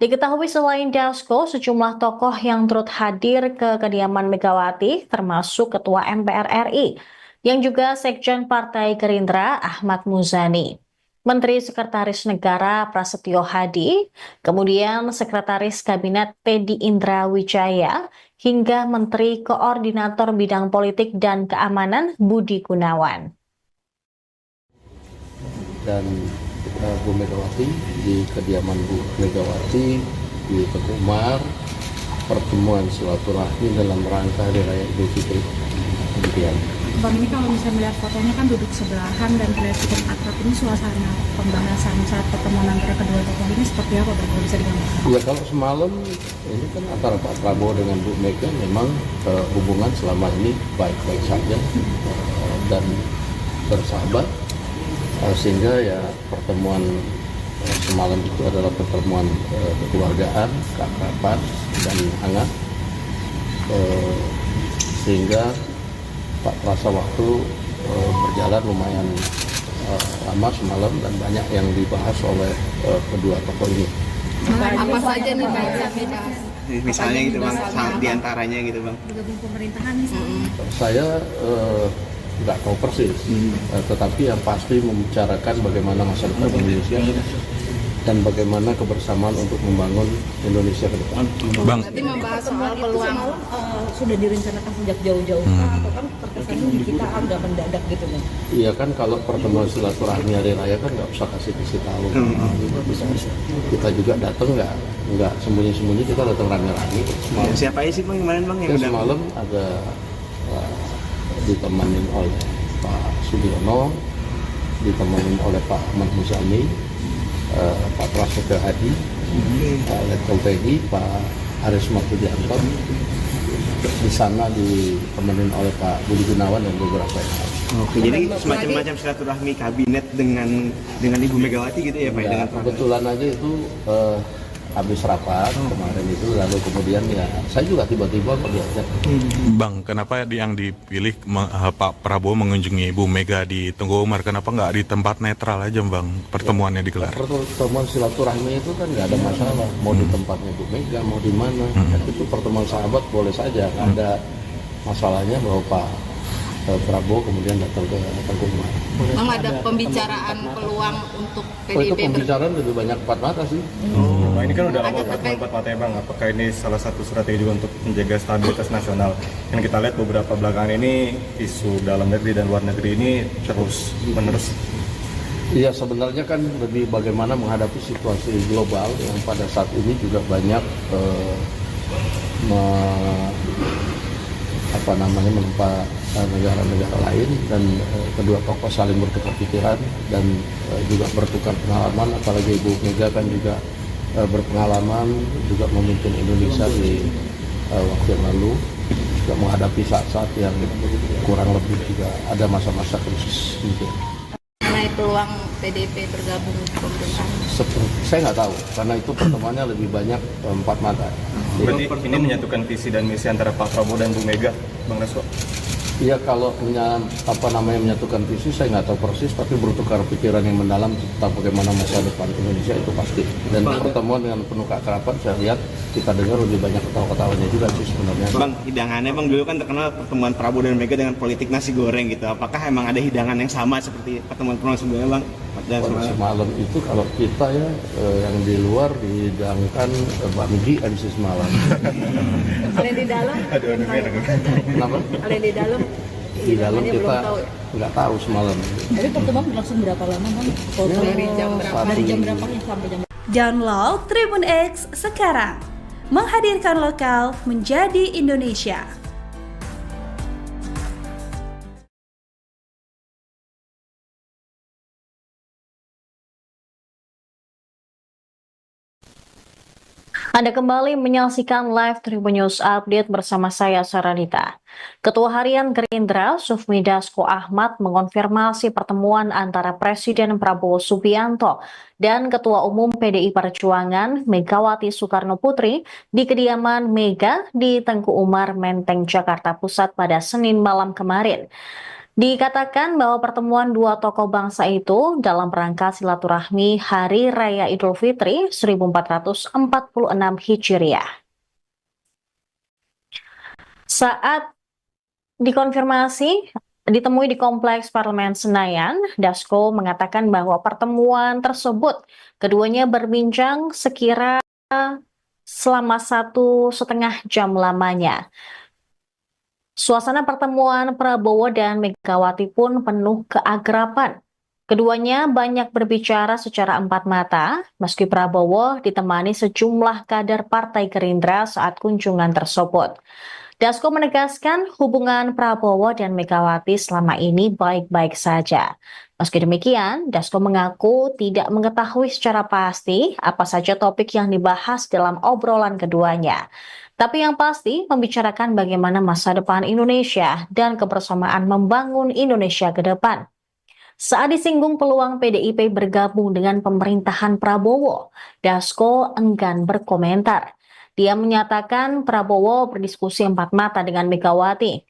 Diketahui selain Dasko, sejumlah tokoh yang turut hadir ke kediaman Megawati, termasuk Ketua MPR RI, yang juga Sekjen Partai Gerindra Ahmad Muzani, Menteri Sekretaris Negara Prasetyo Hadi, kemudian Sekretaris Kabinet Teddy Indra Wijaya, hingga Menteri Koordinator Bidang Politik dan Keamanan Budi Gunawan. Dan Bu Megawati di kediaman Bu Megawati di Teguh Umar, pertemuan silaturahmi dalam rangka Hari Raya Idul Fitri. Kemudian Bang, ini kalau misalnya melihat fotonya kan duduk sebelahan dan terlihat cukup akrab, ini suasana pembahasan saat pertemuan antara kedua tokoh ini seperti apa Bang, kalau bisa digambarkan? ya, kalau semalam ini kan antara Pak Prabowo dengan Bu Mega memang hubungan selama ini baik-baik saja dan bersahabat, sehingga ya pertemuan semalam itu adalah pertemuan kekeluargaan, keakraban dan hangat, sehingga tak terasa waktu berjalan lumayan lama semalam dan banyak yang dibahas oleh kedua tokoh ini. Apa saja nih Pak yang dibahas? Misalnya gitu Bang, diantaranya gitu Bang. Bergabung pemerintahan misalnya. Saya nggak tahu persis, tetapi yang pasti membicarakan bagaimana masa depan Indonesia dan bagaimana kebersamaan untuk membangun Indonesia ke depan. Bang, Nanti membahas soal peluang sudah direncanakan sejak jauh-jauh atau kan terkesannya di kita agak mendadak gitu Bang? Iya kan, kalau pertemuan silaturahmi hari raya kan nggak usah kasih tahu. Kita juga datang nggak sembunyi-sembunyi, kita datang rame-rame. Siapa aja sih Bang kemarin Bang yang udah Semalam ada ditemani oleh Pak Sudiono, ditemani oleh Pak Ahmad Muzani, Pak Prasetyo Hadi, Pak Letkol Teddy, Pak Aris Martudianto. Di sana ditemenin oleh Pak Budi Gunawan dan beberapa yang lain. Oke, jadi semacam silaturahmi kabinet dengan Ibu Megawati gitu ya Pak? Ya, Dengan kebetulan aja itu habis rapat kemarin itu, lalu kemudian ya saya juga tiba-tiba kok diajak. Bang, kenapa yang dipilih Pak Prabowo mengunjungi Bu Mega di Tengku Umar? Kenapa nggak di tempat netral aja Bang pertemuannya digelar? Pertemuan silaturahmi itu kan nggak ada masalah, mau di tempatnya Bu Mega, mau di mana. Itu pertemuan sahabat boleh saja, nggak ada masalahnya bahwa Pak Prabowo kemudian datang ke Tengku Umar. Memang ada pembicaraan peluang untuk Oh, itu PDIP pembicaraan lebih banyak empat mata sih. Nah, ini kan udah lama pertemuan empat partai Bang. Apakah ini salah satu strategi juga untuk menjaga stabilitas nasional? Yang kita lihat beberapa belakangan ini isu dalam negeri dan luar negeri ini terus menerus. Iya, sebenarnya kan lebih bagaimana menghadapi situasi global yang pada saat ini juga banyak menempa negara-negara lain, dan kedua tokoh saling bertukar pikiran dan juga bertukar pengalaman. Apalagi Ibu Mega kan juga berpengalaman juga memimpin Indonesia di waktu yang lalu, juga menghadapi saat-saat yang kurang lebih juga ada masa-masa krisis mungkin. mengenai peluang PDIP bergabung ke pemerintahan? Saya nggak tahu, karena itu pertemuannya lebih banyak empat mata. Berarti ini menyatukan visi dan misi antara Pak Prabowo dan Bu Mega, Bang Dasko? Iya, kalau menyatukan visi saya nggak tahu persis, tapi bertukar pikiran yang mendalam tentang bagaimana masa depan Indonesia itu pasti. Dan pertemuan dengan penuh keakraban, saya lihat kita dengar lebih banyak ketawa-ketawanya juga sih sebenarnya. Bang, hidangannya Bang dulu kan terkenal pertemuan Prabowo dan Mega dengan politik nasi goreng gitu. Apakah emang ada hidangan yang sama seperti pertemuan-pertemuan sebelumnya Bang? Dan semalam itu kalau kita ya yang di luar dihidangkan bakmi MC semalam. Kalau yang di dalam? Kenapa? Kalau yang di dalam? Di dalam kita nggak tahu semalam. Tapi pertemuan berlangsung berapa lama Bang? Dari jam berapa? Dari jam berapa sampai jam berapa? Download Tribun X sekarang. Menghadirkan lokal menjadi Indonesia. Anda kembali menyaksikan live Tribun News Update bersama saya Saranita. Ketua Harian Gerindra Sufmi Dasko Ahmad mengonfirmasi pertemuan antara Presiden Prabowo Subianto dan Ketua Umum PDI Perjuangan Megawati Soekarno Putri di kediaman Mega di Tengku Umar, Menteng, Jakarta Pusat pada Senin malam kemarin. Dikatakan bahwa pertemuan dua tokoh bangsa itu dalam rangka silaturahmi Hari Raya Idul Fitri 1446 Hijriah. Saat dikonfirmasi ditemui di Kompleks Parlemen Senayan, Dasko mengatakan bahwa pertemuan tersebut keduanya berbincang sekira selama 1,5 jam lamanya. Suasana pertemuan Prabowo dan Megawati pun penuh keakraban. Keduanya banyak berbicara secara empat mata, meski Prabowo ditemani sejumlah kader Partai Gerindra saat kunjungan tersebut. Dasko menegaskan hubungan Prabowo dan Megawati selama ini baik-baik saja. Meski demikian, Dasko mengaku tidak mengetahui secara pasti apa saja topik yang dibahas dalam obrolan keduanya. Tapi yang pasti membicarakan bagaimana masa depan Indonesia dan kebersamaan membangun Indonesia ke depan. Saat disinggung peluang PDIP bergabung dengan pemerintahan Prabowo, Dasko enggan berkomentar. Dia menyatakan Prabowo berdiskusi empat mata dengan Megawati.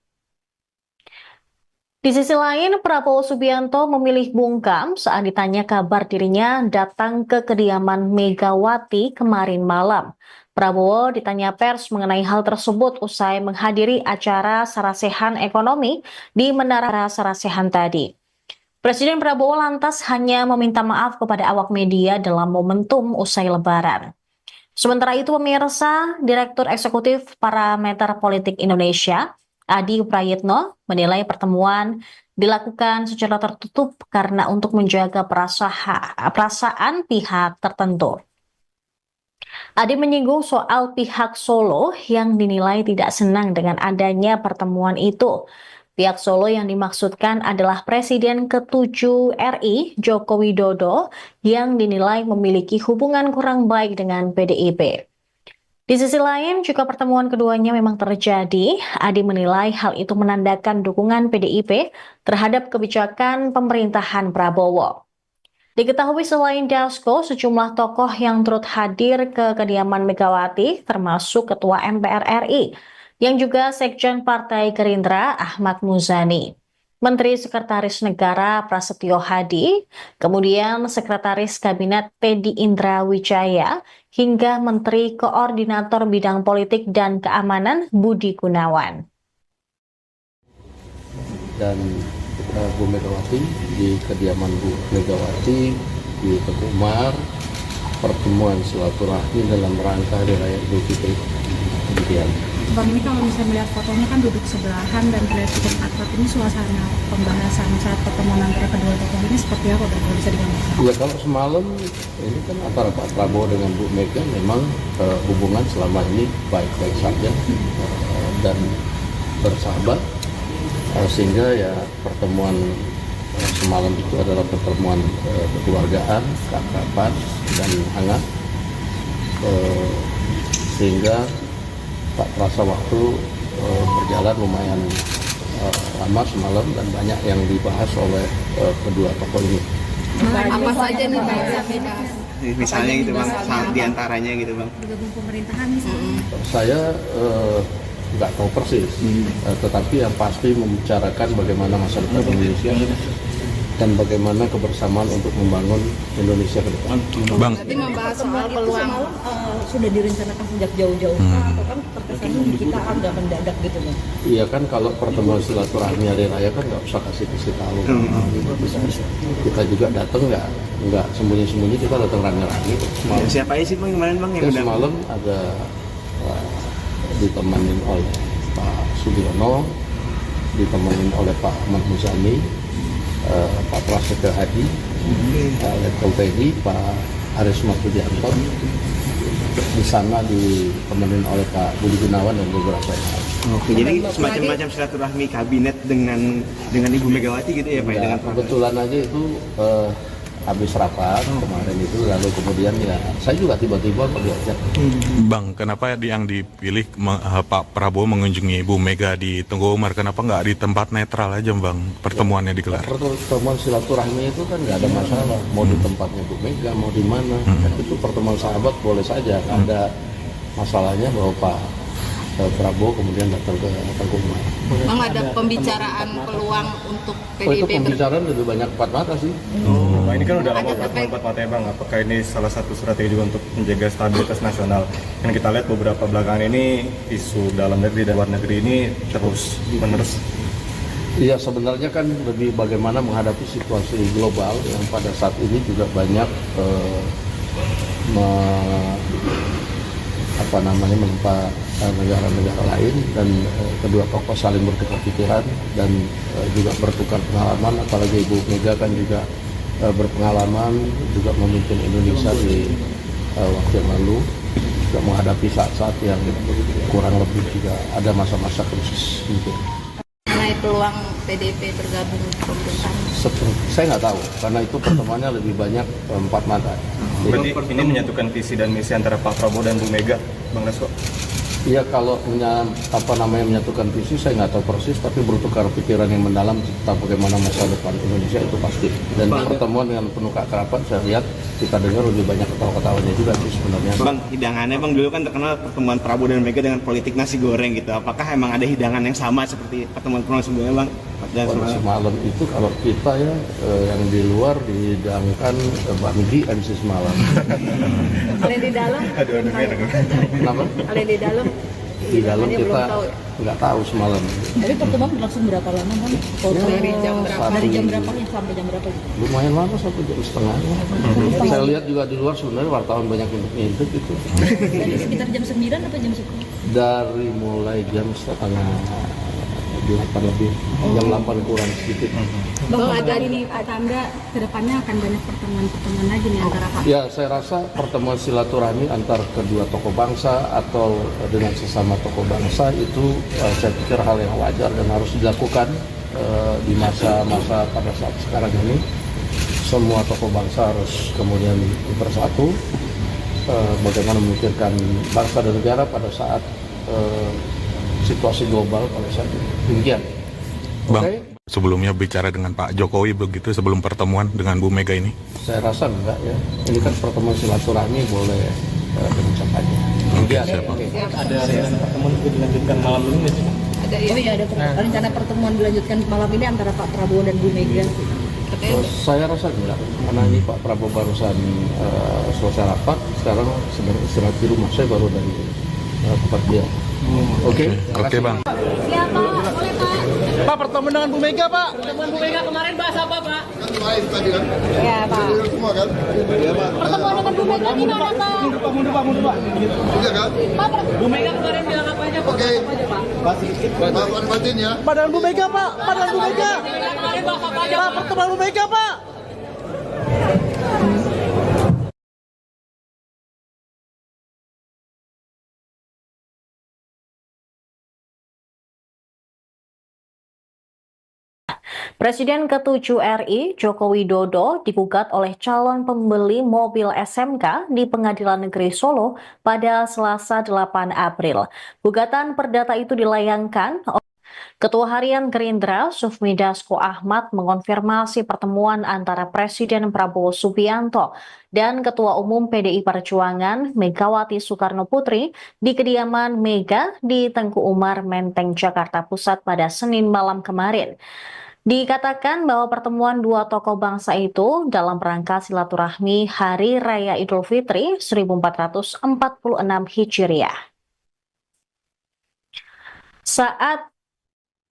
Di sisi lain, Prabowo Subianto memilih bungkam saat ditanya kabar dirinya datang ke kediaman Megawati kemarin malam. Prabowo ditanya pers mengenai hal tersebut usai menghadiri acara sarasehan ekonomi di Menara Sarasehan tadi. Presiden Prabowo lantas hanya meminta maaf kepada awak media dalam momentum usai Lebaran. Sementara itu, pemirsa, Direktur Eksekutif Parameter Politik Indonesia, Adi Prayitno, menilai pertemuan dilakukan secara tertutup karena untuk menjaga perasaan pihak tertentu. Adi menyinggung soal pihak Solo yang dinilai tidak senang dengan adanya pertemuan itu. Pihak Solo yang dimaksudkan adalah Presiden ke-7 RI, Joko Widodo, yang dinilai memiliki hubungan kurang baik dengan PDIP. Di sisi lain, jika pertemuan keduanya memang terjadi, Adi menilai hal itu menandakan dukungan PDIP terhadap kebijakan pemerintahan Prabowo. Diketahui selain Dasko, sejumlah tokoh yang turut hadir ke kediaman Megawati, termasuk Ketua MPR RI, yang juga Sekjen Partai Gerindra Ahmad Muzani, Menteri Sekretaris Negara Prasetyo Hadi, kemudian Sekretaris Kabinet Teddy Indra Wijaya, hingga Menteri Koordinator Bidang Politik dan Keamanan Budi Gunawan. Dan Bu Megawati di kediaman Bu Megawati di Tengku Umar, pertemuan silaturahmi dalam rangka Hari Raya Idul Fitri. Demikian. Bang, ini kalau misalnya melihat fotonya kan duduk sebelahan dan terlihat cukup akrab, ini suasana pembahasan saat pertemuan antara kedua tokoh ini seperti apa, Bang, kalau bisa digambarkan? Ya, kalau semalam ini kan antara Pak Prabowo dengan Bu Mega memang hubungan selama ini baik-baik saja dan bersahabat, sehingga ya pertemuan semalam itu adalah pertemuan kekeluargaan, keakraban dan hangat, sehingga tak terasa waktu berjalan lumayan lama semalam dan banyak yang dibahas oleh kedua tokoh ini. Apa saja nih Bang? Misalnya gitu Bang, diantaranya gitu Bang. Bergabung pemerintahan misalnya. Saya nggak tahu persis, tetapi yang pasti membicarakan bagaimana masa depan Indonesia dan bagaimana kebersamaan untuk membangun Indonesia ke depan. Bang, Berarti membahas soal Itu peluang. semalam sudah direncanakan sejak jauh-jauh atau kan terkesannya di kita agak mendadak gitu Bang? Iya kan, kalau pertemuan silaturahmi hari raya kan nggak usah kasih tahu. Kita juga datang nggak sembunyi-sembunyi, kita datang rame-rame. Siapa aja sih Bang kemarin Bang yang Ya, udah? semalam ada ditemenin oleh Pak Sugiono, ditemenin oleh Pak Ahmad Muzani, Pak Prasetyo Hadi, Letkol Teddy, Pak Aris Martudianto. Di sana ditemenin oleh Pak Budi Gunawan dan beberapa yang lain. Oke, jadi semacam silaturahmi kabinet dengan Ibu Megawati gitu ya Pak? Ya, Dengan kebetulan aja itu habis rapat kemarin itu, lalu kemudian ya saya juga tiba-tiba kok diajak. Bang, kenapa yang dipilih Pak Prabowo mengunjungi Bu Mega di Tengku Umar? Kenapa nggak di tempat netral aja, Bang, pertemuannya digelar? Pertemuan silaturahmi itu kan nggak ada masalah, mau di tempatnya Bu Mega, mau di mana. Itu pertemuan sahabat boleh saja, nggak ada masalahnya bahwa Pak Prabowo kemudian datang ke Tengku Umar. Bang, ada pembicaraan peluang untuk Oh, itu PDIP pembicaraan lebih banyak empat mata sih. Nah, ini kan udah lama pertemuan empat mata ya Bang. Apakah ini salah satu strategi juga untuk menjaga stabilitas nasional? Yang kita lihat beberapa belakangan ini isu dalam negeri dan luar negeri ini terus menerus. Iya, sebenarnya kan lebih bagaimana menghadapi situasi global yang pada saat ini juga banyak menimpa negara-negara lain, dan kedua tokoh saling bertukar pikiran dan juga bertukar pengalaman. Apalagi Ibu Mega kan juga berpengalaman juga memimpin Indonesia di waktu yang lalu, juga menghadapi saat-saat yang kurang lebih juga ada masa-masa krisis gitu. mengenai peluang PDIP bergabung ke pemerintahan? Saya nggak tahu, karena itu pertemuannya lebih banyak empat mata. Berarti ini menyatukan visi dan misi antara Pak Prabowo dan Bu Mega, Bang Dasko? Iya, kalau menyatukan visi saya nggak tahu persis, tapi bertukar pikiran yang mendalam tentang bagaimana masa depan Indonesia itu pasti. Dan pertemuan dengan penuh keakraban saya lihat kita dengar lebih banyak ketawa-ketawanya juga sih sebenarnya. Bang, hidangannya Bang dulu kan terkenal pertemuan Prabowo dan Mega dengan politik nasi goreng gitu. Apakah emang ada hidangan yang sama seperti pertemuan sebelumnya, Bang? Semalam itu kalau kita ya yang di luar dihidangkan bakmi MC semalam. Kalau di dalam? Kenapa? Kalau di dalam? Di dalam kita nggak tahu semalam. Tapi pertemuan berlangsung berapa lama, Bang? Dari jam berapa? Dari jam berapa sampai jam berapa? Lumayan lama, 1,5 jam. Saya lihat juga di luar sebenarnya wartawan banyak untuk ngintip itu. Dari sekitar jam 9 atau jam 10? Dari mulai jam 7:30 lebih, jam 8 kurang sedikit. Bang, ada ini tanda kedepannya akan banyak pertemuan lagi nih antara Pak. Ya, saya rasa pertemuan silaturahmi antar kedua tokoh bangsa atau dengan sesama tokoh bangsa itu saya pikir hal yang wajar dan harus dilakukan di masa-masa pada saat sekarang ini. Semua tokoh bangsa harus kemudian bersatu, bagaimana memikirkan bangsa dan negara pada saat situasi global pada saat ini. Demikian. Bang, Okay? sebelumnya bicara dengan Pak Jokowi begitu sebelum pertemuan dengan Bu Mega ini? Saya rasa enggak ya. Ini kan pertemuan silaturahmi, boleh dengan siapa aja. Demikian. Ada pertemuan juga dilanjutkan malam ini nggak sih? Ada ya? Oh iya, ada rencana pertemuan dilanjutkan malam ini antara Pak Prabowo dan Bu Mega. Saya rasa enggak, karena ini Pak Prabowo barusan selesai rapat, sekarang sedang istirahat di rumah. Saya baru dari tempat dia. Oke, Bang. Ya Pak, boleh Pak. Pak, pertemuan dengan Bu Mega, Pak. Pertemuan Bu Mega kemarin bahas apa Pak? Live tadi kan? Ya Pak. Semua kan? Iya Pak. Pertemuan dengan Bu Mega gimana Pak? Mundur, Pak. Iya kan? Pak, Bu Mega kemarin bilang apa aja Pak? Oke. Apa aja Pak? Pak Martin ya. Pak, dengan Bu Mega, Pak. Pak, dengan Bu Mega. Kemarin bahas apa aja Pak, Pak? pertemuan Bu Mega, Pak. Presiden ke-7 RI, Joko Widodo, digugat oleh calon pembeli mobil SMK di Pengadilan Negeri Solo pada Selasa 8 April. Gugatan perdata itu dilayangkan oleh Ketua Harian Gerindra, Sufmi Dasko Ahmad, mengonfirmasi pertemuan antara Presiden Prabowo Subianto dan Ketua Umum PDI Perjuangan, Megawati Soekarno Putri, di kediaman Mega di Tengku Umar, Menteng, Jakarta Pusat pada Senin malam kemarin. Dikatakan bahwa pertemuan dua tokoh bangsa itu dalam rangka silaturahmi Hari Raya Idul Fitri 1446 Hijriah. Saat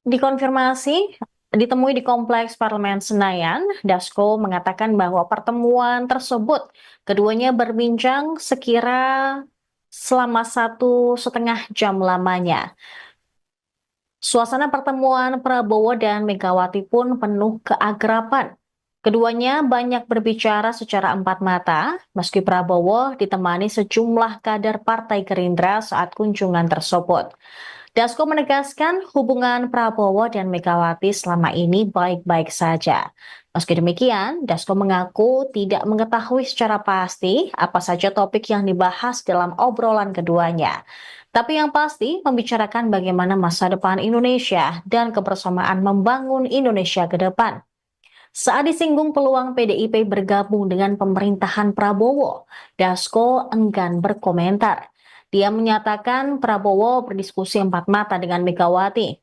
dikonfirmasi ditemui di Kompleks Parlemen Senayan, Dasko mengatakan bahwa pertemuan tersebut keduanya berbincang sekira selama 1,5 jam lamanya. Suasana pertemuan Prabowo dan Megawati pun penuh keakraban. Keduanya banyak berbicara secara empat mata, meski Prabowo ditemani sejumlah kader Partai Gerindra saat kunjungan tersebut. Dasko menegaskan hubungan Prabowo dan Megawati selama ini baik-baik saja. Meski demikian, Dasko mengaku tidak mengetahui secara pasti apa saja topik yang dibahas dalam obrolan keduanya. Tapi yang pasti membicarakan bagaimana masa depan Indonesia dan kebersamaan membangun Indonesia ke depan. Saat disinggung peluang PDIP bergabung dengan pemerintahan Prabowo, Dasko enggan berkomentar. Dia menyatakan Prabowo berdiskusi empat mata dengan Megawati.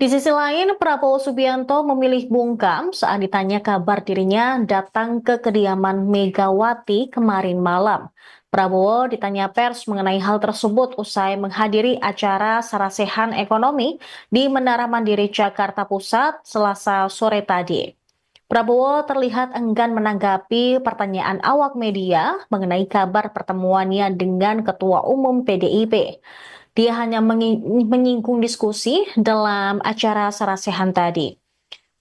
Di sisi lain, Prabowo Subianto memilih bungkam saat ditanya kabar dirinya datang ke kediaman Megawati kemarin malam. Prabowo ditanya pers mengenai hal tersebut usai menghadiri acara sarasehan ekonomi di Menara Mandiri Jakarta Pusat Selasa sore tadi. Prabowo terlihat enggan menanggapi pertanyaan awak media mengenai kabar pertemuannya dengan Ketua Umum PDIP. Dia hanya menyinggung diskusi dalam acara sarasehan tadi.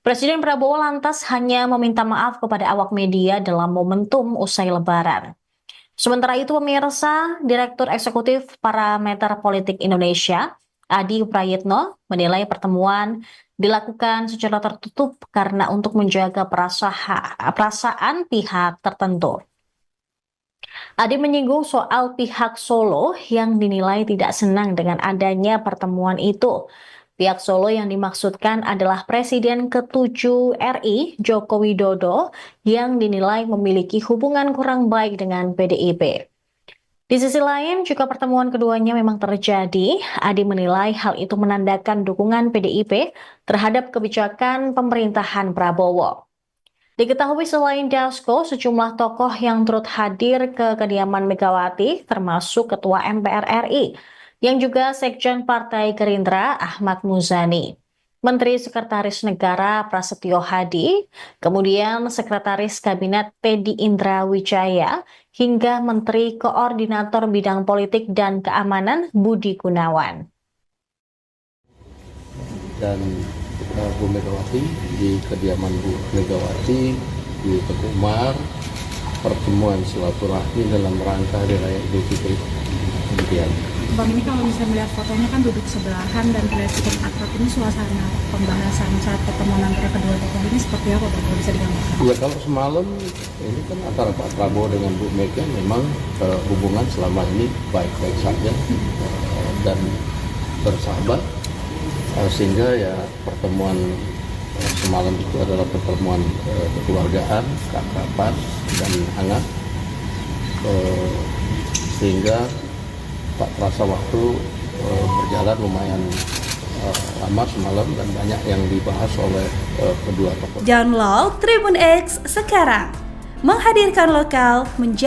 Presiden Prabowo lantas hanya meminta maaf kepada awak media dalam momentum usai Lebaran. Sementara itu pemirsa, Direktur Eksekutif Parameter Politik Indonesia, Adi Prayitno, menilai pertemuan dilakukan secara tertutup karena untuk menjaga perasaan pihak tertentu. Adi menyinggung soal pihak Solo yang dinilai tidak senang dengan adanya pertemuan itu. Pihak Solo yang dimaksudkan adalah Presiden ke-7 RI, Joko Widodo, yang dinilai memiliki hubungan kurang baik dengan PDIP. Di sisi lain, jika pertemuan keduanya memang terjadi, Adi menilai hal itu menandakan dukungan PDIP terhadap kebijakan pemerintahan Prabowo. Diketahui selain Dasko, sejumlah tokoh yang turut hadir ke kediaman Megawati, termasuk Ketua MPR RI, yang juga Sekjen Partai Gerindra Ahmad Muzani, Menteri Sekretaris Negara Prasetyo Hadi, kemudian Sekretaris Kabinet Teddy Indra Wijaya, hingga Menteri Koordinator Bidang Politik dan Keamanan Budi Gunawan. Dan Bu Megawati di kediaman Bu Megawati di Teguh Umar, pertemuan silaturahmi dalam rangka Hari Raya Idul Fitri. Kemudian Bang, ini kalau bisa melihat fotonya kan duduk sebelahan dan terlihat cukup akrab, ini suasana pembahasan saat pertemuan antara kedua tokoh ini seperti apa Bang, kalau bisa digambarkan? Ya kalau semalam ini kan antara Pak Prabowo dengan Bu Mega memang hubungan selama ini baik-baik saja dan bersahabat. Sehingga ya pertemuan semalam itu adalah pertemuan kekeluargaan, keakraban dan hangat, sehingga tak terasa waktu berjalan lumayan lama semalam dan banyak yang dibahas oleh kedua tokoh. Download Tribun X sekarang, menghadirkan lokal menjadi